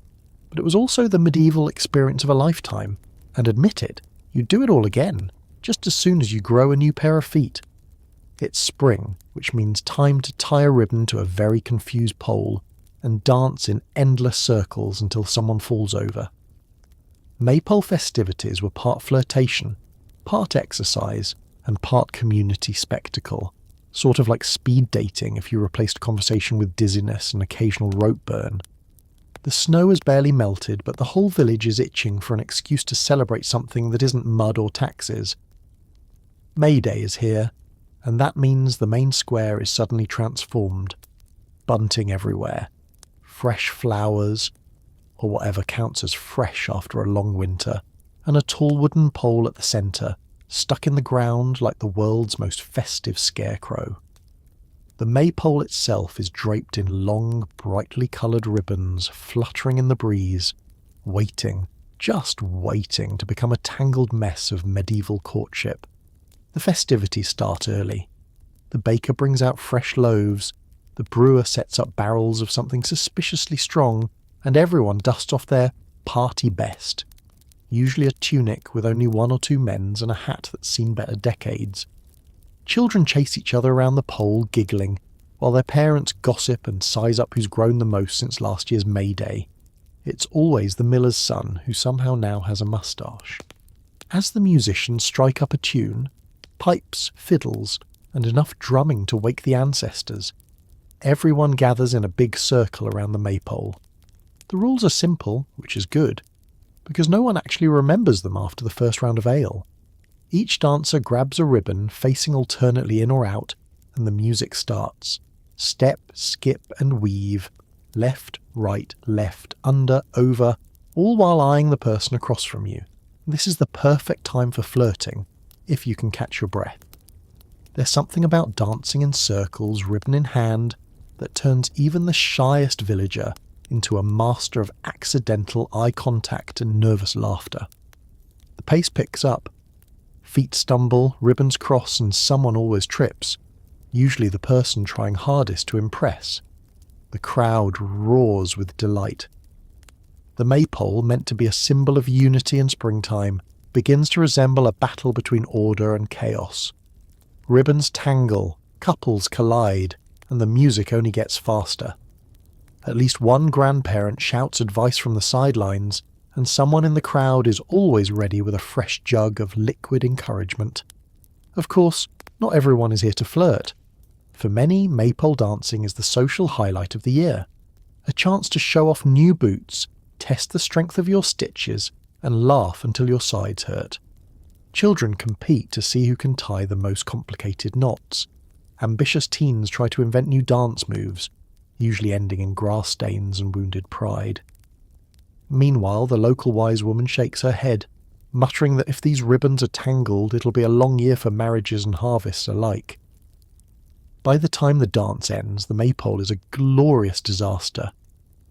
but it was also the medieval experience of a lifetime, and admit it, you'd do it all again, just as soon as you grow a new pair of feet. It's spring, which means time to tie a ribbon to a very confused pole, and dance in endless circles until someone falls over. Maypole festivities were part flirtation, part exercise, and part community spectacle, sort of like speed dating if you replaced conversation with dizziness and occasional rope burn. The snow has barely melted, but the whole village is itching for an excuse to celebrate something that isn't mud or taxes. May Day is here, and that means the main square is suddenly transformed. Bunting everywhere. Fresh flowers, or whatever counts as fresh after a long winter, and a tall wooden pole at the centre, stuck in the ground like the world's most festive scarecrow. The maypole itself is draped in long, brightly coloured ribbons fluttering in the breeze, waiting, just waiting to become a tangled mess of medieval courtship. The festivities start early. The baker brings out fresh loaves, the brewer sets up barrels of something suspiciously strong, and everyone dusts off their party best. Usually a tunic with only 1 or 2 men's and a hat that's seen better decades. Children chase each other around the pole, giggling, while their parents gossip and size up who's grown the most since last year's May Day. It's always the miller's son, who somehow now has a moustache. As the musicians strike up a tune, pipes, fiddles, and enough drumming to wake the ancestors. Everyone gathers in a big circle around the maypole. The rules are simple, which is good, because no one actually remembers them after the first round of ale. Each dancer grabs a ribbon facing alternately in or out, and the music starts. Step, skip and weave, left, right, left, under, over, all while eyeing the person across from you. This is the perfect time for flirting, if you can catch your breath. There's something about dancing in circles, ribbon in hand, that turns even the shyest villager into a master of accidental eye contact and nervous laughter. The pace picks up. Feet stumble, ribbons cross, and someone always trips, usually the person trying hardest to impress. The crowd roars with delight. The maypole, meant to be a symbol of unity and springtime, begins to resemble a battle between order and chaos. Ribbons tangle, couples collide, and the music only gets faster. At least one grandparent shouts advice from the sidelines, and someone in the crowd is always ready with a fresh jug of liquid encouragement. Of course, not everyone is here to flirt. For many, maypole dancing is the social highlight of the year. A chance to show off new boots, test the strength of your stitches, and laugh until your sides hurt. Children compete to see who can tie the most complicated knots. Ambitious teens try to invent new dance moves, usually ending in grass stains and wounded pride. Meanwhile, the local wise woman shakes her head, muttering that if these ribbons are tangled, it'll be a long year for marriages and harvests alike. By the time the dance ends, the maypole is a glorious disaster.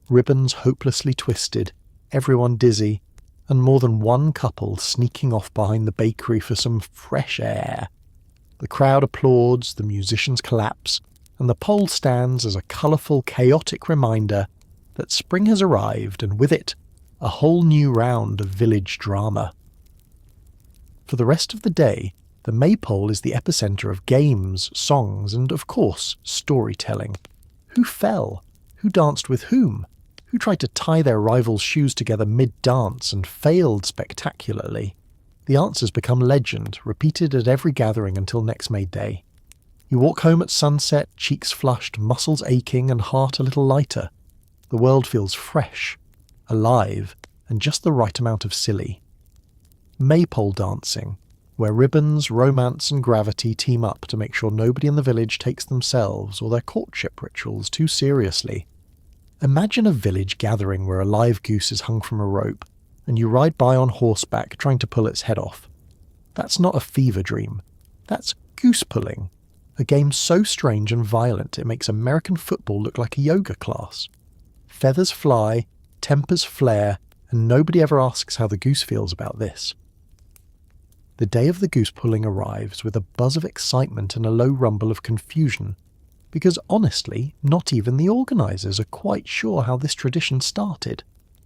Ribbons hopelessly twisted, everyone dizzy, and more than one couple sneaking off behind the bakery for some fresh air. The crowd applauds, the musicians collapse, and the pole stands as a colourful, chaotic reminder that spring has arrived, and with it, a whole new round of village drama. For the rest of the day, the maypole is the epicentre of games, songs, and, of course, storytelling. Who fell? Who danced with whom? Who tried to tie their rivals' shoes together mid-dance and failed spectacularly? The answers become legend, repeated at every gathering until next May Day. You walk home at sunset, cheeks flushed, muscles aching, and heart a little lighter. The world feels fresh, alive, and just the right amount of silly. Maypole dancing, where ribbons, romance, and gravity team up to make sure nobody in the village takes themselves or their courtship rituals too seriously. Imagine a village gathering where a live goose is hung from a rope, and you ride by on horseback trying to pull its head off. That's not a fever dream. That's goose pulling, a game so strange and violent it makes American football look like a yoga class. Feathers fly, tempers flare, and nobody ever asks how the goose feels about this. The day of the goose pulling arrives with a buzz of excitement and a low rumble of confusion, because honestly, not even the organisers are quite sure how this tradition started.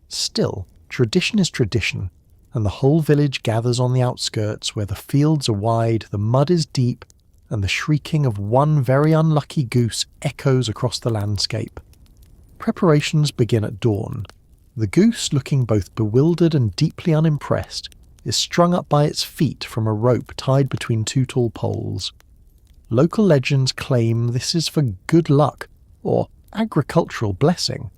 Still, tradition is tradition, and the whole village gathers on the outskirts where the fields are wide, the mud is deep, and the shrieking of one very unlucky goose echoes across the landscape. Preparations begin at dawn. The goose, looking both bewildered and deeply unimpressed, is strung up by its feet from a rope tied between two tall poles. Local legends claim this is for good luck or agricultural blessing,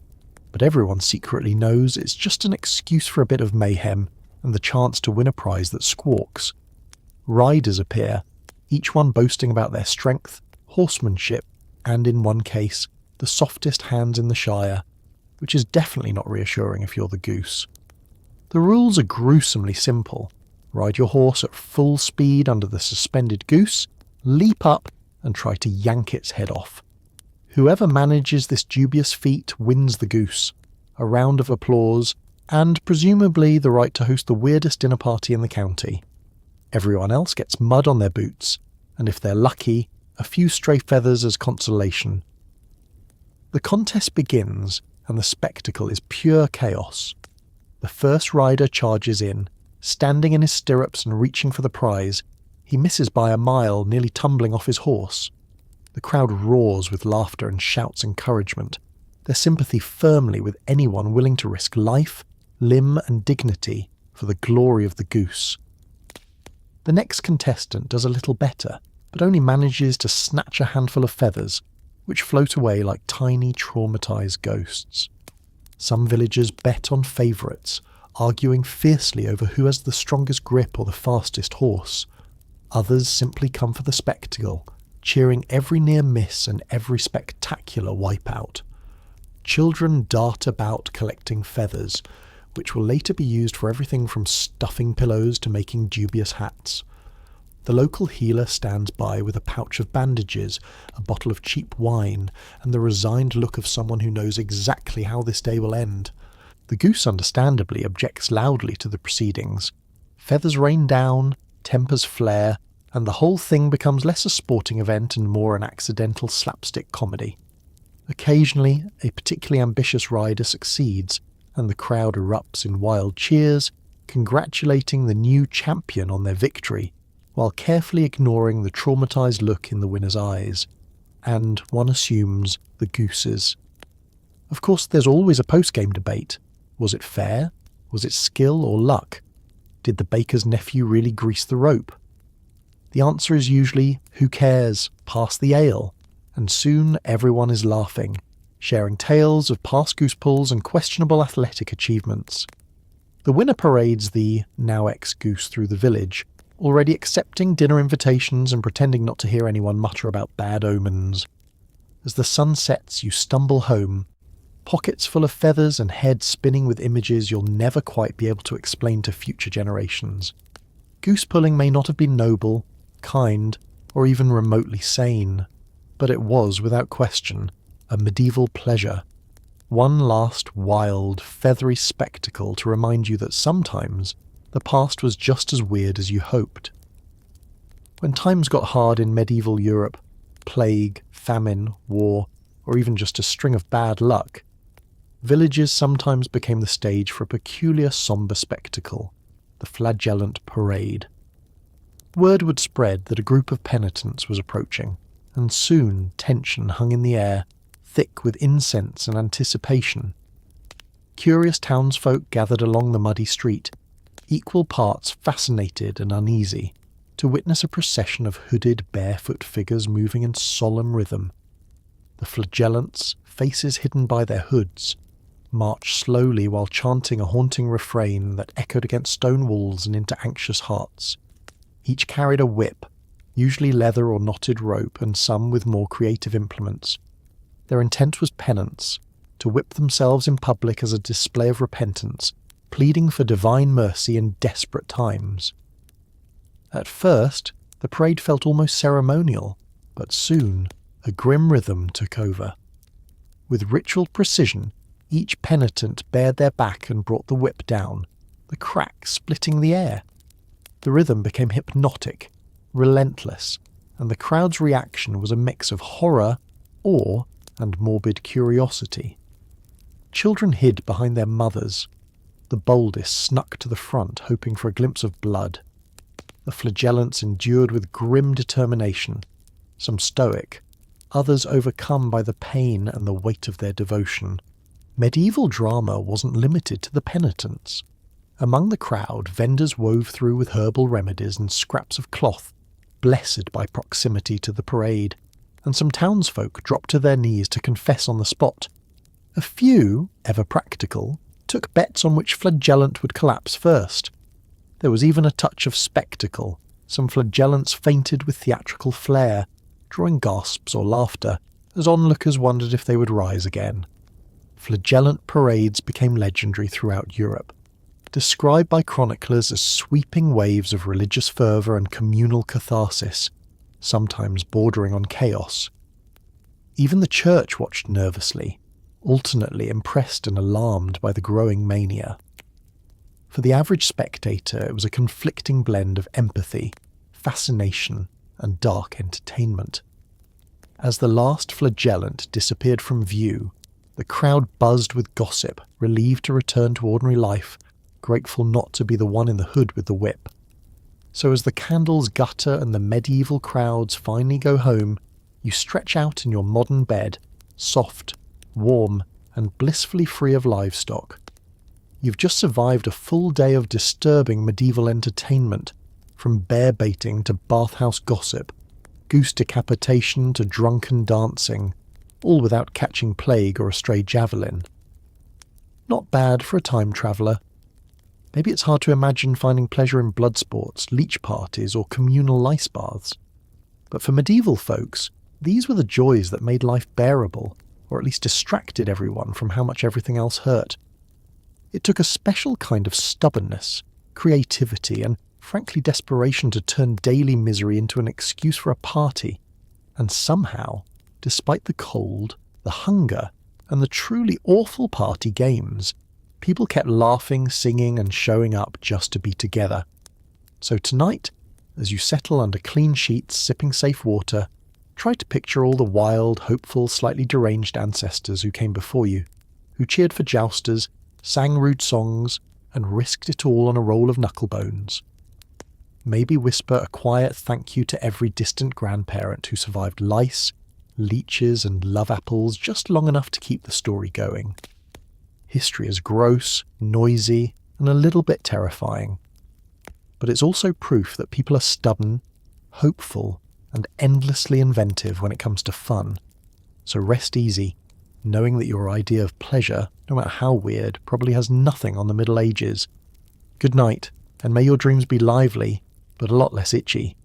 but everyone secretly knows it's just an excuse for a bit of mayhem and the chance to win a prize that squawks. Riders appear, each one boasting about their strength, horsemanship, and in one case, the softest hands in the Shire, which is definitely not reassuring if you're the goose. The rules are gruesomely simple. Ride your horse at full speed under the suspended goose, leap up, and try to yank its head off. Whoever manages this dubious feat wins the goose, a round of applause, and presumably the right to host the weirdest dinner party in the county. Everyone else gets mud on their boots, and if they're lucky, a few stray feathers as consolation. The contest begins, and the spectacle is pure chaos. The first rider charges in, standing in his stirrups and reaching for the prize. He misses by a mile, nearly tumbling off his horse. The crowd roars with laughter and shouts encouragement, their sympathy firmly with anyone willing to risk life, limb and dignity for the glory of the goose. The next contestant does a little better. but only manages to snatch a handful of feathers, which float away like tiny traumatized ghosts. Some villagers bet on favourites, arguing fiercely over who has the strongest grip or the fastest horse. Others simply come for the spectacle, cheering every near miss and every spectacular wipeout. Children dart about collecting feathers, which will later be used for everything from stuffing pillows to making dubious hats. The local healer stands by with a pouch of bandages, a bottle of cheap wine, and the resigned look of someone who knows exactly how this day will end. The goose understandably objects loudly to the proceedings. Feathers rain down, tempers flare, and the whole thing becomes less a sporting event and more an accidental slapstick comedy. Occasionally, a particularly ambitious rider succeeds, and the crowd erupts in wild cheers, congratulating the new champion on their victory, while carefully ignoring the traumatized look in the winner's eyes, and, one assumes, the goose's. Of course, there's always a post-game debate. Was it fair? Was it skill or luck? Did the baker's nephew really grease the rope? The answer is usually, who cares, pass the ale, and soon everyone is laughing, sharing tales of past goose pulls and questionable athletic achievements. The winner parades the now ex-goose through the village, already accepting dinner invitations and pretending not to hear anyone mutter about bad omens. As the sun sets, you stumble home, pockets full of feathers and head spinning with images you'll never quite be able to explain to future generations. Goose pulling may not have been noble, kind, or even remotely sane, but it was, without question, a medieval pleasure. One last wild, feathery spectacle to remind you that sometimes the past was just as weird as you hoped. When times got hard in medieval Europe, plague, famine, war, or even just a string of bad luck, villages sometimes became the stage for a peculiar sombre spectacle, the flagellant parade. Word would spread that a group of penitents was approaching, and soon tension hung in the air, thick with incense and anticipation. Curious townsfolk gathered along the muddy street, equal parts fascinated and uneasy, to witness a procession of hooded, barefoot figures moving in solemn rhythm. The flagellants, faces hidden by their hoods, marched slowly while chanting a haunting refrain that echoed against stone walls and into anxious hearts. Each carried a whip, usually leather or knotted rope, and some with more creative implements. Their intent was penance, to whip themselves in public as a display of repentance, pleading for divine mercy in desperate times. At first, the parade felt almost ceremonial, but soon a grim rhythm took over. With ritual precision, each penitent bared their back and brought the whip down, the crack splitting the air. The rhythm became hypnotic, relentless, and the crowd's reaction was a mix of horror, awe, and morbid curiosity. Children hid behind their mothers. The boldest snuck to the front, hoping for a glimpse of blood. The flagellants endured with grim determination, some stoic, others overcome by the pain and the weight of their devotion. Medieval drama wasn't limited to the penitents. Among the crowd, vendors wove through with herbal remedies and scraps of cloth, blessed by proximity to the parade, and some townsfolk dropped to their knees to confess on the spot. A few, ever practical, took bets on which flagellant would collapse first. There was even a touch of spectacle. Some flagellants fainted with theatrical flair, drawing gasps or laughter, as onlookers wondered if they would rise again. Flagellant parades became legendary throughout Europe, described by chroniclers as sweeping waves of religious fervour and communal catharsis, sometimes bordering on chaos. Even the church watched nervously, alternately impressed and alarmed by the growing mania. For the average spectator, it was a conflicting blend of empathy, fascination, and dark entertainment. As the last flagellant disappeared from view, the crowd buzzed with gossip, relieved to return to ordinary life, grateful not to be the one in the hood with the whip. So as the candles gutter and the medieval crowds finally go home, you stretch out in your modern bed, soft, warm, and blissfully free of livestock. You've just survived a full day of disturbing medieval entertainment, from bear baiting to bathhouse gossip, goose decapitation to drunken dancing, all without catching plague or a stray javelin. Not bad for a time traveller. Maybe it's hard to imagine finding pleasure in blood sports, leech parties, or communal ice baths. But for medieval folks, these were the joys that made life bearable, or at least distracted everyone from how much everything else hurt. It took a special kind of stubbornness, creativity, and frankly desperation to turn daily misery into an excuse for a party. And somehow, despite the cold, the hunger, and the truly awful party games, people kept laughing, singing, and showing up just to be together. So tonight, as you settle under clean sheets, sipping safe water, try to picture all the wild, hopeful, slightly deranged ancestors who came before you, who cheered for jousters, sang rude songs, and risked it all on a roll of knucklebones. Maybe whisper a quiet thank you to every distant grandparent who survived lice, leeches, and love apples just long enough to keep the story going. History is gross, noisy, and a little bit terrifying. But it's also proof that people are stubborn, hopeful, and endlessly inventive when it comes to fun. So rest easy, knowing that your idea of pleasure, no matter how weird, probably has nothing on the Middle Ages. Good night, and may your dreams be lively, but a lot less itchy.